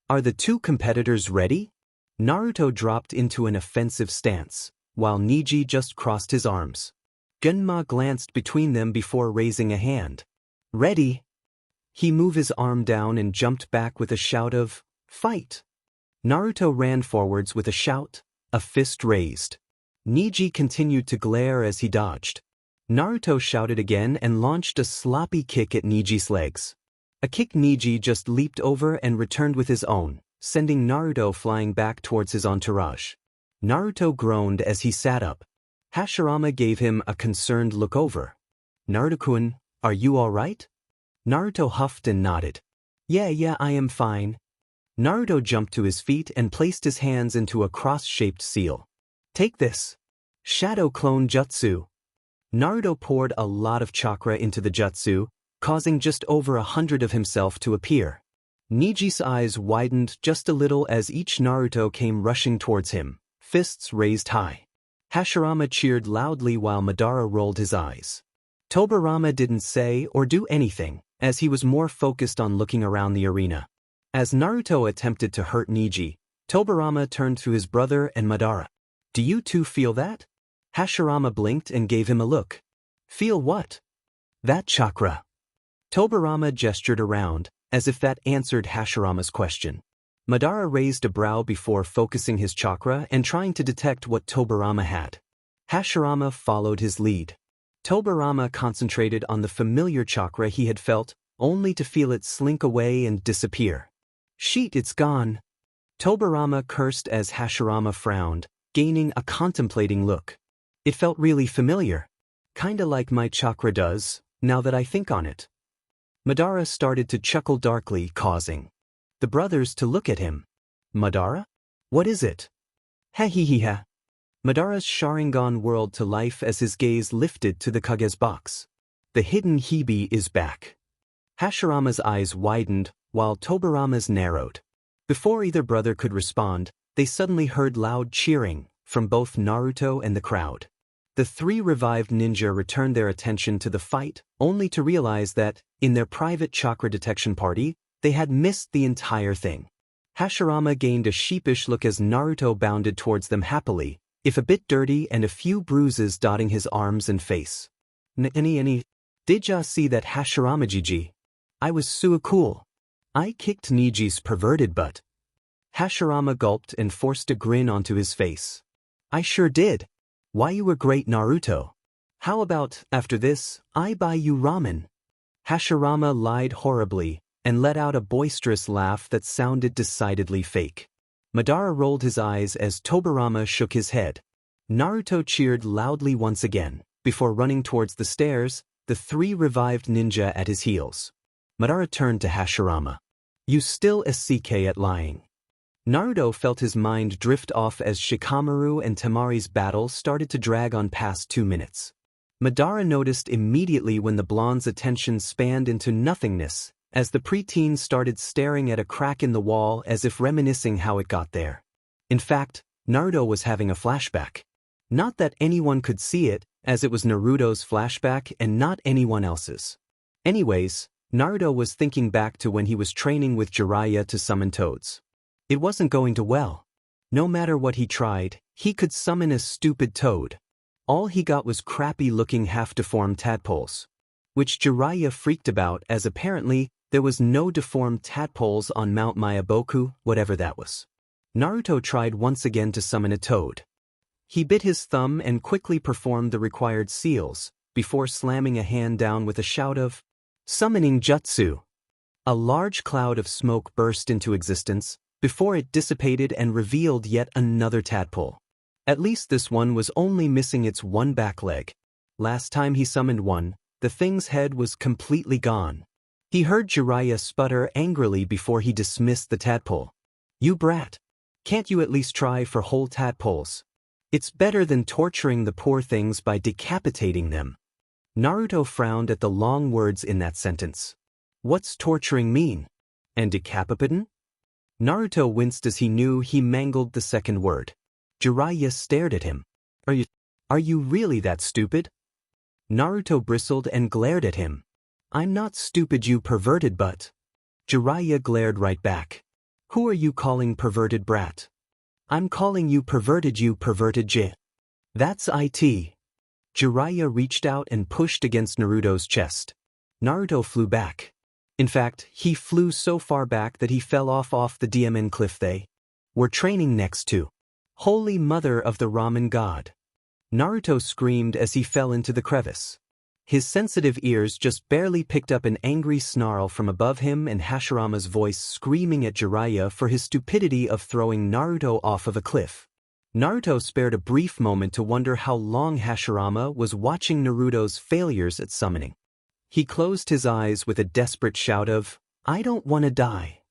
Are the two competitors ready? Naruto dropped into an offensive stance, while Neji just crossed his arms. Genma glanced between them before raising a hand. Ready? He moved his arm down and jumped back with a shout of, Fight! Naruto ran forwards with a shout, a fist raised. Neji continued to glare as he dodged. Naruto shouted again and launched a sloppy kick at Niji's legs. A kick Niji just leaped over and returned with his own, sending Naruto flying back towards his entourage. Naruto groaned as he sat up. Hashirama gave him a concerned look over. "Naruto-kun, are you alright?" Naruto huffed and nodded. Yeah, I am fine." Naruto jumped to his feet and placed his hands into a cross-shaped seal. "Take this. Shadow Clone Jutsu." Naruto poured a lot of chakra into the jutsu, causing just over 100 of himself to appear. Niji's eyes widened just a little as each Naruto came rushing towards him, fists raised high. Hashirama cheered loudly while Madara rolled his eyes. Tobirama didn't say or do anything, as he was more focused on looking around the arena. As Naruto attempted to hurt Niji, Tobirama turned to his brother and Madara. "Do you two feel that?" Hashirama blinked and gave him a look. "Feel what?" "That chakra." Tobirama gestured around, as if that answered Hashirama's question. Madara raised a brow before focusing his chakra and trying to detect what Tobirama had. Hashirama followed his lead. Tobirama concentrated on the familiar chakra he had felt, only to feel it slink away and disappear. "Sheet, it's gone." Tobirama cursed as Hashirama frowned, gaining a contemplating look. "It felt really familiar. Kinda like my chakra does, now that I think on it." Madara started to chuckle darkly, causing the brothers to look at him. "Madara? What is it?" "Ha he he ha." Madara's Sharingan whirled to life as his gaze lifted to the Kage's box. "The hidden Hibi is back." Hashirama's eyes widened, while Tobirama's narrowed. Before either brother could respond, they suddenly heard loud cheering from both Naruto and the crowd. The three revived ninja returned their attention to the fight, only to realize that, in their private chakra detection party, they had missed the entire thing. Hashirama gained a sheepish look as Naruto bounded towards them happily, if a bit dirty and a few bruises dotting his arms and face. Any, did ya see that Hashirama Jiji? I was so cool. I kicked Niji's perverted butt." Hashirama gulped and forced a grin onto his face. "I sure did. Why, you were great, Naruto. How about, after this, I buy you ramen?" Hashirama lied horribly and let out a boisterous laugh that sounded decidedly fake. Madara rolled his eyes as Tobirama shook his head. Naruto cheered loudly once again, before running towards the stairs, the three revived ninja at his heels. Madara turned to Hashirama. "You still SCK at lying?" Naruto felt his mind drift off as Shikamaru and Temari's battle started to drag on past 2 minutes. Madara noticed immediately when the blonde's attention spanned into nothingness, as the preteen started staring at a crack in the wall as if reminiscing how it got there. In fact, Naruto was having a flashback. Not that anyone could see it, as it was Naruto's flashback and not anyone else's. Anyways, Naruto was thinking back to when he was training with Jiraiya to summon toads. It wasn't going too well. No matter what he tried, he could summon a stupid toad. All he got was crappy-looking half-deformed tadpoles, which Jiraiya freaked about as apparently there was no deformed tadpoles on Mount Mayaboku, whatever that was. Naruto tried once again to summon a toad. He bit his thumb and quickly performed the required seals, before slamming a hand down with a shout of "Summoning Jutsu!" A large cloud of smoke burst into existence, before it dissipated and revealed yet another tadpole. At least this one was only missing its one back leg. Last time he summoned one, the thing's head was completely gone. He heard Jiraiya sputter angrily before he dismissed the tadpole. "You brat! Can't you at least try for whole tadpoles? It's better than torturing the poor things by decapitating them." Naruto frowned at the long words in that sentence. What's torturing mean? And decapitating? Naruto winced as he knew he mangled the second word. Jiraiya stared at him. Are you really that stupid?" Naruto bristled and glared at him. "I'm not stupid, you perverted butt." Jiraiya glared right back. "Who are you calling perverted brat?" "I'm calling you perverted, you perverted j. That's it." Jiraiya reached out and pushed against Naruto's chest. Naruto flew back. In fact, he flew so far back that he fell off the DMN cliff they were training next to. Holy Mother of the Ramen God. Naruto screamed as he fell into the crevice. His sensitive ears just barely picked up an angry snarl from above him and Hashirama's voice screaming at Jiraiya for his stupidity of throwing Naruto off of a cliff. Naruto spared a brief moment to wonder how long Hashirama was watching Naruto's failures at summoning. He closed his eyes with a desperate shout of, "I don't want to die."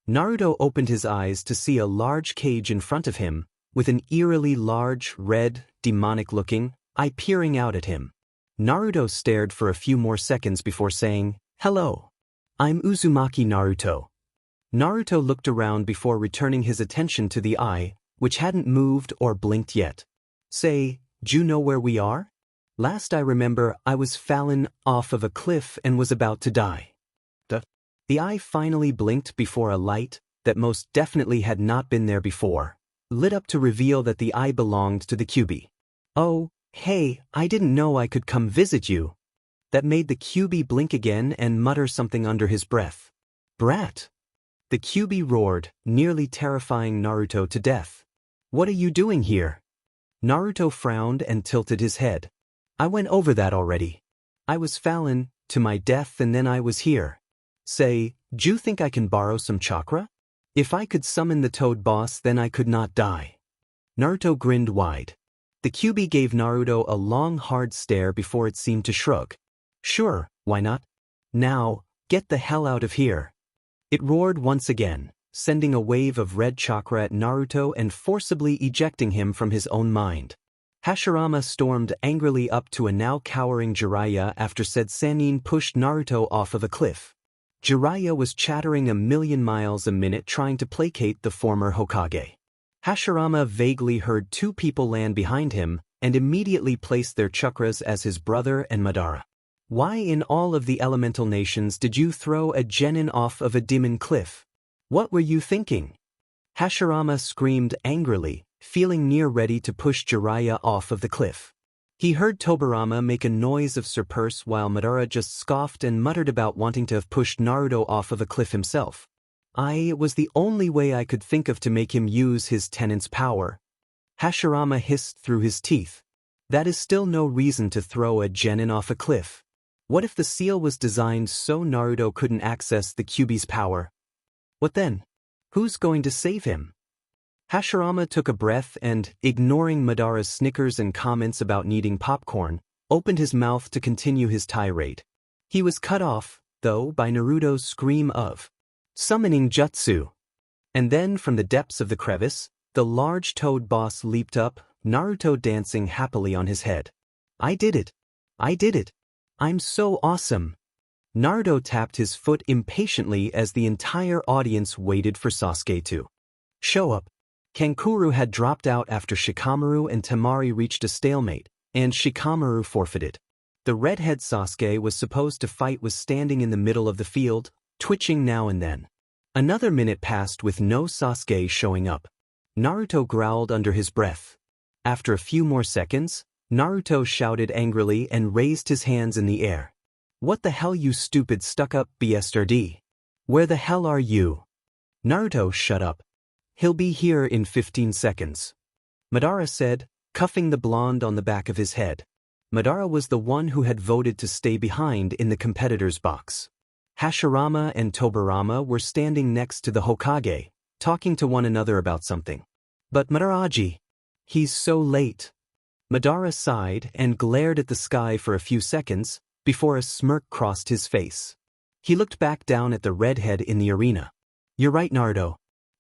Naruto opened his eyes to see a large cage in front of him, with an eerily large, red, demonic-looking eye peering out at him. Naruto stared for a few more seconds before saying, "Hello. I'm Uzumaki Naruto." Naruto looked around before returning his attention to the eye, which hadn't moved or blinked yet. "Say, d'you know where we are? Last I remember, I was fallen off of a cliff and was about to die." The eye finally blinked before a light, that most definitely had not been there before, lit up to reveal that the eye belonged to the Kyuubi. "Oh, hey, I didn't know I could come visit you." That made the Kyuubi blink again and mutter something under his breath. "Brat!" The Kyuubi roared, nearly terrifying Naruto to death. "What are you doing here?" Naruto frowned and tilted his head. "I went over that already. I was fallen to my death and then I was here. Say, d'you think I can borrow some chakra? If I could summon the Toad Boss, then I could not die." Naruto grinned wide. The Kyuubi gave Naruto a long hard stare before it seemed to shrug. "Sure, why not? Now, get the hell out of here." It roared once again, sending a wave of red chakra at Naruto and forcibly ejecting him from his own mind. Hashirama stormed angrily up to a now cowering Jiraiya after said Sannin pushed Naruto off of a cliff. Jiraiya was chattering a million miles a minute trying to placate the former Hokage. Hashirama vaguely heard two people land behind him and immediately placed their chakras as his brother and Madara. "Why in all of the elemental nations did you throw a genin off of a demon cliff? What were you thinking?" Hashirama screamed angrily, feeling near ready to push Jiraiya off of the cliff. He heard Tobirama make a noise of surprise while Madara just scoffed and muttered about wanting to have pushed Naruto off of a cliff himself. "It was the only way I could think of to make him use his tenant's power." Hashirama hissed through his teeth. "That is still no reason to throw a genin off a cliff. What if the seal was designed so Naruto couldn't access the Kyuubi's power? What then? Who's going to save him?" Hashirama took a breath and, ignoring Madara's snickers and comments about needing popcorn, opened his mouth to continue his tirade. He was cut off, though, by Naruto's scream of "Summoning Jutsu!" And then, from the depths of the crevice, the large toad boss leaped up, Naruto dancing happily on his head. "I did it! I did it! I'm so awesome!" Naruto tapped his foot impatiently as the entire audience waited for Sasuke to show up. Kankuro had dropped out after Shikamaru and Temari reached a stalemate, and Shikamaru forfeited. The redhead Sasuke was supposed to fight was standing in the middle of the field, twitching now and then. Another minute passed with no Sasuke showing up. Naruto growled under his breath. After a few more seconds, Naruto shouted angrily and raised his hands in the air. "What the hell, you stupid stuck-up bastard? Where the hell are you?" Naruto, shut up. "He'll be here in 15 seconds. Madara said, cuffing the blonde on the back of his head. Madara was the one who had voted to stay behind in the competitor's box. Hashirama and Tobirama were standing next to the Hokage, talking to one another about something. "But Madaraji, he's so late." Madara sighed and glared at the sky for a few seconds, before a smirk crossed his face. He looked back down at the redhead in the arena. "You're right, Naruto.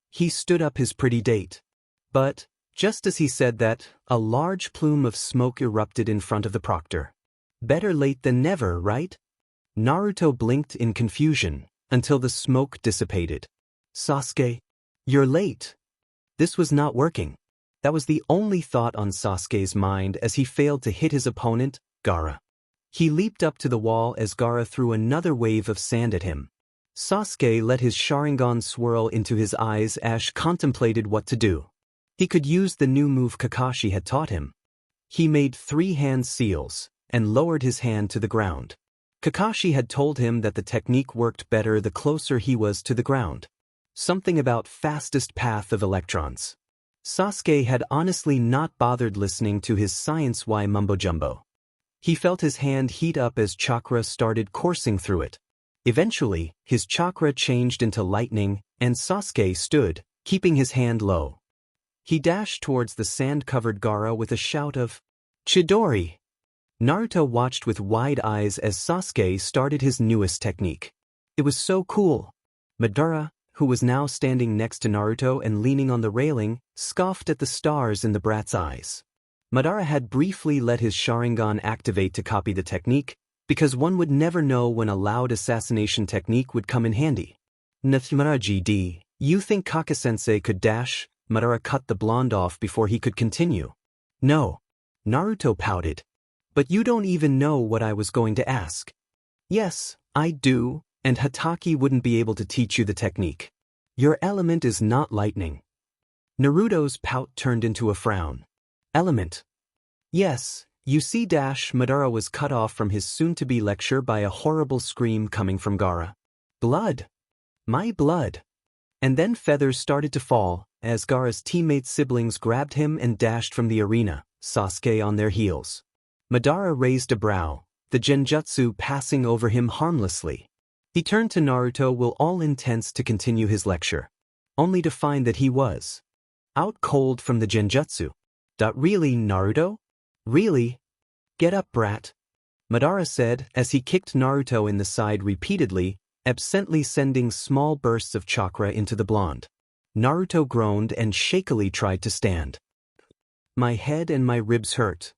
He stood up his pretty date." But, just as he said that, a large plume of smoke erupted in front of the proctor. "Better late than never, right?" Naruto blinked in confusion, until the smoke dissipated. "Sasuke, you're late." This was not working. That was the only thought on Sasuke's mind as he failed to hit his opponent, Gaara. He leaped up to the wall as Gaara threw another wave of sand at him. Sasuke let his Sharingan swirl into his eyes as contemplated what to do. He could use the new move Kakashi had taught him. He made 3 hand seals, and lowered his hand to the ground. Kakashi had told him that the technique worked better the closer he was to the ground. Something about fastest path of electrons. Sasuke had honestly not bothered listening to his science-y mumbo-jumbo. He felt his hand heat up as chakra started coursing through it. Eventually, his chakra changed into lightning, and Sasuke stood, keeping his hand low. He dashed towards the sand-covered Gaara with a shout of, "Chidori!" Naruto watched with wide eyes as Sasuke started his newest technique. It was so cool. Madara, who was now standing next to Naruto and leaning on the railing, scoffed at the stars in the brat's eyes. Madara had briefly let his Sharingan activate to copy the technique, because one would never know when a loud assassination technique would come in handy. Nathmara GD, you think Kaka-sensei could dash? Madara cut the blonde off before he could continue. No. Naruto pouted. But you don't even know what I was going to ask. Yes, I do, and Hatake wouldn't be able to teach you the technique. Your element is not lightning. Naruto's pout turned into a frown. Element. Yes, you see Madara was cut off from his soon-to-be lecture by a horrible scream coming from Gaara. Blood. My blood. And then feathers started to fall, as Gaara's teammates' siblings grabbed him and dashed from the arena, Sasuke on their heels. Madara raised a brow, the genjutsu passing over him harmlessly. He turned to Naruto with all intents to continue his lecture, only to find that he was out cold from the genjutsu. Really, Naruto? Really? Get up, brat. Madara said as he kicked Naruto in the side repeatedly, absently sending small bursts of chakra into the blonde. Naruto groaned and shakily tried to stand. My head and my ribs hurt.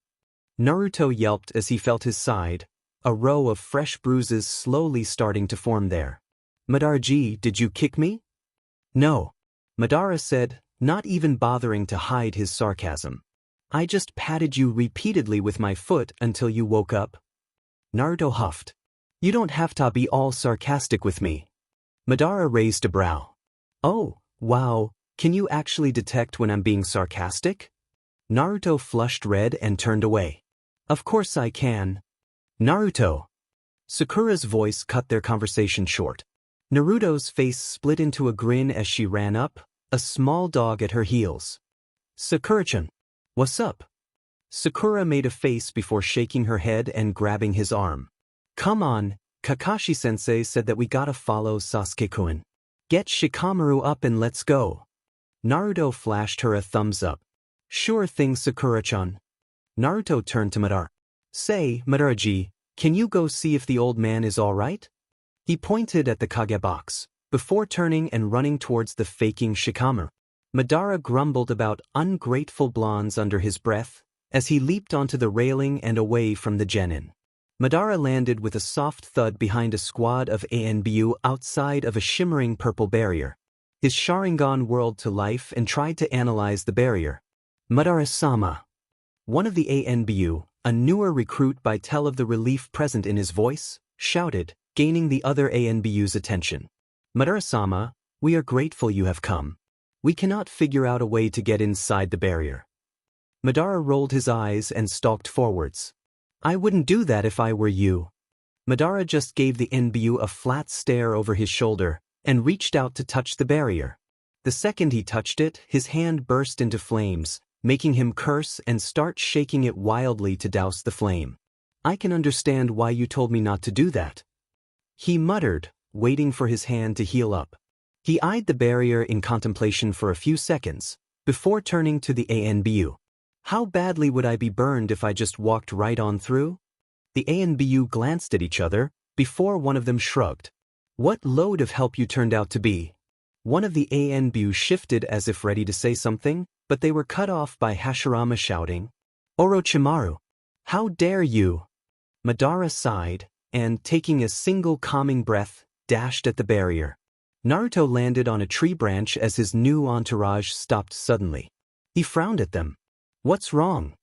Naruto yelped as he felt his side, a row of fresh bruises slowly starting to form there. Madara-ji, did you kick me? No. Madara said, not even bothering to hide his sarcasm. I just patted you repeatedly with my foot until you woke up. Naruto huffed. You don't have to be all sarcastic with me. Madara raised a brow. Oh, wow, can you actually detect when I'm being sarcastic? Naruto flushed red and turned away. Of course I can. Naruto. Sakura's voice cut their conversation short. Naruto's face split into a grin as she ran up, a small dog at her heels. Sakura-chan. What's up? Sakura made a face before shaking her head and grabbing his arm. Come on, Kakashi-sensei said that we gotta follow Sasuke-kun. Get Shikamaru up and let's go. Naruto flashed her a thumbs up. Sure thing, Sakura-chan. Naruto turned to Madara. Say, Madara-ji, can you go see if the old man is alright? He pointed at the Kage box, before turning and running towards the faking Shikamaru. Madara grumbled about ungrateful blondes under his breath, as he leaped onto the railing and away from the genin. Madara landed with a soft thud behind a squad of ANBU outside of a shimmering purple barrier. His Sharingan whirled to life and tried to analyze the barrier. Madara-sama. One of the ANBU, a newer recruit by tell of the relief present in his voice, shouted, gaining the other ANBU's attention. Madara-sama, we are grateful you have come. We cannot figure out a way to get inside the barrier. Madara rolled his eyes and stalked forwards. I wouldn't do that if I were you. Madara just gave the NBU a flat stare over his shoulder and reached out to touch the barrier. The second he touched it, his hand burst into flames, making him curse and start shaking it wildly to douse the flame. I can understand why you told me not to do that. He muttered, waiting for his hand to heal up. He eyed the barrier in contemplation for a few seconds, before turning to the ANBU. How badly would I be burned if I just walked right on through? The ANBU glanced at each other, before one of them shrugged. What load of help you turned out to be. One of the ANBU shifted as if ready to say something, but they were cut off by Hashirama shouting, Orochimaru! How dare you! Madara sighed, and, taking a single calming breath, dashed at the barrier. Naruto landed on a tree branch as his new entourage stopped suddenly. He frowned at them. What's wrong?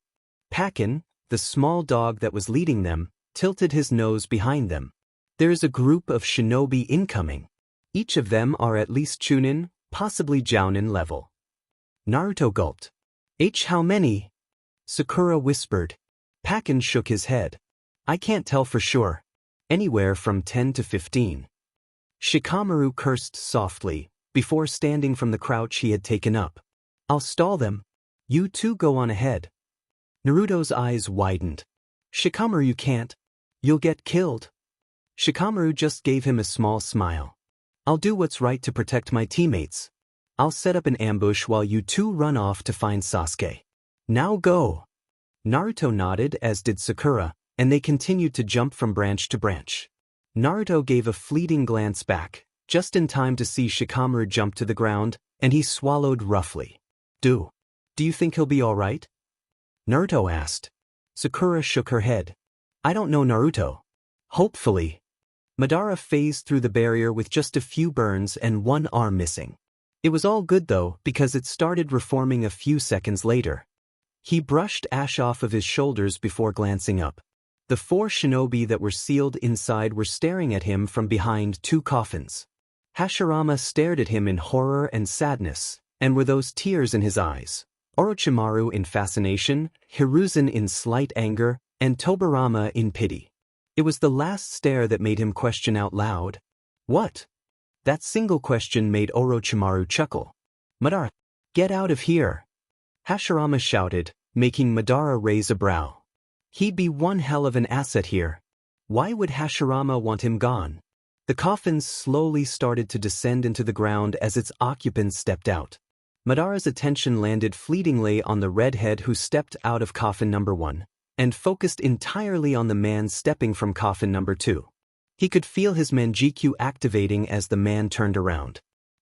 Pakin, the small dog that was leading them, tilted his nose behind them. There is a group of shinobi incoming. Each of them are at least Chunin, possibly Jounin level. Naruto gulped. How many? Sakura whispered. Pakin shook his head. I can't tell for sure. Anywhere from 10 to 15. Shikamaru cursed softly, before standing from the crouch he had taken up. I'll stall them. You two go on ahead. Naruto's eyes widened. Shikamaru, you can't. You'll get killed. Shikamaru just gave him a small smile. I'll do what's right to protect my teammates. I'll set up an ambush while you two run off to find Sasuke. Now go. Naruto nodded, as did Sakura, and they continued to jump from branch to branch. Naruto gave a fleeting glance back, just in time to see Shikamaru jump to the ground, and he swallowed roughly. Do you think he'll be all right? Naruto asked. Sakura shook her head. I don't know Naruto. Hopefully. Madara phased through the barrier with just a few burns and one arm missing. It was all good though, because it started reforming a few seconds later. He brushed ash off of his shoulders before glancing up. The 4 shinobi that were sealed inside were staring at him from behind 2 coffins. Hashirama stared at him in horror and sadness, and were those tears in his eyes. Orochimaru in fascination, Hiruzen in slight anger, and Tobirama in pity. It was the last stare that made him question out loud. What? That single question made Orochimaru chuckle. Madara, get out of here! Hashirama shouted, making Madara raise a brow. He'd be one hell of an asset here. Why would Hashirama want him gone? The coffins slowly started to descend into the ground as its occupants stepped out. Madara's attention landed fleetingly on the redhead who stepped out of coffin number 1, and focused entirely on the man stepping from coffin number 2. He could feel his Manjikyu activating as the man turned around.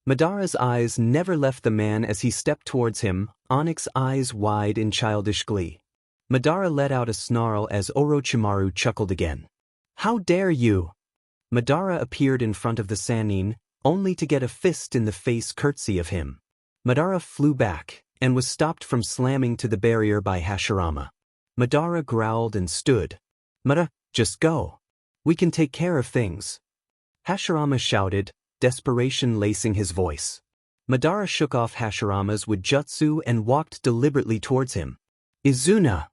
Madara's eyes never left the man as he stepped towards him, onyx eyes wide in childish glee. Madara let out a snarl as Orochimaru chuckled again. How dare you! Madara appeared in front of the Sannin, only to get a fist in the face courtesy of him. Madara flew back, and was stopped from slamming to the barrier by Hashirama. Madara growled and stood. Madara, just go. We can take care of things. Hashirama shouted, desperation lacing his voice. Madara shook off Hashirama's with jutsu and walked deliberately towards him. Izuna!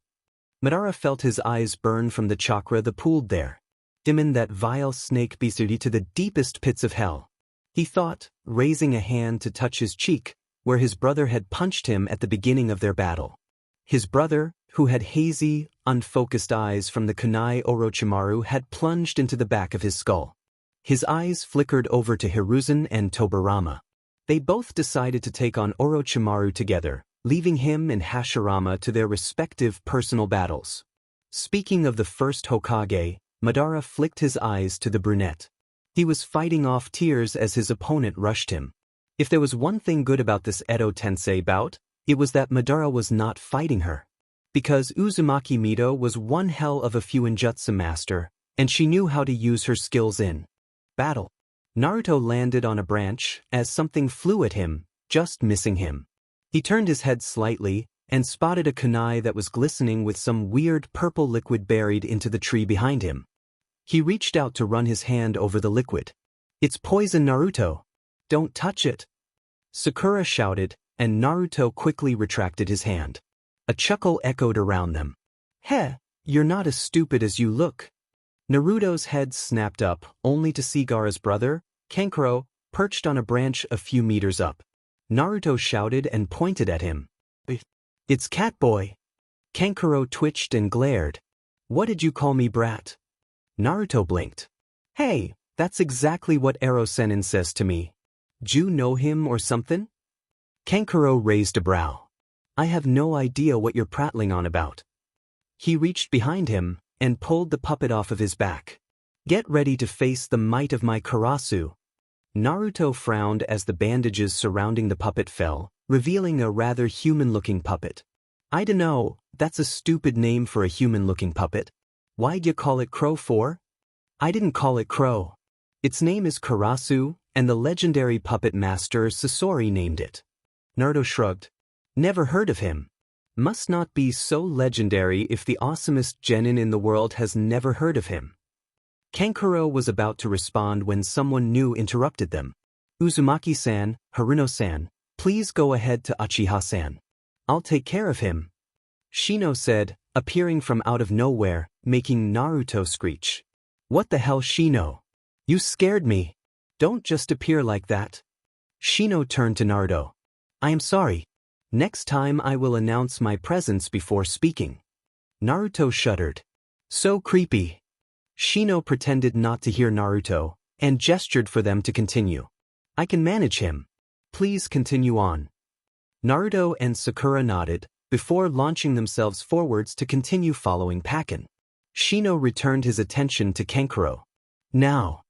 Madara felt his eyes burn from the chakra that pooled there. Dimmin that vile snake Bisudi to the deepest pits of hell. He thought, raising a hand to touch his cheek, where his brother had punched him at the beginning of their battle. His brother, who had hazy, unfocused eyes from the kunai Orochimaru, had plunged into the back of his skull. His eyes flickered over to Hiruzen and Tobirama. They both decided to take on Orochimaru together, leaving him and Hashirama to their respective personal battles. Speaking of the first Hokage, Madara flicked his eyes to the brunette. He was fighting off tears as his opponent rushed him. If there was one thing good about this Edo Tensei bout, it was that Madara was not fighting her. Because Uzumaki Mito was one hell of a Fuinjutsu master, and she knew how to use her skills in battle. Naruto landed on a branch as something flew at him, just missing him. He turned his head slightly and spotted a kunai that was glistening with some weird purple liquid buried into the tree behind him. He reached out to run his hand over the liquid. It's poison, Naruto! Don't touch it! Sakura shouted, and Naruto quickly retracted his hand. A chuckle echoed around them. Heh, you're not as stupid as you look. Naruto's head snapped up, only to see Gaara's brother, Kankuro, perched on a branch a few meters up. Naruto shouted and pointed at him. It's Catboy! Kankuro twitched and glared. What did you call me, brat? Naruto blinked. Hey, that's exactly what Ero Sennin says to me. D'you know him or something? Kankuro raised a brow. I have no idea what you're prattling on about. He reached behind him and pulled the puppet off of his back. Get ready to face the might of my Karasu. Naruto frowned as the bandages surrounding the puppet fell, revealing a rather human-looking puppet. I dunno, that's a stupid name for a human-looking puppet. Why'd you call it Crow for? I didn't call it Crow. Its name is Karasu, and the legendary puppet master Sasori named it. Naruto shrugged. Never heard of him. Must not be so legendary if the awesomest genin in the world has never heard of him. Kankuro was about to respond when someone new interrupted them. Uzumaki-san, Haruno-san, please go ahead to Uchiha-san. I'll take care of him. Shino said, appearing from out of nowhere, making Naruto screech. What the hell, Shino? You scared me. Don't just appear like that. Shino turned to Naruto. I am sorry. Next time I will announce my presence before speaking. Naruto shuddered. So creepy. Shino pretended not to hear Naruto, and gestured for them to continue. I can manage him. Please continue on. Naruto and Sakura nodded, before launching themselves forwards to continue following Pakken. Shino returned his attention to Kankuro. Now.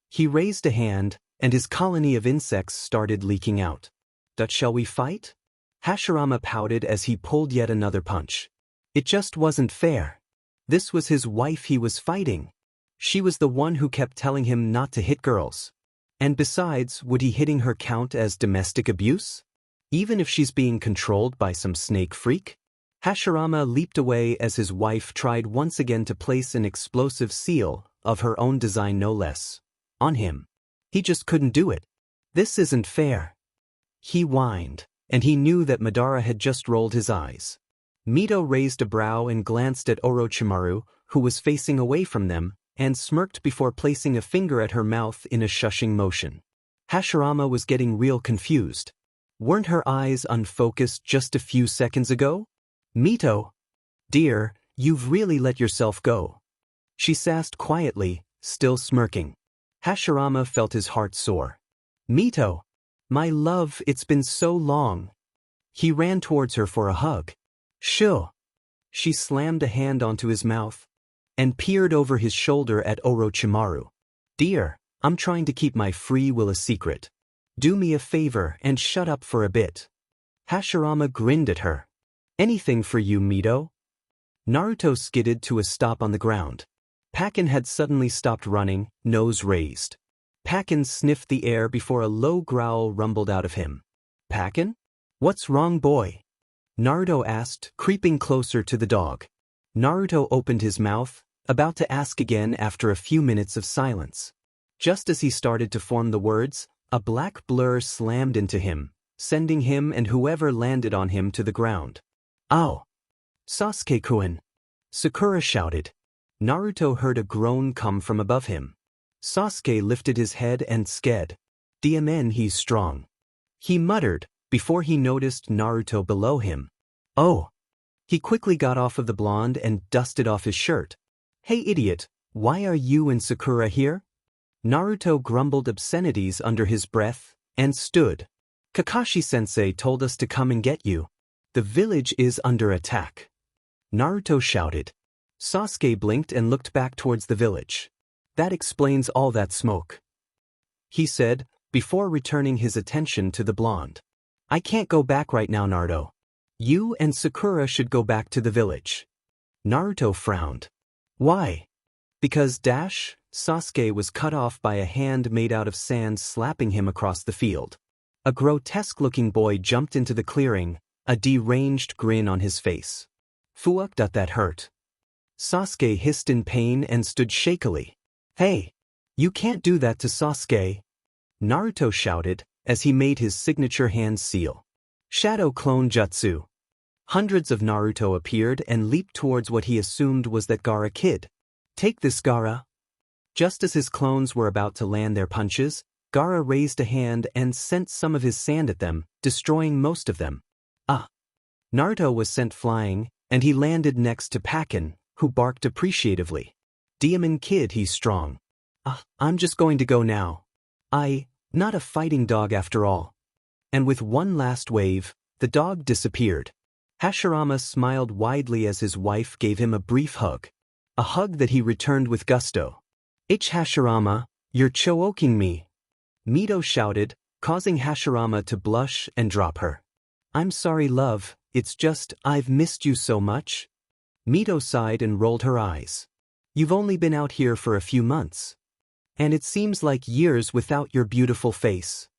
He raised a hand, and his colony of insects started leaking out. Shall we fight? Hashirama pouted as he pulled yet another punch. It just wasn't fair. This was his wife he was fighting. She was the one who kept telling him not to hit girls. And besides, would he hitting her count as domestic abuse? Even if she's being controlled by some snake freak? Hashirama leaped away as his wife tried once again to place an explosive seal, of her own design no less, on him. He just couldn't do it. This isn't fair. He whined, and he knew that Madara had just rolled his eyes. Mito raised a brow and glanced at Orochimaru, who was facing away from them, and smirked before placing a finger at her mouth in a shushing motion. Hashirama was getting real confused. Weren't her eyes unfocused just a few seconds ago? Mito, dear, you've really let yourself go. She sassed quietly, still smirking. Hashirama felt his heart soar. Mito, my love, it's been so long. He ran towards her for a hug. Shoo. She slammed a hand onto his mouth and peered over his shoulder at Orochimaru. Dear, I'm trying to keep my free will a secret. Do me a favor and shut up for a bit. Hashirama grinned at her. Anything for you, Mito? Naruto skidded to a stop on the ground. Pakken had suddenly stopped running, nose raised. Pakken sniffed the air before a low growl rumbled out of him. Pakken? What's wrong, boy? Naruto asked, creeping closer to the dog. Naruto opened his mouth, about to ask again after a few minutes of silence. Just as he started to form the words, a black blur slammed into him, sending him and whoever landed on him to the ground. Ow! Sasuke-kun! Sakura shouted. Naruto heard a groan come from above him. Sasuke lifted his head and sked. Damen, he's strong. He muttered, before he noticed Naruto below him. Oh! He quickly got off of the blonde and dusted off his shirt. Hey idiot, why are you and Sakura here? Naruto grumbled obscenities under his breath, and stood. Kakashi-sensei told us to come and get you. The village is under attack. Naruto shouted. Sasuke blinked and looked back towards the village. That explains all that smoke, he said, before returning his attention to the blonde. I can't go back right now, Naruto. You and Sakura should go back to the village. Naruto frowned. Why? Because Sasuke was cut off by a hand made out of sand slapping him across the field. A grotesque-looking boy jumped into the clearing, a deranged grin on his face. Fuck, that hurt. Sasuke hissed in pain and stood shakily. Hey! You can't do that to Sasuke! Naruto shouted, as he made his signature hand seal. Shadow Clone Jutsu. Hundreds of Naruto appeared and leaped towards what he assumed was that Gaara kid. Take this, Gaara. Just as his clones were about to land their punches, Gaara raised a hand and sent some of his sand at them, destroying most of them. Naruto was sent flying, and he landed next to Pakken, who barked appreciatively. Daemon kid, he's strong. I'm just going to go now. Not a fighting dog after all. And with one last wave, the dog disappeared. Hashirama smiled widely as his wife gave him a brief hug. A hug that he returned with gusto. Hashirama, you're choking me. Mito shouted, causing Hashirama to blush and drop her. I'm sorry, love, it's just, I've missed you so much. Mito sighed and rolled her eyes. You've only been out here for a few months. And it seems like years without your beautiful face.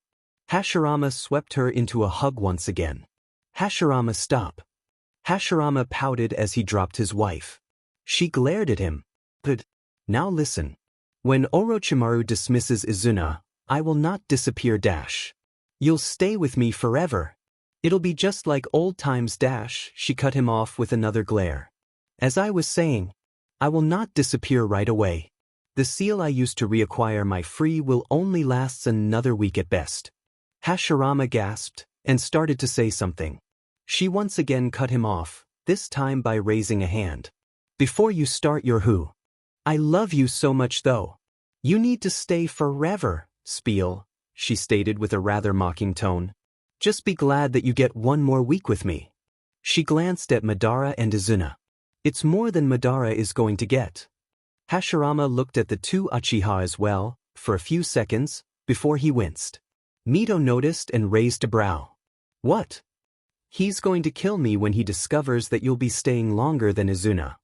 Hashirama swept her into a hug once again. Hashirama, stop. Hashirama pouted as he dropped his wife. She glared at him. But now listen. When Orochimaru dismisses Izuna, I will not disappear. You'll stay with me forever. It'll be just like old times. She cut him off with another glare. As I was saying, I will not disappear right away. The seal I used to reacquire my free will only lasts another week at best. Hashirama gasped and started to say something. She once again cut him off, this time by raising a hand. Before you start your who. I love you so much though. You need to stay forever, spiel, she stated with a rather mocking tone. Just be glad that you get one more week with me. She glanced at Madara and Izuna. It's more than Madara is going to get. Hashirama looked at the two Uchiha as well, for a few seconds, before he winced. Mito noticed and raised a brow. What? He's going to kill me when he discovers that you'll be staying longer than Izuna.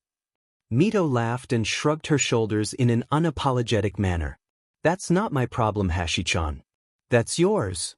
Mito laughed and shrugged her shoulders in an unapologetic manner. That's not my problem, Hashi-chan. That's yours.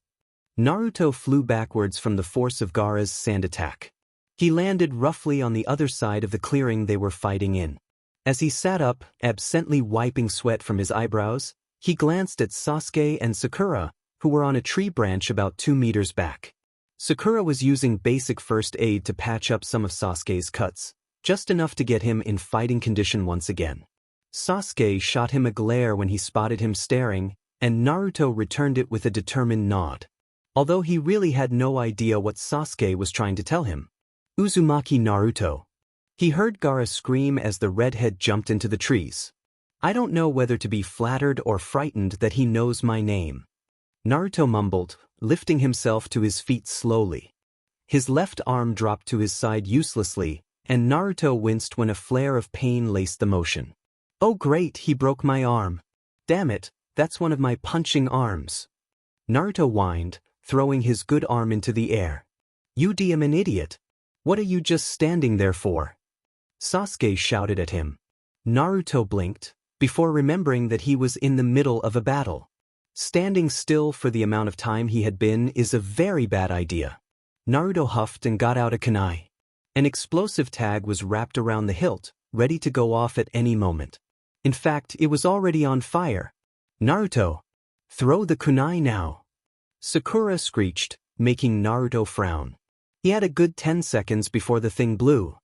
Naruto flew backwards from the force of Gaara's sand attack. He landed roughly on the other side of the clearing they were fighting in. As he sat up, absently wiping sweat from his eyebrows, he glanced at Sasuke and Sakura, who were on a tree branch about 2 meters back. Sakura was using basic first aid to patch up some of Sasuke's cuts, just enough to get him in fighting condition once again. Sasuke shot him a glare when he spotted him staring, and Naruto returned it with a determined nod. Although he really had no idea what Sasuke was trying to tell him. Uzumaki Naruto. He heard Gaara scream as the redhead jumped into the trees. I don't know whether to be flattered or frightened that he knows my name. Naruto mumbled, lifting himself to his feet slowly. His left arm dropped to his side uselessly, and Naruto winced when a flare of pain laced the motion. Oh great, he broke my arm. Damn it, that's one of my punching arms. Naruto whined, throwing his good arm into the air. You damn an idiot. What are you just standing there for? Sasuke shouted at him. Naruto blinked, before remembering that he was in the middle of a battle. Standing still for the amount of time he had been is a very bad idea. Naruto huffed and got out a kunai. An explosive tag was wrapped around the hilt, ready to go off at any moment. In fact, it was already on fire. Naruto! Throw the kunai now! Sakura screeched, making Naruto frown. He had a good 10 seconds before the thing blew.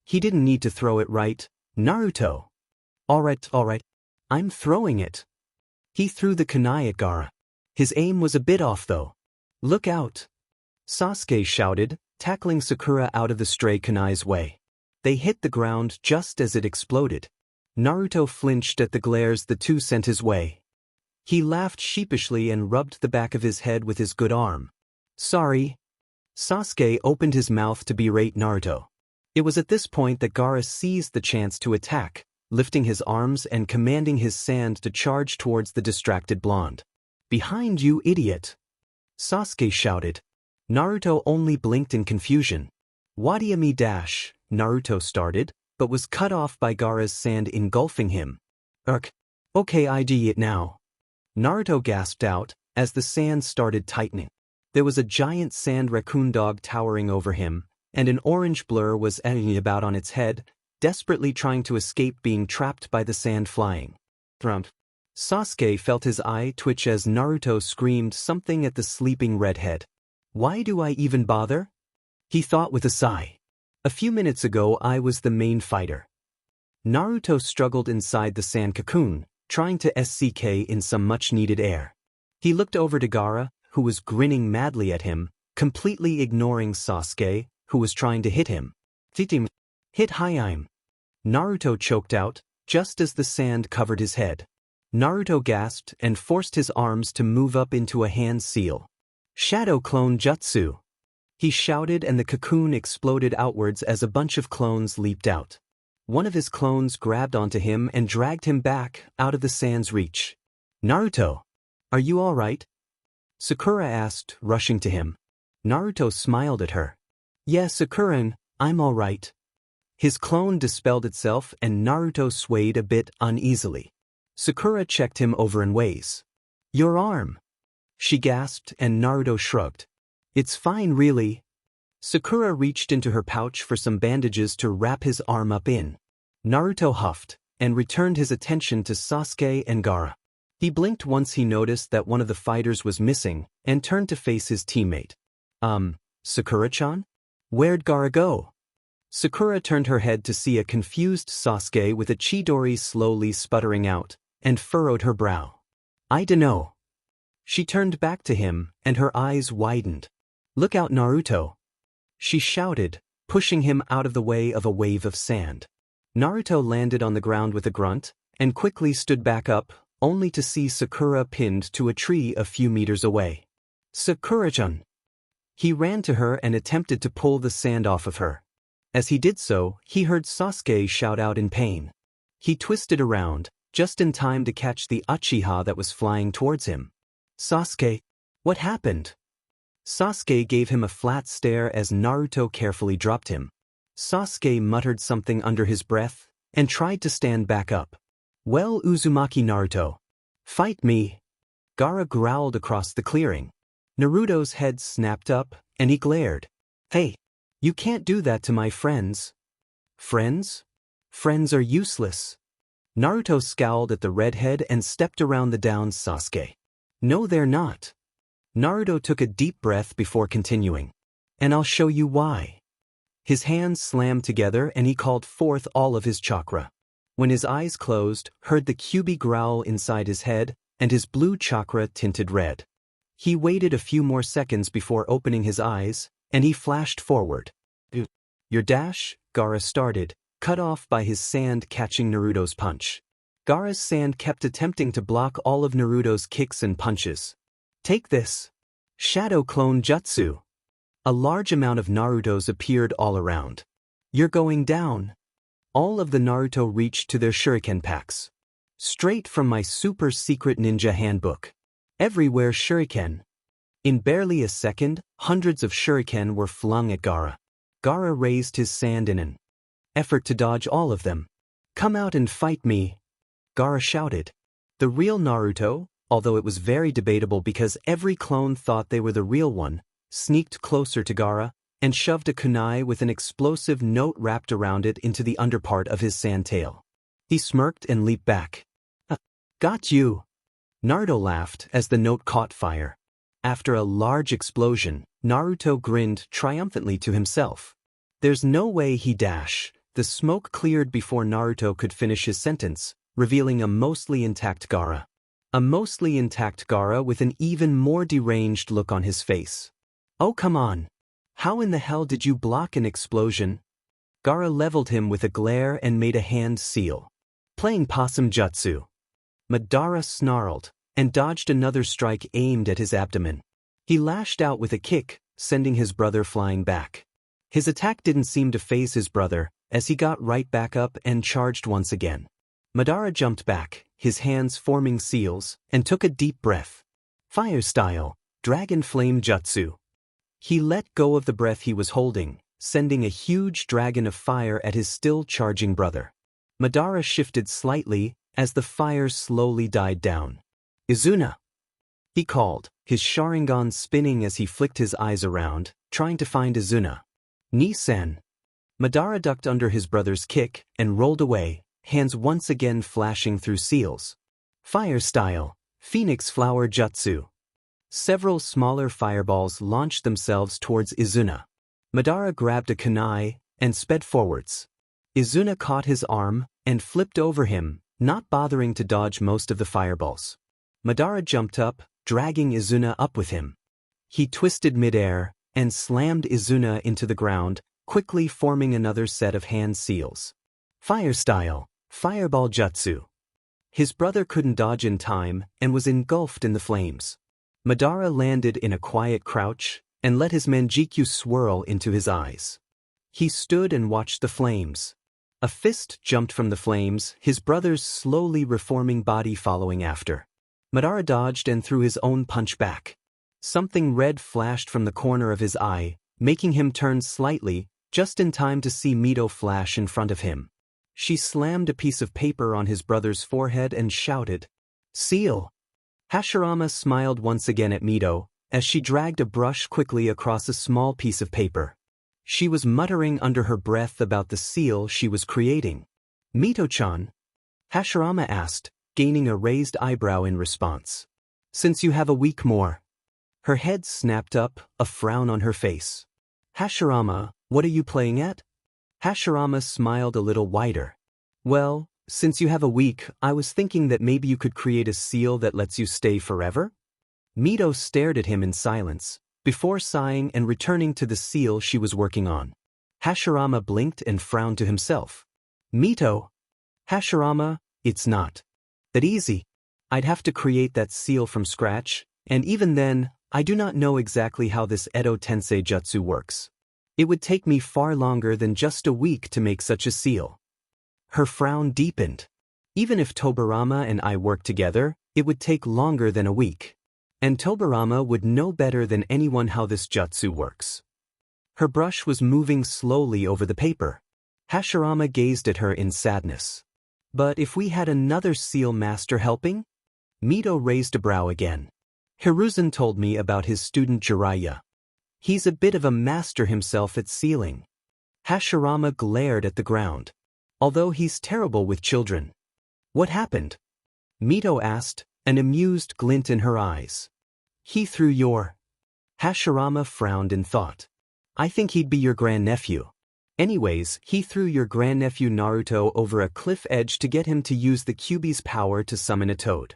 He didn't need to throw it right, Naruto. Alright, I'm throwing it. He threw the kunai at Gaara. His aim was a bit off though. Look out! Sasuke shouted, tackling Sakura out of the stray kunai's way. They hit the ground just as it exploded. Naruto flinched at the glares the two sent his way. He laughed sheepishly and rubbed the back of his head with his good arm. Sorry. Sasuke opened his mouth to berate Naruto. It was at this point that Gaara seized the chance to attack, lifting his arms and commanding his sand to charge towards the distracted blonde. Behind you, idiot! Sasuke shouted. Naruto only blinked in confusion. Wadiami dash, Naruto started, but was cut off by Gaara's sand engulfing him. Okay, I do it now. Naruto gasped out, as the sand started tightening. There was a giant sand raccoon dog towering over him, and an orange blur was eddying about on its head, desperately trying to escape being trapped by the sand flying. Thump. Sasuke felt his eye twitch as Naruto screamed something at the sleeping redhead. Why do I even bother? He thought with a sigh. A few minutes ago I was the main fighter. Naruto struggled inside the sand cocoon, trying to SCK in some much-needed air. He looked over to Gaara, who was grinning madly at him, completely ignoring Sasuke, who was trying to hit him. Hit Hayim. Naruto choked out, just as the sand covered his head. Naruto gasped and forced his arms to move up into a hand seal. Shadow Clone Jutsu! He shouted and the cocoon exploded outwards as a bunch of clones leaped out. One of his clones grabbed onto him and dragged him back, out of the sand's reach. Naruto! Are you alright? Sakura asked, rushing to him. Naruto smiled at her. Yeah, Sakuran, I'm alright. His clone dispelled itself and Naruto swayed a bit uneasily. Sakura checked him over in ways. Your arm! She gasped and Naruto shrugged. It's fine really. Sakura reached into her pouch for some bandages to wrap his arm up in. Naruto huffed, and returned his attention to Sasuke and Gaara. He blinked once he noticed that one of the fighters was missing, and turned to face his teammate. Sakura-chan? Where'd Gaara go? Sakura turned her head to see a confused Sasuke with a Chidori slowly sputtering out, and furrowed her brow. I dunno. She turned back to him, and her eyes widened. Look out, Naruto. she shouted, pushing him out of the way of a wave of sand. Naruto landed on the ground with a grunt, and quickly stood back up, only to see Sakura pinned to a tree a few meters away. Sakura-chan! He ran to her and attempted to pull the sand off of her. As he did so, he heard Sasuke shout out in pain. He twisted around, just in time to catch the Uchiha that was flying towards him. Sasuke, what happened? Sasuke gave him a flat stare as Naruto carefully dropped him. Sasuke muttered something under his breath, and tried to stand back up. Well, Uzumaki Naruto. Fight me. Gaara growled across the clearing. Naruto's head snapped up, and he glared. Hey, you can't do that to my friends. Friends? Friends are useless. Naruto scowled at the redhead and stepped around the downed Sasuke. No, they're not. Naruto took a deep breath before continuing. And I'll show you why. His hands slammed together and he called forth all of his chakra. When his eyes closed, heard the Kyuubi growl inside his head, and his blue chakra tinted red. He waited a few more seconds before opening his eyes, and he flashed forward. Your dash, Gaara started, cut off by his sand catching Naruto's punch. Gaara's sand kept attempting to block all of Naruto's kicks and punches. Take this. Shadow Clone Jutsu. A large amount of Naruto's appeared all around. You're going down. All of the Naruto reached to their shuriken packs. Straight from my super secret ninja handbook. Everywhere shuriken. In barely a second, hundreds of shuriken were flung at Gaara. Gaara raised his sand in an effort to dodge all of them. Come out and fight me. Gaara shouted. The real Naruto, although it was very debatable because every clone thought they were the real one, sneaked closer to Gaara, and shoved a kunai with an explosive note wrapped around it into the underpart of his sand tail. He smirked and leaped back. Got you. Naruto laughed as the note caught fire. After a large explosion, Naruto grinned triumphantly to himself. There's no way he dash. The smoke cleared before Naruto could finish his sentence, revealing a mostly intact Gaara. A mostly intact Gaara with an even more deranged look on his face. Oh, come on. How in the hell did you block an explosion? Gaara leveled him with a glare and made a hand seal. Playing possum jutsu. Madara snarled, and dodged another strike aimed at his abdomen. He lashed out with a kick, sending his brother flying back. His attack didn't seem to faze his brother, as he got right back up and charged once again. Madara jumped back, his hands forming seals, and took a deep breath. Fire style, Dragon Flame Jutsu. He let go of the breath he was holding, sending a huge dragon of fire at his still charging brother. Madara shifted slightly as the fire slowly died down. Izuna! He called, his Sharingan spinning as he flicked his eyes around, trying to find Izuna. Ni-sen! Madara ducked under his brother's kick and rolled away, hands once again flashing through seals. Fire style, Phoenix Flower Jutsu. Several smaller fireballs launched themselves towards Izuna. Madara grabbed a kunai and sped forwards. Izuna caught his arm and flipped over him, not bothering to dodge most of the fireballs. Madara jumped up, dragging Izuna up with him. He twisted midair and slammed Izuna into the ground, quickly forming another set of hand seals. Fire style, Fireball Jutsu. His brother couldn't dodge in time and was engulfed in the flames. Madara landed in a quiet crouch and let his Manjikyu swirl into his eyes. He stood and watched the flames. A fist jumped from the flames, his brother's slowly reforming body following after. Madara dodged and threw his own punch back. Something red flashed from the corner of his eye, making him turn slightly, just in time to see Mito flash in front of him. She slammed a piece of paper on his brother's forehead and shouted, "Seal!" Hashirama smiled once again at Mito, as she dragged a brush quickly across a small piece of paper. She was muttering under her breath about the seal she was creating. "Mito-chan?" Hashirama asked, gaining a raised eyebrow in response. "Since you have a week more." Her head snapped up, a frown on her face. "Hashirama, what are you playing at?" Hashirama smiled a little wider. "Well, since you have a week, I was thinking that maybe you could create a seal that lets you stay forever?" Mito stared at him in silence, before sighing and returning to the seal she was working on. Hashirama blinked and frowned to himself. Mito. Hashirama, it's not that easy. I'd have to create that seal from scratch, and even then, I do not know exactly how this Edo Tensei jutsu works. It would take me far longer than just a week to make such a seal. Her frown deepened. Even if Tobirama and I worked together, it would take longer than a week. And Tobirama would know better than anyone how this jutsu works. Her brush was moving slowly over the paper. Hashirama gazed at her in sadness. But if we had another seal master helping? Mito raised a brow again. Hiruzen told me about his student Jiraiya. He's a bit of a master himself at sealing. Hashirama glared at the ground. Although he's terrible with children. What happened? Mito asked, an amused glint in her eyes. He threw your... Hashirama frowned in thought. I think he'd be your grandnephew. Anyways, he threw your grandnephew Naruto over a cliff edge to get him to use the Kyuubi's power to summon a toad.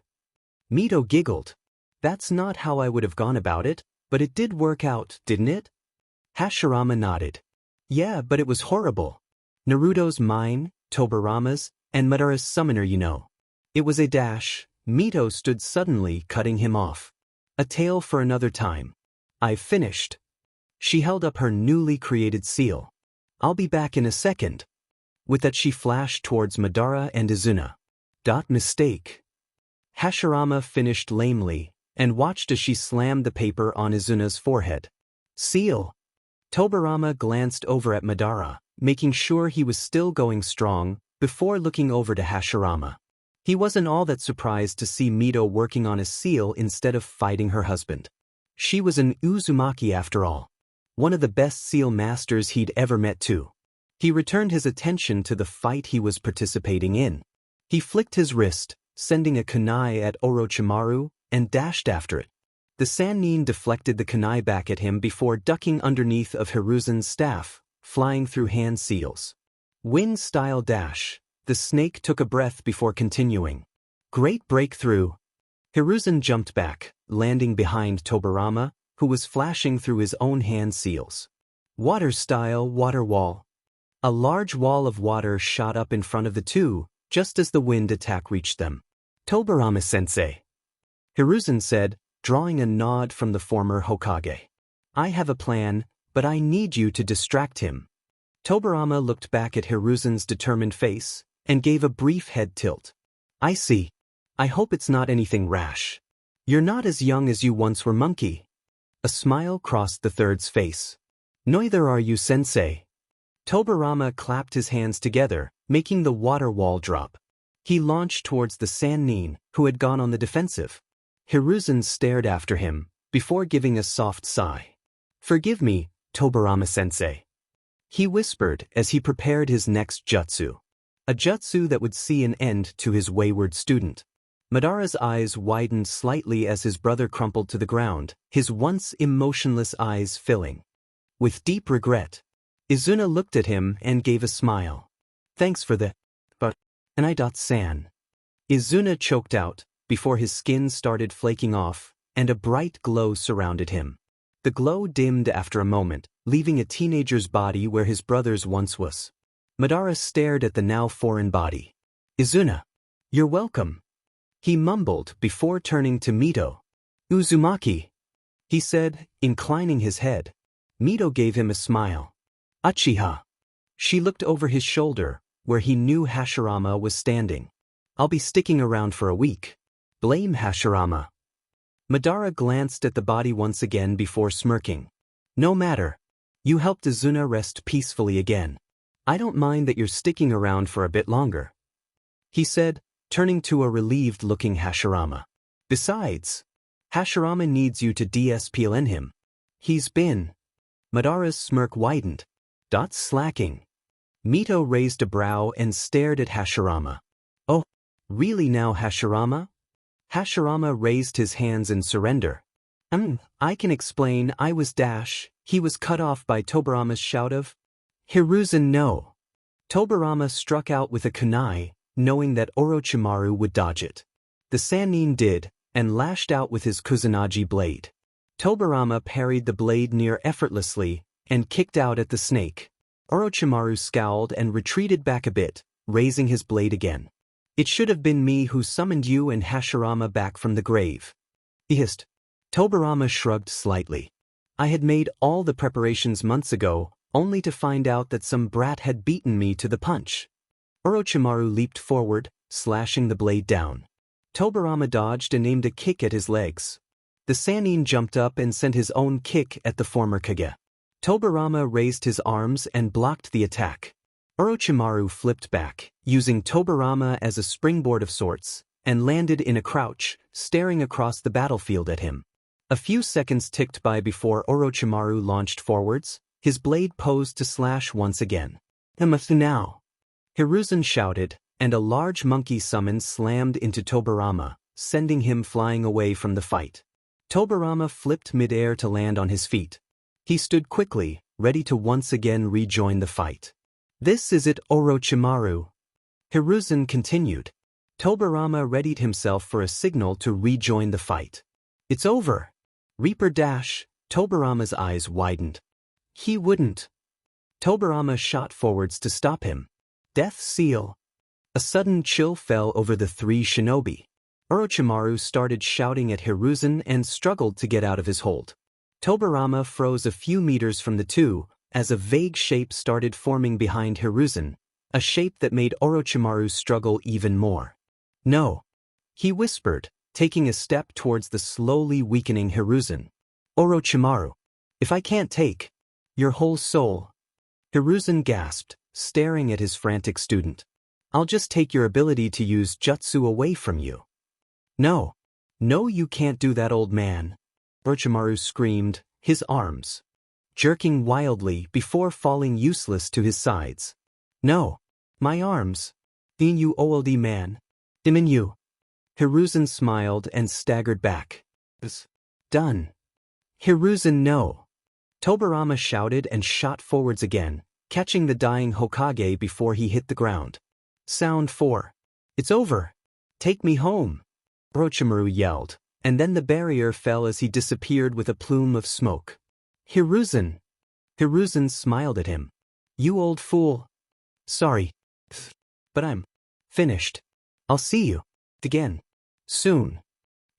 Mito giggled. That's not how I would have gone about it, but it did work out, didn't it? Hashirama nodded. Yeah, but it was horrible. Naruto's mine, Tobirama's, and Madara's summoner, you know. It was a dash. Mito stood suddenly, cutting him off. A tale for another time. I've finished. She held up her newly created seal. I'll be back in a second. With that she flashed towards Madara and Izuna. Mistake. Hashirama finished lamely, and watched as she slammed the paper on Izuna's forehead. Seal. Tobirama glanced over at Madara, making sure he was still going strong, before looking over to Hashirama. He wasn't all that surprised to see Mito working on a seal instead of fighting her husband. She was an Uzumaki after all. One of the best seal masters he'd ever met too. He returned his attention to the fight he was participating in. He flicked his wrist, sending a kunai at Orochimaru, and dashed after it. The Sannin deflected the kunai back at him before ducking underneath of Hiruzen's staff, flying through hand seals. Wind-style dash. The snake took a breath before continuing. Great breakthrough. Hiruzen jumped back, landing behind Tobirama, who was flashing through his own hand seals. Water-style water wall. A large wall of water shot up in front of the two, just as the wind attack reached them. Tobirama-sensei. Hiruzen said, drawing a nod from the former Hokage. I have a plan, but I need you to distract him. Tobirama looked back at Hiruzen's determined face, and gave a brief head tilt. I see. I hope it's not anything rash. You're not as young as you once were, monkey. A smile crossed the third's face. Neither are you, sensei. Tobirama clapped his hands together, making the water wall drop. He launched towards the Sannin, who had gone on the defensive. Hiruzen stared after him, before giving a soft sigh. Forgive me, Tobirama-sensei. He whispered as he prepared his next jutsu. A jutsu that would see an end to his wayward student. Madara's eyes widened slightly as his brother crumpled to the ground, his once emotionless eyes filling with deep regret. Izuna looked at him and gave a smile. Thanks for the... but... and I.san. Izuna choked out, before his skin started flaking off, and a bright glow surrounded him. The glow dimmed after a moment, leaving a teenager's body where his brother's once was. Madara stared at the now foreign body. Izuna. You're welcome. He mumbled before turning to Mito. Uzumaki. He said, inclining his head. Mito gave him a smile. Uchiha. She looked over his shoulder, where he knew Hashirama was standing. I'll be sticking around for a week. Blame Hashirama. Madara glanced at the body once again before smirking. No matter. You helped Izuna rest peacefully again. I don't mind that you're sticking around for a bit longer. He said, turning to a relieved-looking Hashirama. Besides, Hashirama needs you to DSPLN him. He's been... Madara's smirk widened. Slacking. Mito raised a brow and stared at Hashirama. Oh, really now, Hashirama? Hashirama raised his hands in surrender. I can explain. I was dash. He was cut off by Tobirama's shout of, Hiruzen no. Tobirama struck out with a kunai, knowing that Orochimaru would dodge it. The Sannin did, and lashed out with his Kusanagi blade. Tobirama parried the blade near effortlessly and kicked out at the snake. Orochimaru scowled and retreated back a bit, raising his blade again. It should have been me who summoned you and Hashirama back from the grave. He hissed. Tobirama shrugged slightly. I had made all the preparations months ago, only to find out that some brat had beaten me to the punch. Orochimaru leaped forward, slashing the blade down. Tobirama dodged and aimed a kick at his legs. The Sannin jumped up and sent his own kick at the former Kage. Tobirama raised his arms and blocked the attack. Orochimaru flipped back, using Tobirama as a springboard of sorts, and landed in a crouch, staring across the battlefield at him. A few seconds ticked by before Orochimaru launched forwards, his blade posed to slash once again. Now! Hiruzen shouted, and a large monkey summon slammed into Tobirama, sending him flying away from the fight. Tobirama flipped mid-air to land on his feet. He stood quickly, ready to once again rejoin the fight. This is it, Orochimaru. Hiruzen continued. Tobirama readied himself for a signal to rejoin the fight. It's over. Reaper dash. Tobirama's eyes widened. He wouldn't. Tobirama shot forwards to stop him. Death seal. A sudden chill fell over the three shinobi. Orochimaru started shouting at Hiruzen and struggled to get out of his hold. Tobirama froze a few meters from the two, as a vague shape started forming behind Hiruzen, a shape that made Orochimaru struggle even more. No. He whispered, taking a step towards the slowly weakening Hiruzen. Orochimaru. If I can't take your whole soul. Hiruzen gasped, staring at his frantic student. I'll just take your ability to use jutsu away from you. No. No, you can't do that, old man. Orochimaru screamed, his arms jerking wildly before falling useless to his sides. No. My arms. Dean, you old man. Dimin you. Hiruzen smiled and staggered back. Done. Hiruzen, no. Tobirama shouted and shot forwards again, catching the dying Hokage before he hit the ground. Sound 4. It's over. Take me home. Orochimaru yelled, and then the barrier fell as he disappeared with a plume of smoke. Hiruzen. Hiruzen smiled at him. You old fool. Sorry. But I'm finished. I'll see you again soon.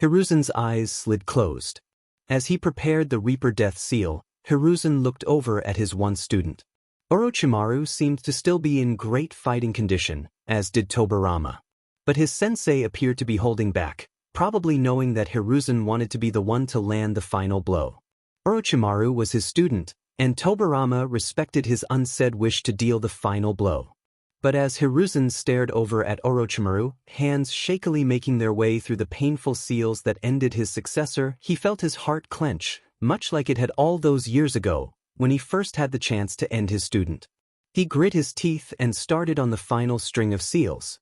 Hiruzen's eyes slid closed. As he prepared the Reaper Death Seal, Hiruzen looked over at his one student. Orochimaru seemed to still be in great fighting condition, as did Tobirama. But his sensei appeared to be holding back, probably knowing that Hiruzen wanted to be the one to land the final blow. Orochimaru was his student, and Tobirama respected his unsaid wish to deal the final blow. But as Hiruzen stared over at Orochimaru, hands shakily making their way through the painful seals that ended his successor, he felt his heart clench, much like it had all those years ago, when he first had the chance to end his student. He grit his teeth and started on the final string of seals.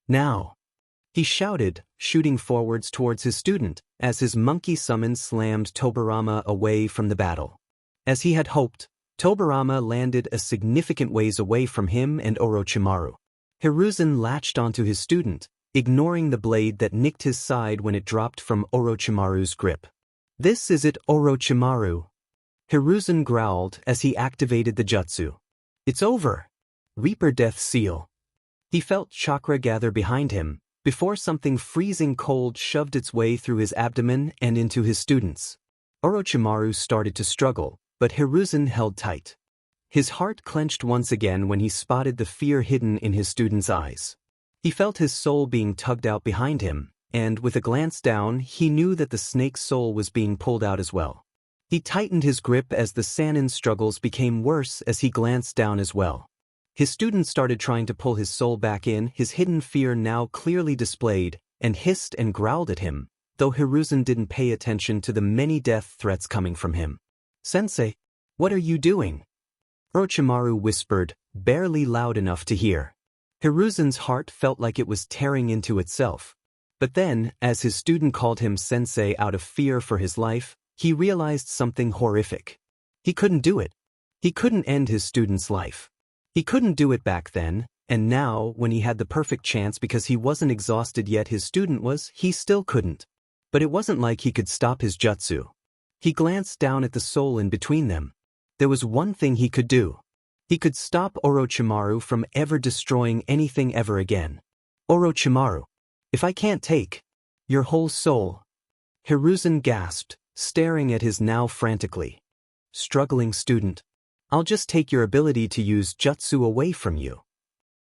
Now! He shouted, shooting forwards towards his student, as his monkey summon slammed Tobirama away from the battle. As he had hoped, Tobirama landed a significant ways away from him and Orochimaru. Hiruzen latched onto his student, ignoring the blade that nicked his side when it dropped from Orochimaru's grip. This is it, Orochimaru. Hiruzen growled as he activated the jutsu. It's over. Reaper Death Seal. He felt chakra gather behind him, before something freezing cold shoved its way through his abdomen and into his students. Orochimaru started to struggle, but Hiruzen held tight. His heart clenched once again when he spotted the fear hidden in his student's eyes. He felt his soul being tugged out behind him, and with a glance down, he knew that the snake's soul was being pulled out as well. He tightened his grip as the Sannin struggles became worse as he glanced down as well. His student started trying to pull his soul back in, his hidden fear now clearly displayed, and hissed and growled at him, though Hiruzen didn't pay attention to the many death threats coming from him. Sensei, what are you doing? Orochimaru whispered, barely loud enough to hear. Hiruzen's heart felt like it was tearing into itself. But then, as his student called him sensei out of fear for his life, he realized something horrific. He couldn't do it. He couldn't end his student's life. He couldn't do it back then, and now, when he had the perfect chance because he wasn't exhausted yet his student was, he still couldn't. But it wasn't like he could stop his jutsu. He glanced down at the soul in between them. There was one thing he could do. He could stop Orochimaru from ever destroying anything ever again. Orochimaru, if I can't take your whole soul, Hiruzen gasped, staring at his now frantically struggling student. I'll just take your ability to use jutsu away from you.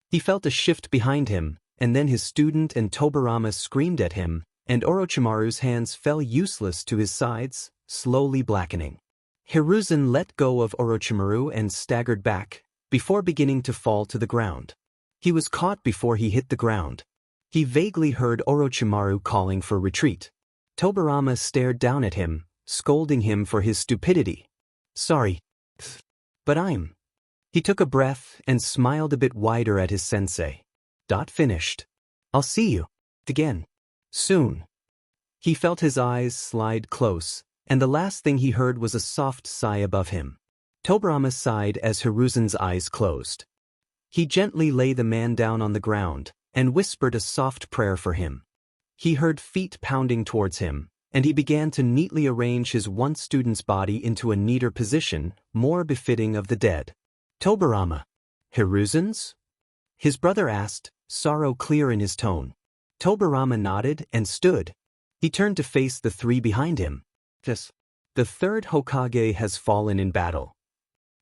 He felt a shift behind him, and then his student and Tobirama screamed at him, and Orochimaru's hands fell useless to his sides, slowly blackening. Hiruzen let go of Orochimaru and staggered back, before beginning to fall to the ground. He was caught before he hit the ground. He vaguely heard Orochimaru calling for retreat. Tobirama stared down at him, scolding him for his stupidity. Sorry, but I'm... He took a breath and smiled a bit wider at his sensei. Finished. I'll see you again soon. He felt his eyes slide close, and the last thing he heard was a soft sigh above him. Tobirama sighed as Hiruzen's eyes closed. He gently lay the man down on the ground and whispered a soft prayer for him. He heard feet pounding towards him, and he began to neatly arrange his once student's body into a neater position, more befitting of the dead. Tobirama. Hiruzen's? His brother asked, sorrow clear in his tone. Tobirama nodded and stood. He turned to face the three behind him. Yes. The third Hokage has fallen in battle,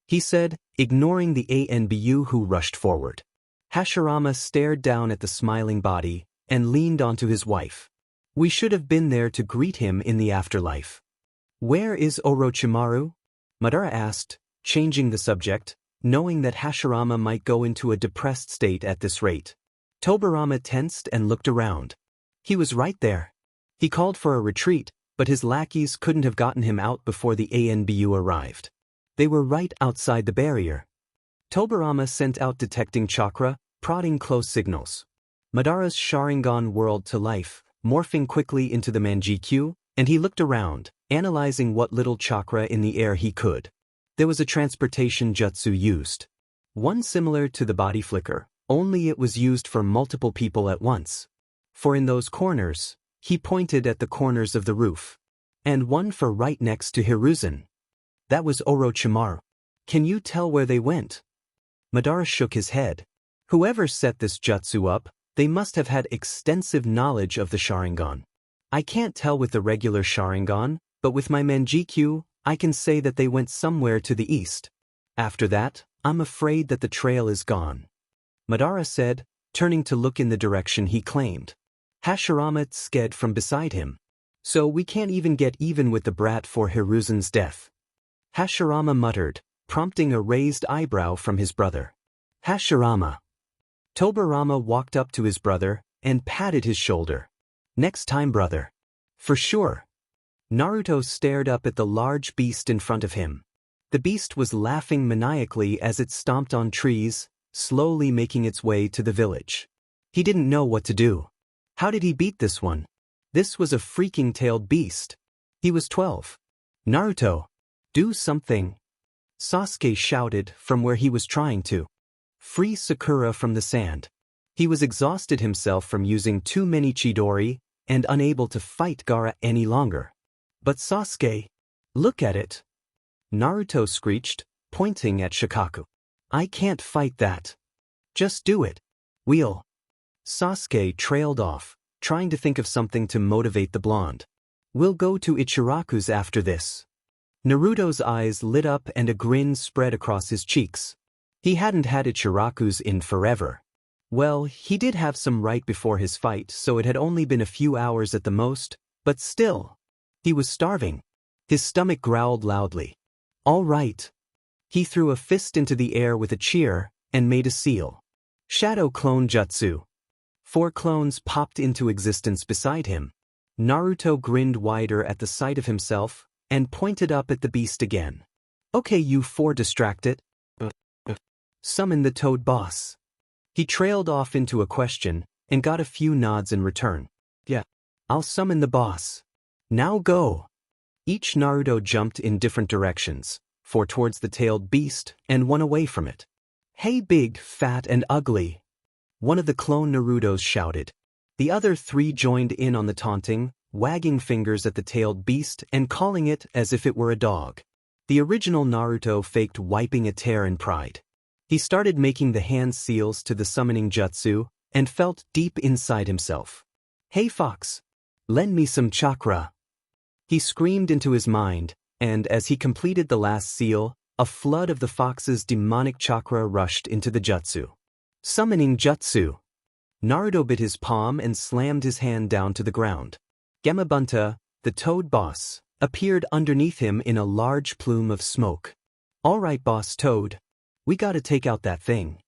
he said, ignoring the ANBU who rushed forward. Hashirama stared down at the smiling body and leaned onto his wife. We should have been there to greet him in the afterlife. Where is Orochimaru? Madara asked, changing the subject, knowing that Hashirama might go into a depressed state at this rate. Tobirama tensed and looked around. He was right there. He called for a retreat, but his lackeys couldn't have gotten him out before the ANBU arrived. They were right outside the barrier. Tobirama sent out detecting chakra, prodding close signals. Madara's Sharingan whirled to life, morphing quickly into the Manjikyu, and he looked around, analyzing what little chakra in the air he could. There was a transportation jutsu used. One similar to the body flicker, only it was used for multiple people at once. For in those corners, he pointed at the corners of the roof. And one for right next to Hiruzen. That was Orochimaru. Can you tell where they went? Madara shook his head. Whoever set this jutsu up, they must have had extensive knowledge of the Sharingan. I can't tell with the regular Sharingan, but with my Manjikyu, I can say that they went somewhere to the east. After that, I'm afraid that the trail is gone. Madara said, turning to look in the direction he claimed. Hashirama sked from beside him. So we can't even get even with the brat for Hiruzen's death. Hashirama muttered, prompting a raised eyebrow from his brother. Hashirama. Tobirama walked up to his brother and patted his shoulder. Next time, brother. For sure. Naruto stared up at the large beast in front of him. The beast was laughing maniacally as it stomped on trees, slowly making its way to the village. He didn't know what to do. How did he beat this one? This was a freaking tailed beast. He was 12. Naruto, do something. Sasuke shouted from where he was trying to free Sakura from the sand. He was exhausted himself from using too many Chidori and unable to fight Gaara any longer. But Sasuke, look at it. Naruto screeched, pointing at Shikaku. I can't fight that. Just do it. We'll. Sasuke trailed off, trying to think of something to motivate the blonde. We'll go to Ichiraku's after this. Naruto's eyes lit up and a grin spread across his cheeks. He hadn't had Ichiraku's in forever. Well, he did have some right before his fight, so it had only been a few hours at the most, but still. He was starving. His stomach growled loudly. All right. He threw a fist into the air with a cheer and made a seal. Shadow Clone Jutsu. 4 clones popped into existence beside him. Naruto grinned wider at the sight of himself and pointed up at the beast again. Okay, you 4 distracted. Summon the Toad Boss. He trailed off into a question and got a few nods in return. Yeah, I'll summon the boss. Now go. Each Naruto jumped in different directions, 4 towards the tailed beast and 1 away from it. Hey big, fat and ugly. One of the clone Narutos shouted. The other 3 joined in on the taunting, wagging fingers at the tailed beast and calling it as if it were a dog. The original Naruto faked wiping a tear in pride. He started making the hand seals to the summoning jutsu and felt deep inside himself. "Hey Fox! Lend me some chakra!" He screamed into his mind, and as he completed the last seal, a flood of the fox's demonic chakra rushed into the jutsu. Summoning jutsu! Naruto bit his palm and slammed his hand down to the ground. Gamabunta, the toad boss, appeared underneath him in a large plume of smoke. "All right, Boss Toad. We gotta take out that thing."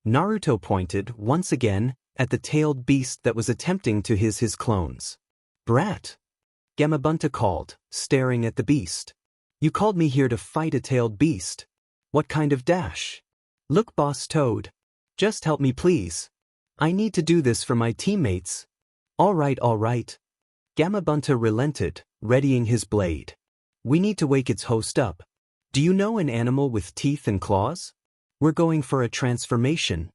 Naruto pointed, once again, at the tailed beast that was attempting to hiss his clones. "Brat!" Gamabunta called, staring at the beast. "You called me here to fight a tailed beast. What kind of dash? Look, Boss Toad. Just help me please. I need to do this for my teammates." All right. Gamabunta relented, readying his blade. "We need to wake its host up. Do you know an animal with teeth and claws? We're going for a transformation."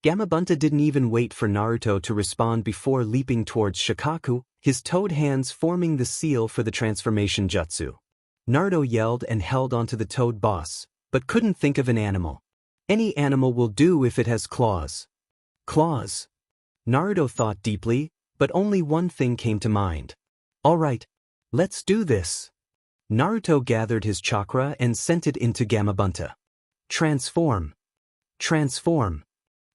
Gamabunta didn't even wait for Naruto to respond before leaping towards Shikaku, his toad hands forming the seal for the transformation jutsu. Naruto yelled and held onto the toad boss, but couldn't think of an animal. "Any animal will do if it has claws." Claws? Naruto thought deeply, but only one thing came to mind. "All right, let's do this." Naruto gathered his chakra and sent it into Gamabunta. "Transform! Transform!"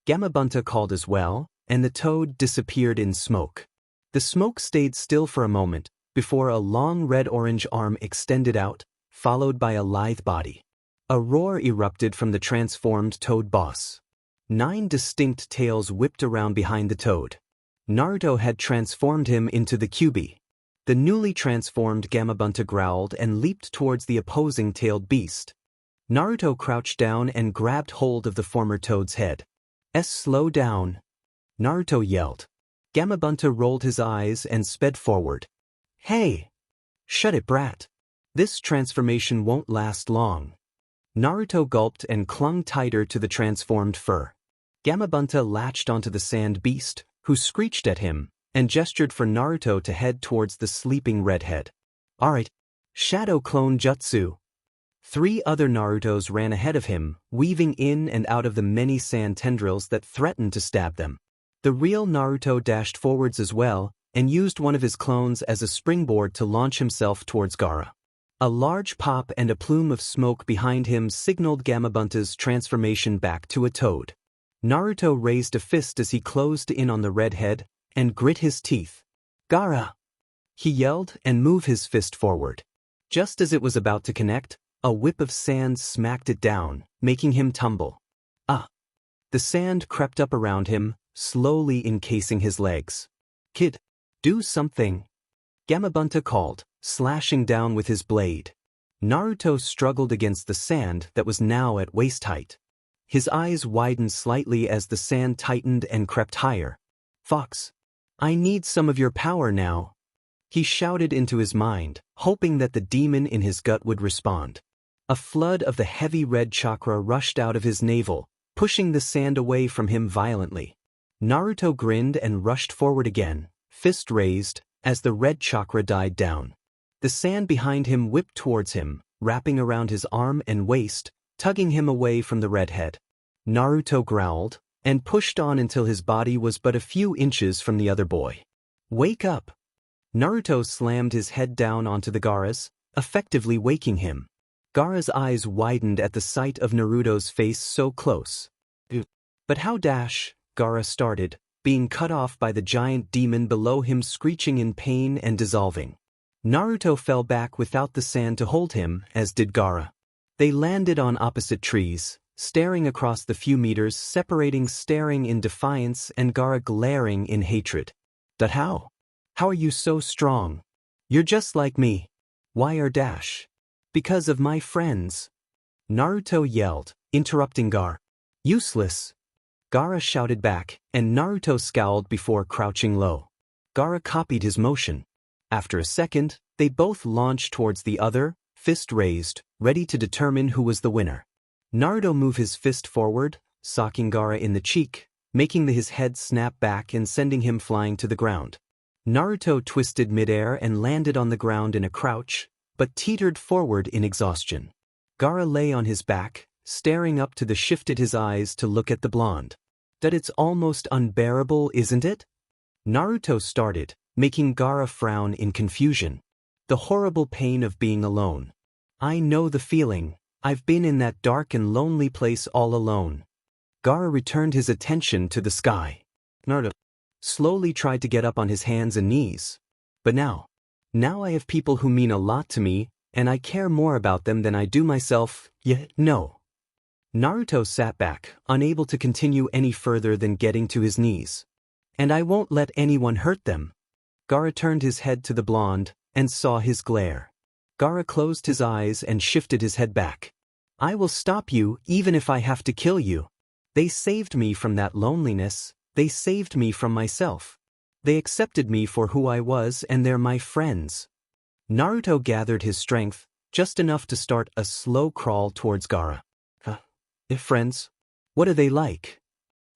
Gamabunta called as well, and the toad disappeared in smoke. The smoke stayed still for a moment, before a long red-orange arm extended out, followed by a lithe body. A roar erupted from the transformed toad boss. 9 distinct tails whipped around behind the toad. Naruto had transformed him into the Kyuubi. The newly transformed Gamabunta growled and leaped towards the opposing tailed beast. Naruto crouched down and grabbed hold of the former toad's head. Slow down!" Naruto yelled. Gamabunta rolled his eyes and sped forward. "Hey! Shut it, brat. This transformation won't last long." Naruto gulped and clung tighter to the transformed fur. Gamabunta latched onto the sand beast, who screeched at him, and gestured for Naruto to head towards the sleeping redhead. "Alright, Shadow Clone Jutsu!" 3 other Narutos ran ahead of him, weaving in and out of the many sand tendrils that threatened to stab them. The real Naruto dashed forwards as well, and used one of his clones as a springboard to launch himself towards Gaara. A large pop and a plume of smoke behind him signaled Gamabunta's transformation back to a toad. Naruto raised a fist as he closed in on the redhead, and grit his teeth. "Gaara!" he yelled and moved his fist forward. Just as it was about to connect, a whip of sand smacked it down, making him tumble. "Ah!" The sand crept up around him, slowly encasing his legs. "Kid, do something!" Gamabunta called, slashing down with his blade. Naruto struggled against the sand that was now at waist height. His eyes widened slightly as the sand tightened and crept higher. "Fox, I need some of your power now," he shouted into his mind, hoping that the demon in his gut would respond. A flood of the heavy red chakra rushed out of his navel, pushing the sand away from him violently. Naruto grinned and rushed forward again, fist raised, as the red chakra died down. The sand behind him whipped towards him, wrapping around his arm and waist, tugging him away from the redhead. Naruto growled, and pushed on until his body was but a few inches from the other boy. "Wake up!" Naruto slammed his head down onto the Gaara's, effectively waking him. Gaara's eyes widened at the sight of Naruto's face so close. "But how dash?" Gaara started, being cut off by the giant demon below him screeching in pain and dissolving. Naruto fell back without the sand to hold him, as did Gaara. They landed on opposite trees, staring across the few meters separating, staring in defiance and Gaara glaring in hatred. "But how? How are you so strong? You're just like me." "Why are dash?" "Because of my friends." Naruto yelled, interrupting Gaara. "Useless." Gaara shouted back, and Naruto scowled before crouching low. Gaara copied his motion. After a second, they both launched towards the other, fist raised, ready to determine who was the winner. Naruto moved his fist forward, socking Gaara in the cheek, making his head snap back and sending him flying to the ground. Naruto twisted midair and landed on the ground in a crouch, but teetered forward in exhaustion. Gaara lay on his back, staring up to the shifted his eyes to look at the blonde. That it's almost unbearable, isn't it? Naruto started, making Gaara frown in confusion. The horrible pain of being alone. I know the feeling. I've been in that dark and lonely place all alone. Gaara returned his attention to the sky. Naruto slowly tried to get up on his hands and knees. But now I have people who mean a lot to me, and I care more about them than I do myself. No. Naruto sat back, unable to continue any further than getting to his knees. And I won't let anyone hurt them. Gaara turned his head to the blonde, and saw his glare. Gaara closed his eyes and shifted his head back. I will stop you, even if I have to kill you. They saved me from that loneliness. They saved me from myself. They accepted me for who I was, and they're my friends. Naruto gathered his strength, just enough to start a slow crawl towards Gaara. Friends? What are they like?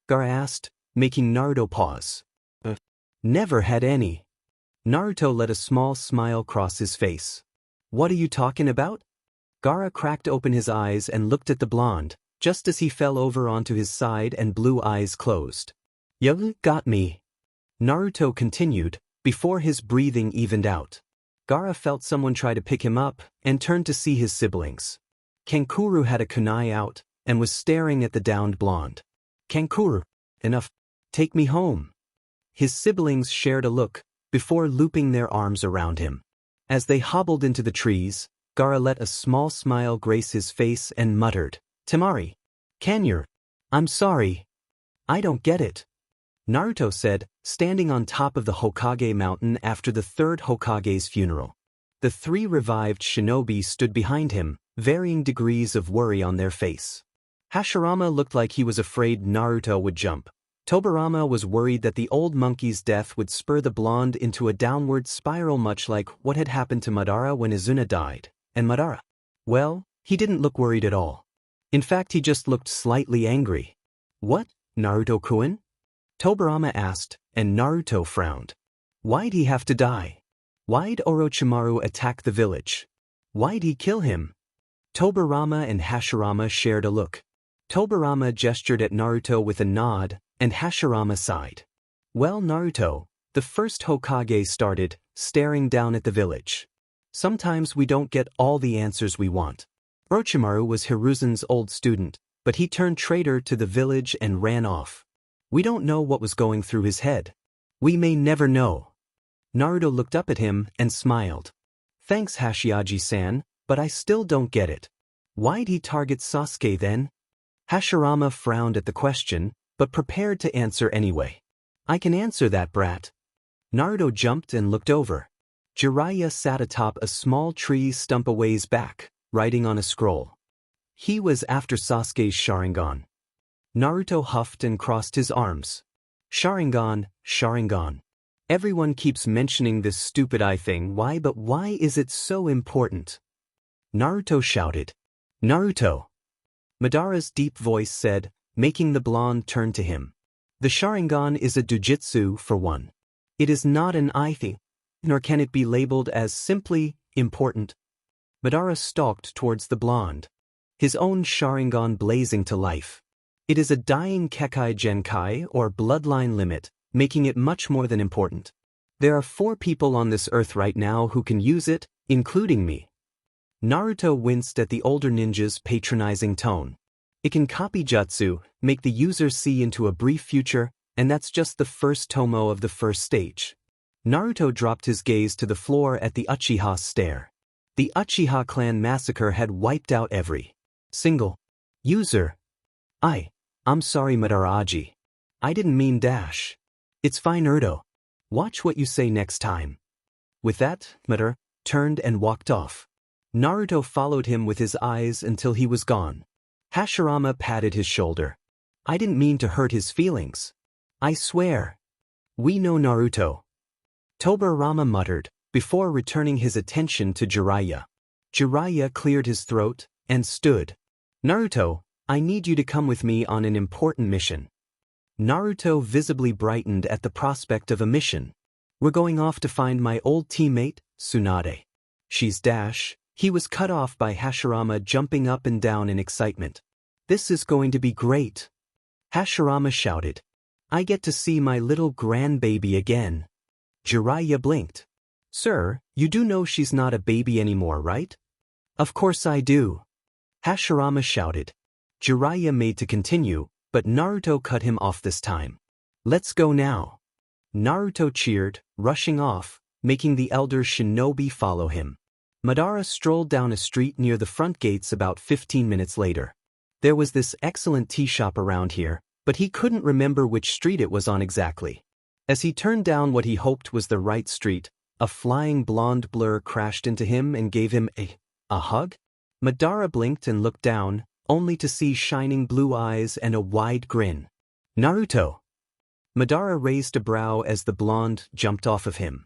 Gaara asked, making Naruto pause. Never had any. Naruto let a small smile cross his face. What are you talking about? Gaara cracked open his eyes and looked at the blonde, just as he fell over onto his side and blue eyes closed. You got me. Naruto continued, before his breathing evened out. Gaara felt someone try to pick him up, and turned to see his siblings. Kankuro had a kunai out, and was staring at the downed blonde. Kankuro, enough. Take me home. His siblings shared a look, before looping their arms around him. As they hobbled into the trees, Gaara let a small smile grace his face and muttered, Temari. Kanyer. I'm sorry. I don't get it. Naruto said, standing on top of the Hokage mountain after the third Hokage's funeral. The three revived shinobi stood behind him, varying degrees of worry on their face. Hashirama looked like he was afraid Naruto would jump. Tobirama was worried that the old monkey's death would spur the blonde into a downward spiral, much like what had happened to Madara when Izuna died. And Madara? Well, he didn't look worried at all. In fact, he just looked slightly angry. What, Naruto-kun? Tobirama asked, and Naruto frowned. Why'd he have to die? Why'd Orochimaru attack the village? Why'd he kill him? Tobirama and Hashirama shared a look. Tobirama gestured at Naruto with a nod, and Hashirama sighed. Well, Naruto, the first Hokage started, staring down at the village. Sometimes we don't get all the answers we want. Orochimaru was Hiruzen's old student, but he turned traitor to the village and ran off. We don't know what was going through his head. We may never know. Naruto looked up at him and smiled. Thanks, Hashirama-san, but I still don't get it. Why'd he target Sasuke then? Hashirama frowned at the question, but prepared to answer anyway. I can answer that, brat. Naruto jumped and looked over. Jiraiya sat atop a small tree stump a ways back, writing on a scroll. He was after Sasuke's Sharingan. Naruto huffed and crossed his arms. Sharingan, Sharingan. Everyone keeps mentioning this stupid eye thing. Why, but why is it so important? Naruto shouted. Naruto. Madara's deep voice said, making the blonde turn to him. The Sharingan is a jujutsu for one. It is not an eye thing, nor can it be labeled as simply important. Madara stalked towards the blonde, his own Sharingan blazing to life. It is a dying Kekai Genkai or bloodline limit, making it much more than important. There are 4 people on this earth right now who can use it, including me. Naruto winced at the older ninja's patronizing tone. It can copy jutsu, make the user see into a brief future, and that's just the first tomo of the first stage. Naruto dropped his gaze to the floor at the Uchiha stare. The Uchiha clan massacre had wiped out every single user. I'm sorry, Madara-aji. I didn't mean dash. It's fine, Naruto. Watch what you say next time. With that, Madara turned and walked off. Naruto followed him with his eyes until he was gone. Hashirama patted his shoulder. I didn't mean to hurt his feelings. I swear. We know Naruto. Tobirama muttered, before returning his attention to Jiraiya. Jiraiya cleared his throat and stood. Naruto, I need you to come with me on an important mission. Naruto visibly brightened at the prospect of a mission. We're going off to find my old teammate, Tsunade. She's dash. He was cut off by Hashirama jumping up and down in excitement. This is going to be great. Hashirama shouted. I get to see my little grandbaby again. Jiraiya blinked. Sir, you do know she's not a baby anymore, right? Of course I do. Hashirama shouted. Jiraiya made to continue, but Naruto cut him off this time. Let's go now. Naruto cheered, rushing off, making the elder shinobi follow him. Madara strolled down a street near the front gates about 15 minutes later. There was this excellent tea shop around here, but he couldn't remember which street it was on exactly. As he turned down what he hoped was the right street, a flying blonde blur crashed into him and gave him a hug? Madara blinked and looked down, only to see shining blue eyes and a wide grin. Naruto! Madara raised a brow as the blonde jumped off of him.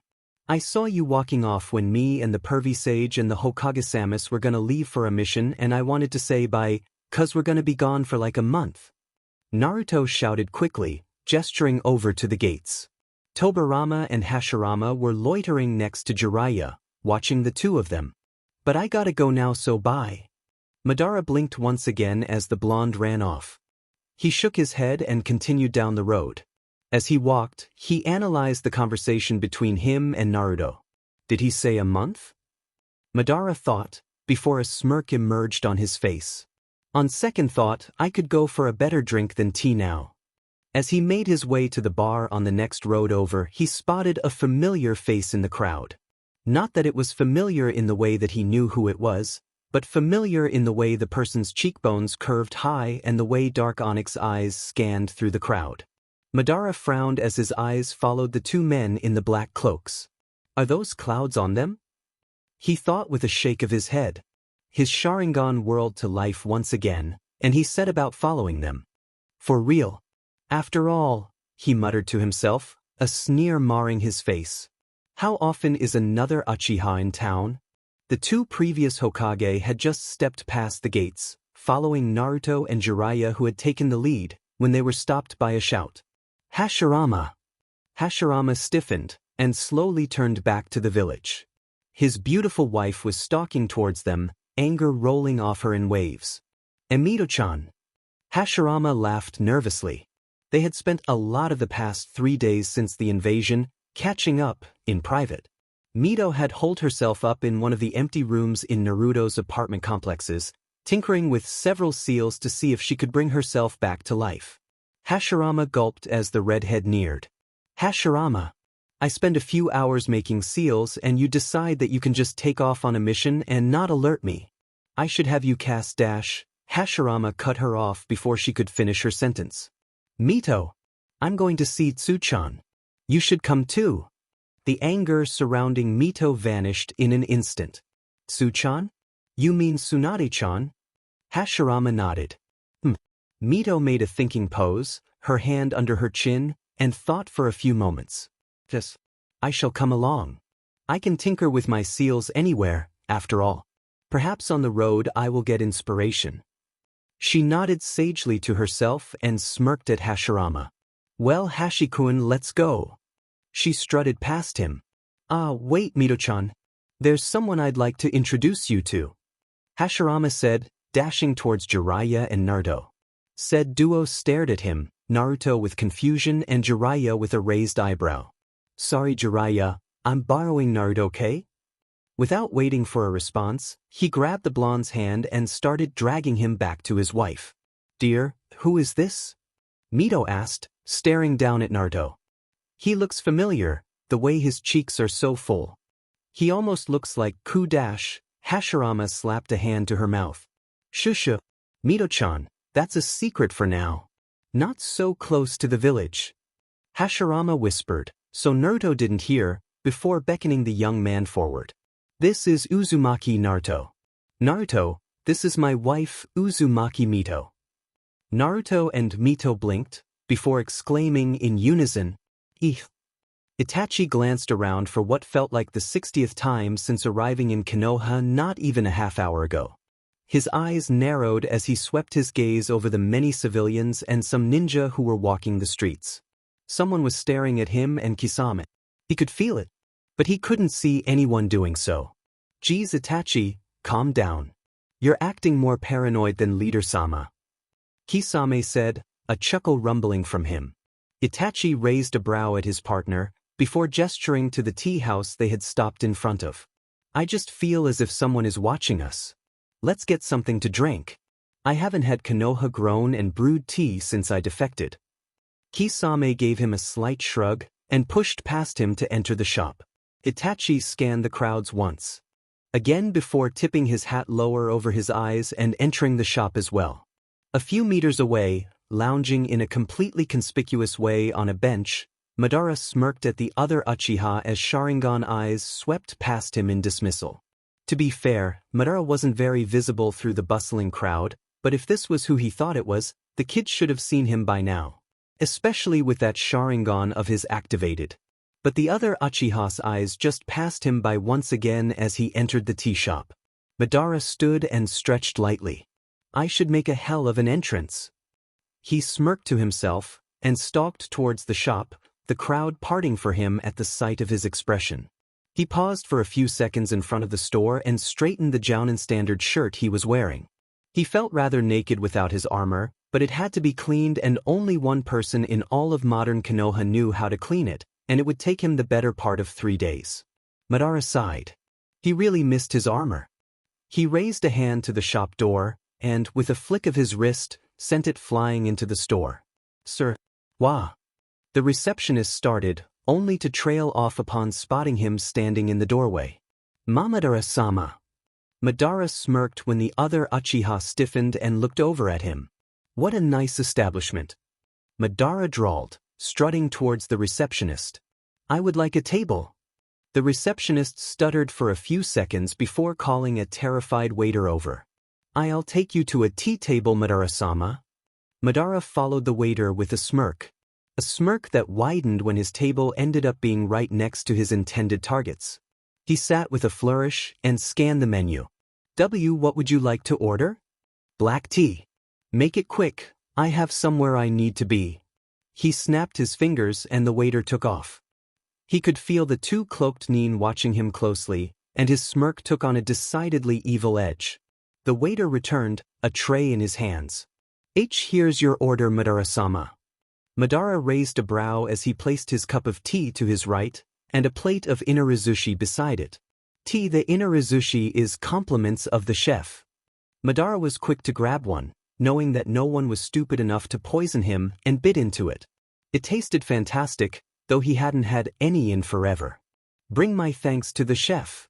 I saw you walking off when me and the pervy sage and the Hokage-samus were gonna leave for a mission, and I wanted to say bye, 'cause we're gonna be gone for like a month. Naruto shouted quickly, gesturing over to the gates. Tobirama and Hashirama were loitering next to Jiraiya, watching the two of them. But I gotta go now, so bye. Madara blinked once again as the blonde ran off. He shook his head and continued down the road. As he walked, he analyzed the conversation between him and Naruto. Did he say a month? Madara thought, before a smirk emerged on his face. On second thought, I could go for a better drink than tea now. As he made his way to the bar on the next road over, he spotted a familiar face in the crowd. Not that it was familiar in the way that he knew who it was, but familiar in the way the person's cheekbones curved high and the way dark onyx eyes scanned through the crowd. Madara frowned as his eyes followed the two men in the black cloaks. Are those clouds on them? He thought with a shake of his head. His Sharingan whirled to life once again, and he set about following them. For real. After all, he muttered to himself, a sneer marring his face. How often is another Uchiha in town? The two previous Hokage had just stepped past the gates, following Naruto and Jiraiya, who had taken the lead, when they were stopped by a shout. Hashirama! Hashirama stiffened, and slowly turned back to the village. His beautiful wife was stalking towards them, anger rolling off her in waves. Mito-chan! Hashirama laughed nervously. They had spent a lot of the past 3 days since the invasion, catching up, in private. Mito had holed herself up in one of the empty rooms in Naruto's apartment complexes, tinkering with several seals to see if she could bring herself back to life. Hashirama gulped as the redhead neared. Hashirama! I spend a few hours making seals and you decide that you can just take off on a mission and not alert me. I should have you cast dash. Hashirama cut her off before she could finish her sentence. Mito! I'm going to see Tsu-chan. You should come too. The anger surrounding Mito vanished in an instant. Tsu-chan? You mean Tsunade-chan? Hashirama nodded. Mito made a thinking pose, her hand under her chin, and thought for a few moments. Yes, I shall come along. I can tinker with my seals anywhere, after all. Perhaps on the road I will get inspiration. She nodded sagely to herself and smirked at Hashirama. Well, Hashikun, let's go. She strutted past him. Wait, Mito-chan. There's someone I'd like to introduce you to. Hashirama said, dashing towards Jiraiya and Naruto. Said duo stared at him, Naruto with confusion and Jiraiya with a raised eyebrow. Sorry, Jiraiya, I'm borrowing Naruto, okay? Without waiting for a response, he grabbed the blonde's hand and started dragging him back to his wife. Dear, who is this? Mito asked, staring down at Naruto. He looks familiar, the way his cheeks are so full. He almost looks like Ku-dash. Hashirama slapped a hand to her mouth. Shusha, Mito-chan, that's a secret for now. Not so close to the village. Hashirama whispered, so Naruto didn't hear, before beckoning the young man forward. This is Uzumaki Naruto. Naruto, this is my wife, Uzumaki Mito. Naruto and Mito blinked, before exclaiming in unison, Eeh. Itachi glanced around for what felt like the 60th time since arriving in Konoha not even a half hour ago. His eyes narrowed as he swept his gaze over the many civilians and some ninja who were walking the streets. Someone was staring at him and Kisame. He could feel it, but he couldn't see anyone doing so. Geez, Itachi, calm down. You're acting more paranoid than Leader-sama. Kisame said, a chuckle rumbling from him. Itachi raised a brow at his partner, before gesturing to the tea house they had stopped in front of. I just feel as if someone is watching us. Let's get something to drink. I haven't had Konoha grown and brewed tea since I defected. Kisame gave him a slight shrug, and pushed past him to enter the shop. Itachi scanned the crowds once. Again before tipping his hat lower over his eyes and entering the shop as well. A few meters away, lounging in a completely conspicuous way on a bench, Madara smirked at the other Uchiha as Sharingan eyes swept past him in dismissal. To be fair, Madara wasn't very visible through the bustling crowd, but if this was who he thought it was, the kid should have seen him by now. Especially with that Sharingan of his activated. But the other Uchiha's eyes just passed him by once again as he entered the tea shop. Madara stood and stretched lightly. I should make a hell of an entrance. He smirked to himself, and stalked towards the shop, the crowd parting for him at the sight of his expression. He paused for a few seconds in front of the store and straightened the Jounin standard shirt he was wearing. He felt rather naked without his armor, but it had to be cleaned and only one person in all of modern Konoha knew how to clean it, and it would take him the better part of 3 days. Madara sighed. He really missed his armor. He raised a hand to the shop door, and, with a flick of his wrist, sent it flying into the store. Sir. Wah. The receptionist started, only to trail off upon spotting him standing in the doorway. Madara-sama. Madara smirked when the other Uchiha stiffened and looked over at him. What a nice establishment. Madara drawled, strutting towards the receptionist. I would like a table. The receptionist stuttered for a few seconds before calling a terrified waiter over. I'll take you to a tea table, Madara-sama. Madara followed the waiter with a smirk that widened when his table ended up being right next to his intended targets. He sat with a flourish and scanned the menu. What would you like to order? Black tea. Make it quick, I have somewhere I need to be. He snapped his fingers and the waiter took off. He could feel the two cloaked nin watching him closely, and his smirk took on a decidedly evil edge. The waiter returned, a tray in his hands. Here's your order, Madara-sama. Madara raised a brow as he placed his cup of tea to his right, and a plate of inarizushi beside it. The inarizushi is compliments of the chef. Madara was quick to grab one, knowing that no one was stupid enough to poison him, and bit into it. It tasted fantastic, though he hadn't had any in forever. Bring my thanks to the chef.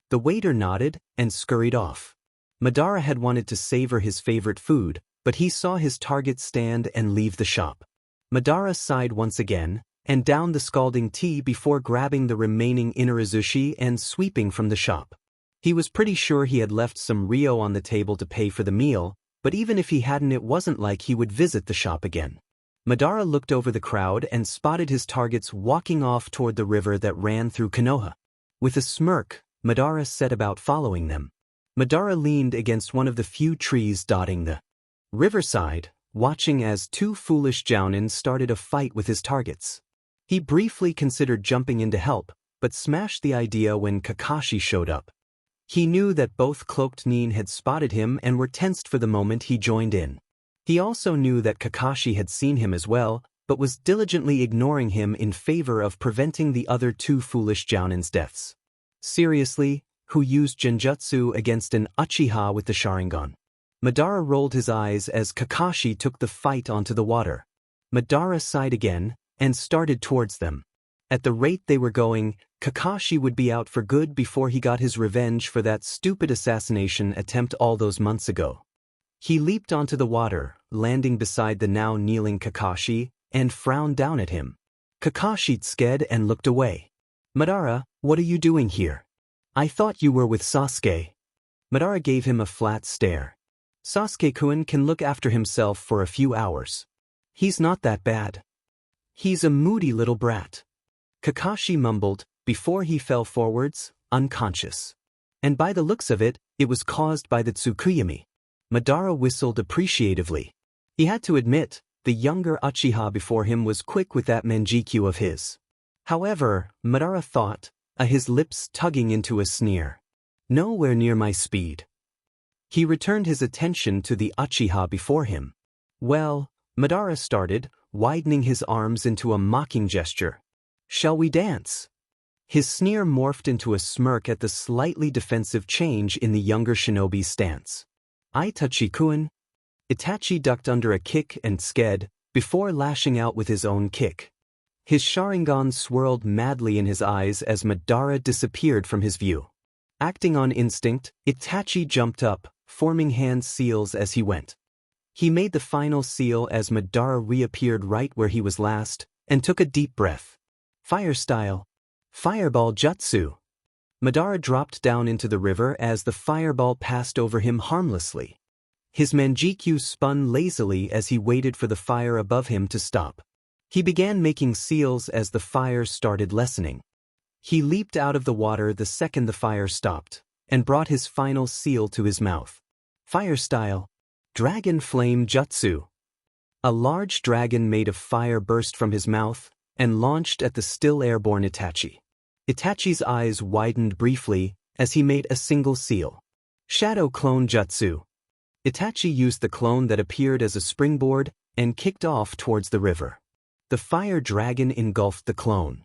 The waiter nodded and scurried off. Madara had wanted to savor his favorite food, but he saw his target stand and leave the shop. Madara sighed once again, and downed the scalding tea before grabbing the remaining inarizushi and sweeping from the shop. He was pretty sure he had left some ryo on the table to pay for the meal, but even if he hadn't, it wasn't like he would visit the shop again. Madara looked over the crowd and spotted his targets walking off toward the river that ran through Konoha. With a smirk, Madara set about following them. Madara leaned against one of the few trees dotting the riverside, watching as two foolish Jounin started a fight with his targets. He briefly considered jumping in to help, but smashed the idea when Kakashi showed up. He knew that both cloaked nin had spotted him and were tensed for the moment he joined in. He also knew that Kakashi had seen him as well, but was diligently ignoring him in favor of preventing the other two foolish Jounin's deaths. Seriously, who used genjutsu against an Uchiha with the Sharingan? Madara rolled his eyes as Kakashi took the fight onto the water. Madara sighed again, and started towards them. At the rate they were going, Kakashi would be out for good before he got his revenge for that stupid assassination attempt all those months ago. He leaped onto the water, landing beside the now kneeling Kakashi, and frowned down at him. Kakashi sked and looked away. Madara, what are you doing here? I thought you were with Sasuke. Madara gave him a flat stare. Sasuke-kun can look after himself for a few hours. He's not that bad. He's a moody little brat. Kakashi mumbled, before he fell forwards, unconscious. And by the looks of it, it was caused by the Tsukuyomi. Madara whistled appreciatively. He had to admit, the younger Uchiha before him was quick with that Manjikyu of his. However, Madara thought, his lips tugging into a sneer. Nowhere near my speed. He returned his attention to the Uchiha before him. Well, Madara started, widening his arms into a mocking gesture. Shall we dance? His sneer morphed into a smirk at the slightly defensive change in the younger shinobi's stance. Itachi-kun. Itachi ducked under a kick and sked, before lashing out with his own kick. His Sharingan swirled madly in his eyes as Madara disappeared from his view. Acting on instinct, Itachi jumped up, forming hand seals as he went. He made the final seal as Madara reappeared right where he was last, and took a deep breath. Fire style. Fireball jutsu. Madara dropped down into the river as the fireball passed over him harmlessly. His manjikyu spun lazily as he waited for the fire above him to stop. He began making seals as the fire started lessening. He leaped out of the water the second the fire stopped, and brought his final seal to his mouth. Fire style. Dragon flame jutsu. A large dragon made of fire burst from his mouth, and launched at the still airborne Itachi. Itachi's eyes widened briefly as he made a single seal. Shadow clone jutsu. Itachi used the clone that appeared as a springboard and kicked off towards the river. The fire dragon engulfed the clone.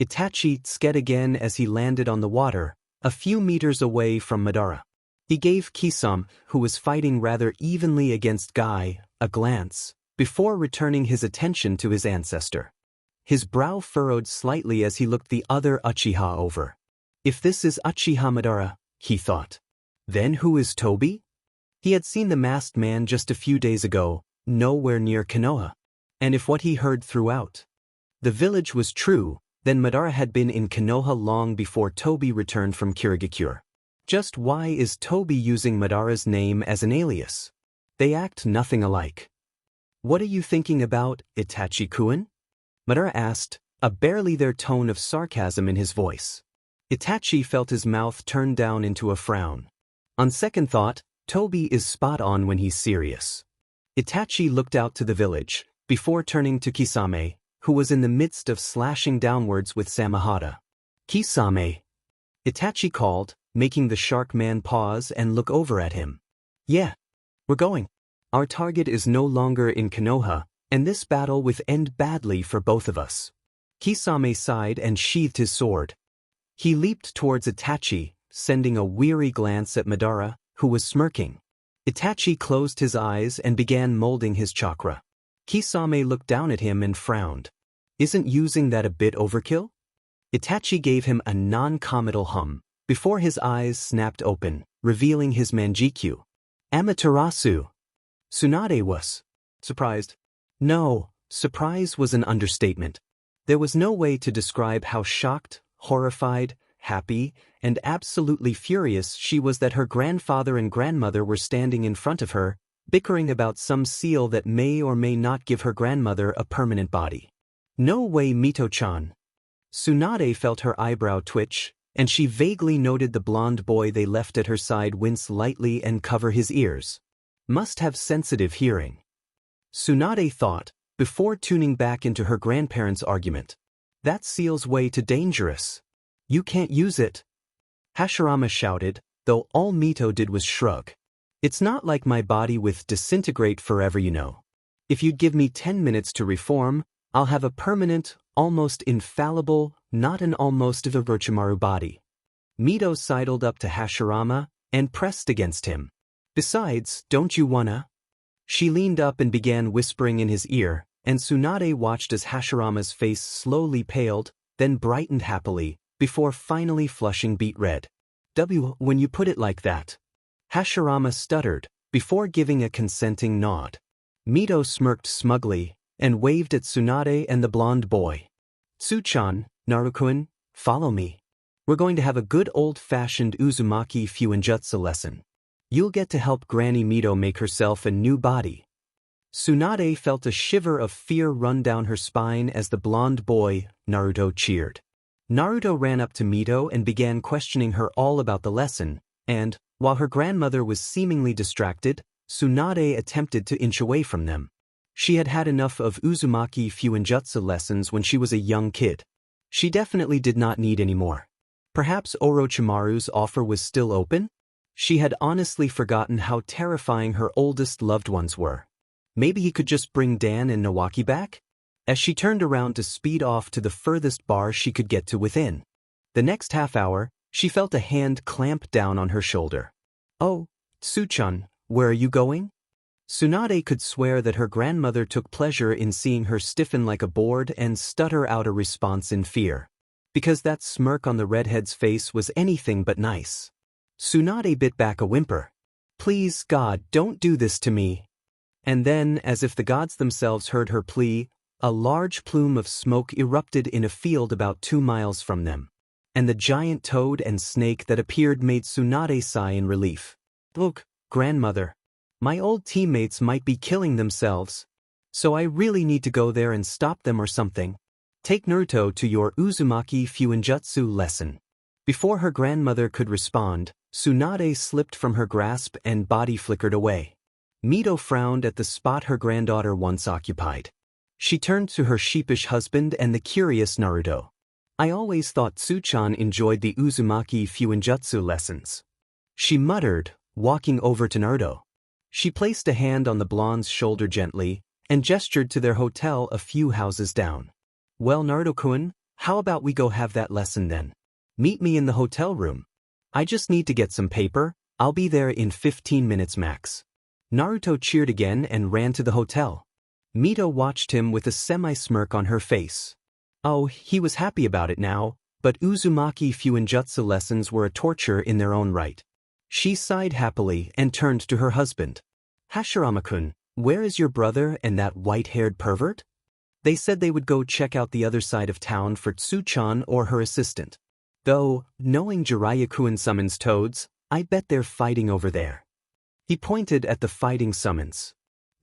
Itachi sked again as he landed on the water, a few meters away from Madara. He gave Kisame, who was fighting rather evenly against Guy, a glance, before returning his attention to his ancestor. His brow furrowed slightly as he looked the other Uchiha over. If this is Uchiha Madara, he thought, then who is Tobi? He had seen the masked man just a few days ago, nowhere near Konoha. And if what he heard throughout the village was true, then Madara had been in Konoha long before Tobi returned from Kirigakure. Just why is Tobi using Madara's name as an alias? They act nothing alike. What are you thinking about, Itachi-kun? Madara asked, a barely there tone of sarcasm in his voice. Itachi felt his mouth turn down into a frown. On second thought, Tobi is spot on when he's serious. Itachi looked out to the village, before turning to Kisame, who was in the midst of slashing downwards with Samehada. Kisame. Itachi called, making the shark man pause and look over at him. Yeah. We're going. Our target is no longer in Konoha, and this battle will end badly for both of us. Kisame sighed and sheathed his sword. He leaped towards Itachi, sending a weary glance at Madara, who was smirking. Itachi closed his eyes and began molding his chakra. Kisame looked down at him and frowned. Isn't using that a bit overkill? Itachi gave him a non-committal hum, before his eyes snapped open, revealing his manjikyu. Amaterasu. Tsunade was surprised. No, surprise was an understatement. There was no way to describe how shocked, horrified, happy, and absolutely furious she was that her grandfather and grandmother were standing in front of her, bickering about some seal that may or may not give her grandmother a permanent body. No way, Mito-chan. Tsunade felt her eyebrow twitch, and she vaguely noted the blonde boy they left at her side wince lightly and cover his ears. Must have sensitive hearing. Tsunade thought, before tuning back into her grandparents' argument. That seal's way too dangerous. You can't use it. Hashirama shouted, though all Mito did was shrug. It's not like my body with disintegrate forever, you know. If you'd give me 10 minutes to reform, I'll have a permanent, almost infallible, not an almost of a Orochimaru body. Mito sidled up to Hashirama and pressed against him. Besides, don't you wanna? She leaned up and began whispering in his ear, and Tsunade watched as Hashirama's face slowly paled, then brightened happily, before finally flushing beet red. When you put it like that. Hashirama stuttered, before giving a consenting nod. Mito smirked smugly, and waved at Tsunade and the blonde boy. Tsuchan, Naruto-kun, follow me. We're going to have a good old-fashioned Uzumaki Fuinjutsu lesson. You'll get to help Granny Mito make herself a new body. Tsunade felt a shiver of fear run down her spine as the blonde boy, Naruto, cheered. Naruto ran up to Mito and began questioning her all about the lesson, and, while her grandmother was seemingly distracted, Tsunade attempted to inch away from them. She had had enough of Uzumaki Fuinjutsu lessons when she was a young kid. She definitely did not need any more. Perhaps Orochimaru's offer was still open? She had honestly forgotten how terrifying her oldest loved ones were. Maybe he could just bring Dan and Nawaki back? As she turned around to speed off to the furthest bar she could get to within. The next half hour, she felt a hand clamp down on her shoulder. "Oh, Tsuchan, where are you going?" Tsunade could swear that her grandmother took pleasure in seeing her stiffen like a board and stutter out a response in fear. Because that smirk on the redhead's face was anything but nice. Tsunade bit back a whimper. "Please, God, don't do this to me." And then, as if the gods themselves heard her plea, a large plume of smoke erupted in a field about 2 miles from them. And the giant toad and snake that appeared made Tsunade sigh in relief. "Look, grandmother. My old teammates might be killing themselves. So I really need to go there and stop them or something. Take Naruto to your Uzumaki Fuinjutsu lesson." Before her grandmother could respond, Tsunade slipped from her grasp and body flickered away. Mito frowned at the spot her granddaughter once occupied. She turned to her sheepish husband and the curious Naruto. "I always thought Tsuchan enjoyed the Uzumaki Fuinjutsu lessons," she muttered, walking over to Naruto. She placed a hand on the blonde's shoulder gently and gestured to their hotel a few houses down. "Well, Naruto-kun, how about we go have that lesson then? Meet me in the hotel room. I just need to get some paper. I'll be there in 15 minutes max." Naruto cheered again and ran to the hotel. Mito watched him with a semi-smirk on her face. Oh, he was happy about it now, but Uzumaki Fuinjutsu lessons were a torture in their own right. She sighed happily and turned to her husband. "Hashirama-kun, where is your brother and that white-haired pervert?" They said they would go check out the other side of town for Tsuchan or her assistant. Though, knowing Jiraiya-kun summons toads, I bet they're fighting over there. He pointed at the fighting summons.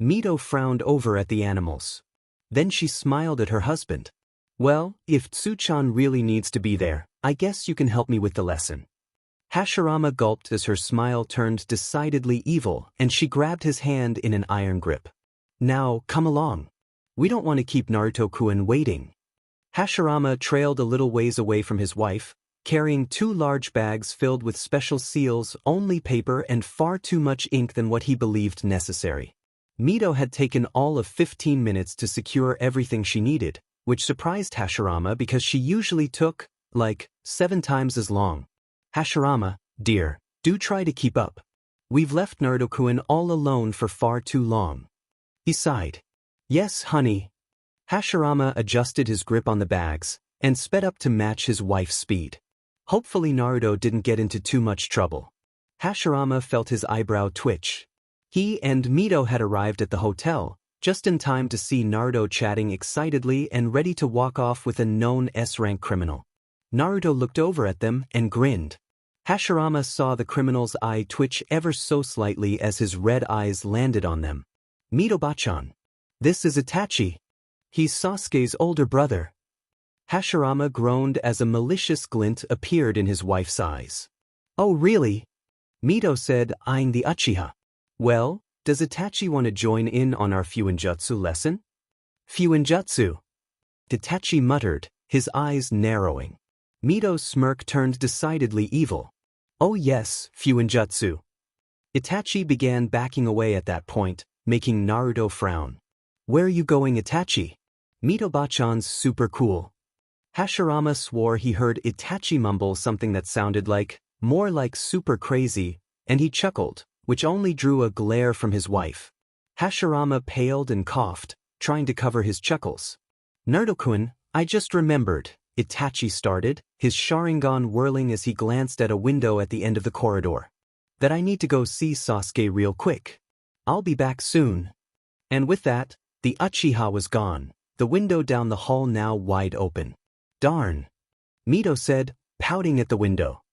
Mito frowned over at the animals. Then she smiled at her husband. "Well, if Tsuchan really needs to be there, I guess you can help me with the lesson." Hashirama gulped as her smile turned decidedly evil and she grabbed his hand in an iron grip. "Now, come along. We don't want to keep Naruto-kun waiting." Hashirama trailed a little ways away from his wife, carrying 2 large bags filled with special seals, only paper and far too much ink than what he believed necessary. Mito had taken all of 15 minutes to secure everything she needed, which surprised Hashirama because she usually took, 7 times as long. "Hashirama, dear, do try to keep up. We've left Naruto-kun all alone for far too long." He sighed. "Yes, honey." Hashirama adjusted his grip on the bags and sped up to match his wife's speed. Hopefully Naruto didn't get into too much trouble. Hashirama felt his eyebrow twitch. He and Mito had arrived at the hotel, just in time to see Naruto chatting excitedly and ready to walk off with a known S-rank criminal. Naruto looked over at them and grinned. Hashirama saw the criminal's eye twitch ever so slightly as his red eyes landed on them. "Mito-bachan. This is Itachi. He's Sasuke's older brother." Hashirama groaned as a malicious glint appeared in his wife's eyes. "Oh really?" Mito said, eyeing the Uchiha. "Well, does Itachi want to join in on our Fuinjutsu lesson?" "Fuinjutsu?" Itachi muttered, his eyes narrowing. Mito's smirk turned decidedly evil. "Oh yes, Fuinjutsu." Itachi began backing away at that point, making Naruto frown. "Where are you going, Itachi?" "Mito-bachan's super cool." Hashirama swore he heard Itachi mumble something that sounded more like super crazy, and he chuckled, which only drew a glare from his wife. Hashirama paled and coughed, trying to cover his chuckles. "Naruto-kun, I just remembered," Itachi started, his Sharingan whirling as he glanced at a window at the end of the corridor. "That I need to go see Sasuke real quick. I'll be back soon." And with that, the Uchiha was gone, the window down the hall now wide open. "Darn," Mito said, pouting at the window.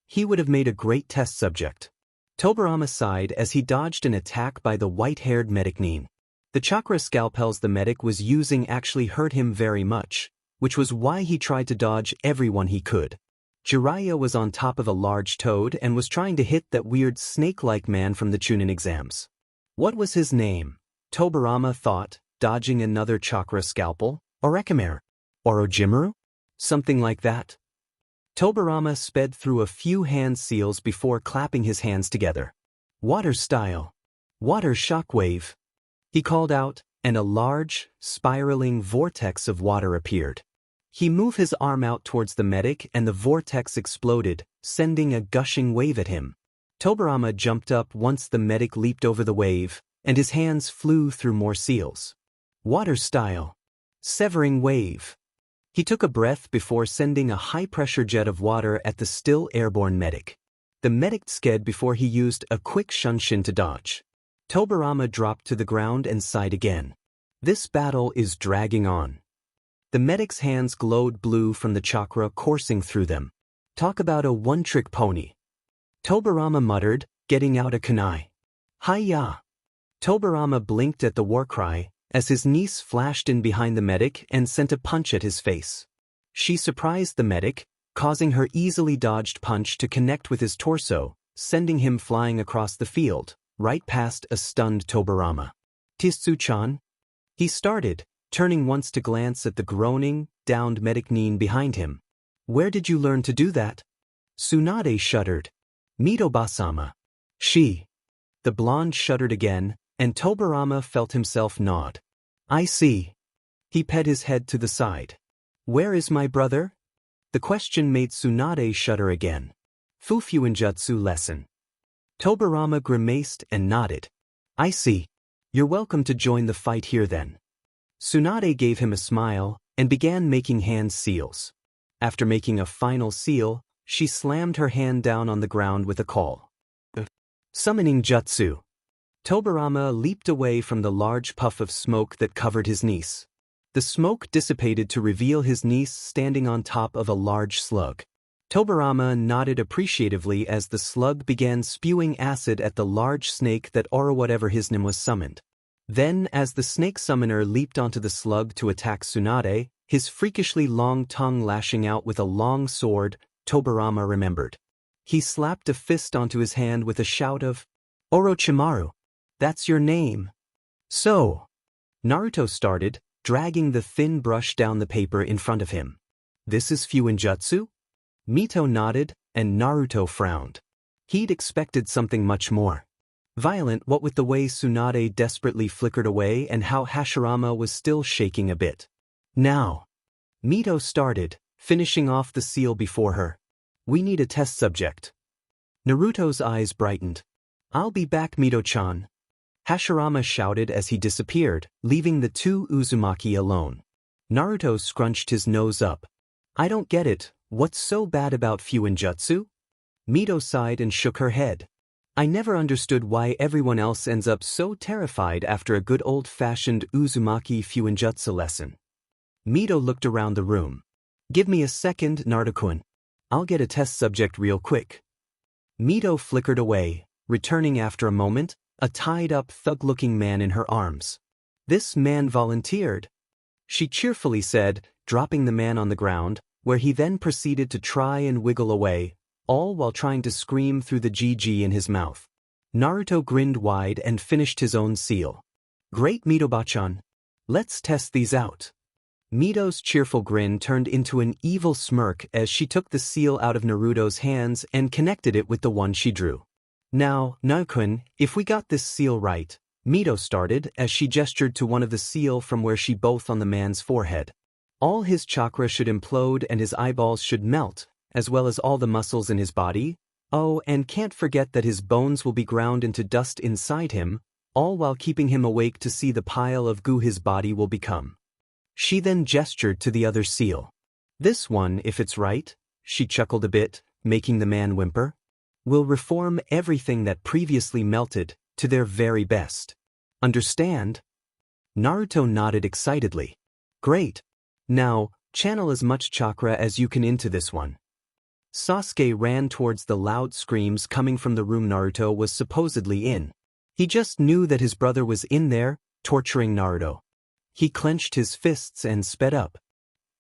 He would have made a great test subject. Tobirama sighed as he dodged an attack by the white-haired medic Nin. The chakra scalpels the medic was using actually hurt him very much, which was why he tried to dodge everyone he could. Jiraiya was on top of a large toad and was trying to hit that weird snake-like man from the Chunin exams. What was his name? Tobirama thought, dodging another chakra scalpel. Orochimaru? Orochimaru? Something like that? Tobirama sped through a few hand seals before clapping his hands together. Water style. Water shockwave. He called out, and a large, spiraling vortex of water appeared. He moved his arm out towards the medic and the vortex exploded, sending a gushing wave at him. Tobirama jumped up once the medic leaped over the wave, and his hands flew through more seals. Water style. Severing wave. He took a breath before sending a high-pressure jet of water at the still airborne medic. The medic sked before he used a quick shunshin to dodge. Tobirama dropped to the ground and sighed again. This battle is dragging on. The medic's hands glowed blue from the chakra coursing through them. Talk about a one-trick pony. Tobirama muttered, getting out a kunai. Hi-ya! Tobirama blinked at the war cry, as his niece flashed in behind the medic and sent a punch at his face. She surprised the medic, causing her easily dodged punch to connect with his torso, sending him flying across the field, right past a stunned Tobirama. Tsu-chan? He started, turning once to glance at the groaning, downed medic Nin behind him. Where did you learn to do that? Tsunade shuddered. Mito-basama. She. The blonde shuddered again, and Tobirama felt himself nod. I see. He pet his head to the side. Where is my brother? The question made Tsunade shudder again. Fufuinjutsu lesson. Tobirama grimaced and nodded. I see. You're welcome to join the fight here then. Tsunade gave him a smile and began making hand seals. After making a final seal, she slammed her hand down on the ground with a call. Summoning jutsu. Tobirama leaped away from the large puff of smoke that covered his niece. The smoke dissipated to reveal his niece standing on top of a large slug. Tobirama nodded appreciatively as the slug began spewing acid at the large snake that or whatever his name was summoned. Then, as the snake summoner leaped onto the slug to attack Tsunade, his freakishly long tongue lashing out with a long sword, Tobirama remembered. He slapped a fist onto his hand with a shout of, Orochimaru! That's your name. So. Naruto started, dragging the thin brush down the paper in front of him. This is Fuinjutsu? Mito nodded, and Naruto frowned. He'd expected something much more. Violent, what with the way Tsunade desperately flickered away and how Hashirama was still shaking a bit. Now. Mito started, finishing off the seal before her. We need a test subject. Naruto's eyes brightened. I'll be back, Mito-chan. Hashirama shouted as he disappeared, leaving the two Uzumaki alone. Naruto scrunched his nose up. I don't get it, what's so bad about Fuinjutsu? Mito sighed and shook her head. I never understood why everyone else ends up so terrified after a good old-fashioned Uzumaki Fuinjutsu lesson. Mito looked around the room. Give me a second, Naruto-kun. I'll get a test subject real quick. Mito flickered away, returning after a moment, a tied-up thug-looking man in her arms. This man volunteered. She cheerfully said, dropping the man on the ground, where he then proceeded to try and wiggle away, all while trying to scream through the GG in his mouth. Naruto grinned wide and finished his own seal. Great, Mito-bachan. Let's test these out. Mito's cheerful grin turned into an evil smirk as she took the seal out of Naruto's hands and connected it with the one she drew. Now, Naruto-kun, if we got this seal right, Mito started as she gestured to one of the seal from where she both on the man's forehead. All his chakra should implode and his eyeballs should melt, as well as all the muscles in his body. Oh, and can't forget that his bones will be ground into dust inside him, all while keeping him awake to see the pile of goo his body will become. She then gestured to the other seal. This one, if it's right, she chuckled a bit, making the man whimper, will reform everything that previously melted, to their very best. Understand? Naruto nodded excitedly. Great. Now, channel as much chakra as you can into this one. Sasuke ran towards the loud screams coming from the room Naruto was supposedly in. He just knew that his brother was in there, torturing Naruto. He clenched his fists and sped up.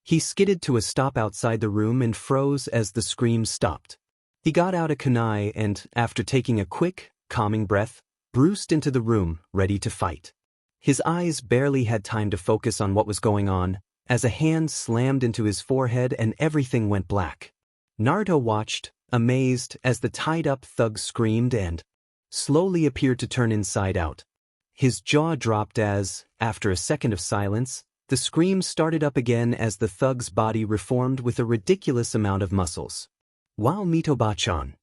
He skidded to a stop outside the room and froze as the screams stopped. He got out a kunai and, after taking a quick, calming breath, bruised into the room, ready to fight. His eyes barely had time to focus on what was going on, as a hand slammed into his forehead and everything went black. Naruto watched, amazed, as the tied-up thug screamed and slowly appeared to turn inside out. His jaw dropped as, after a second of silence, the scream started up again as the thug's body reformed with a ridiculous amount of muscles. "Wow, Mito-bachan,"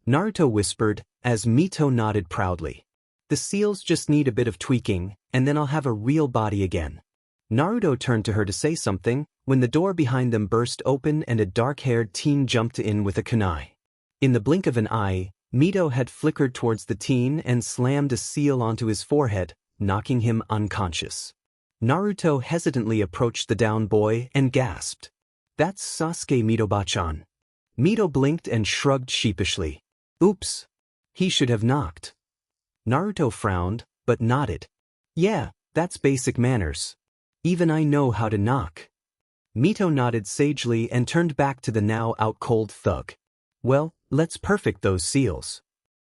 Naruto whispered, as Mito nodded proudly. "The seals just need a bit of tweaking, and then I'll have a real body again." Naruto turned to her to say something, when the door behind them burst open and a dark-haired teen jumped in with a kunai. In the blink of an eye, Mito had flickered towards the teen and slammed a seal onto his forehead, knocking him unconscious. Naruto hesitantly approached the down boy and gasped, "That's Sasuke, Mito-bachan." Mito blinked and shrugged sheepishly. "Oops. He should have knocked." Naruto frowned, but nodded. "Yeah, that's basic manners. Even I know how to knock." Mito nodded sagely and turned back to the now out-cold thug. "Well, let's perfect those seals."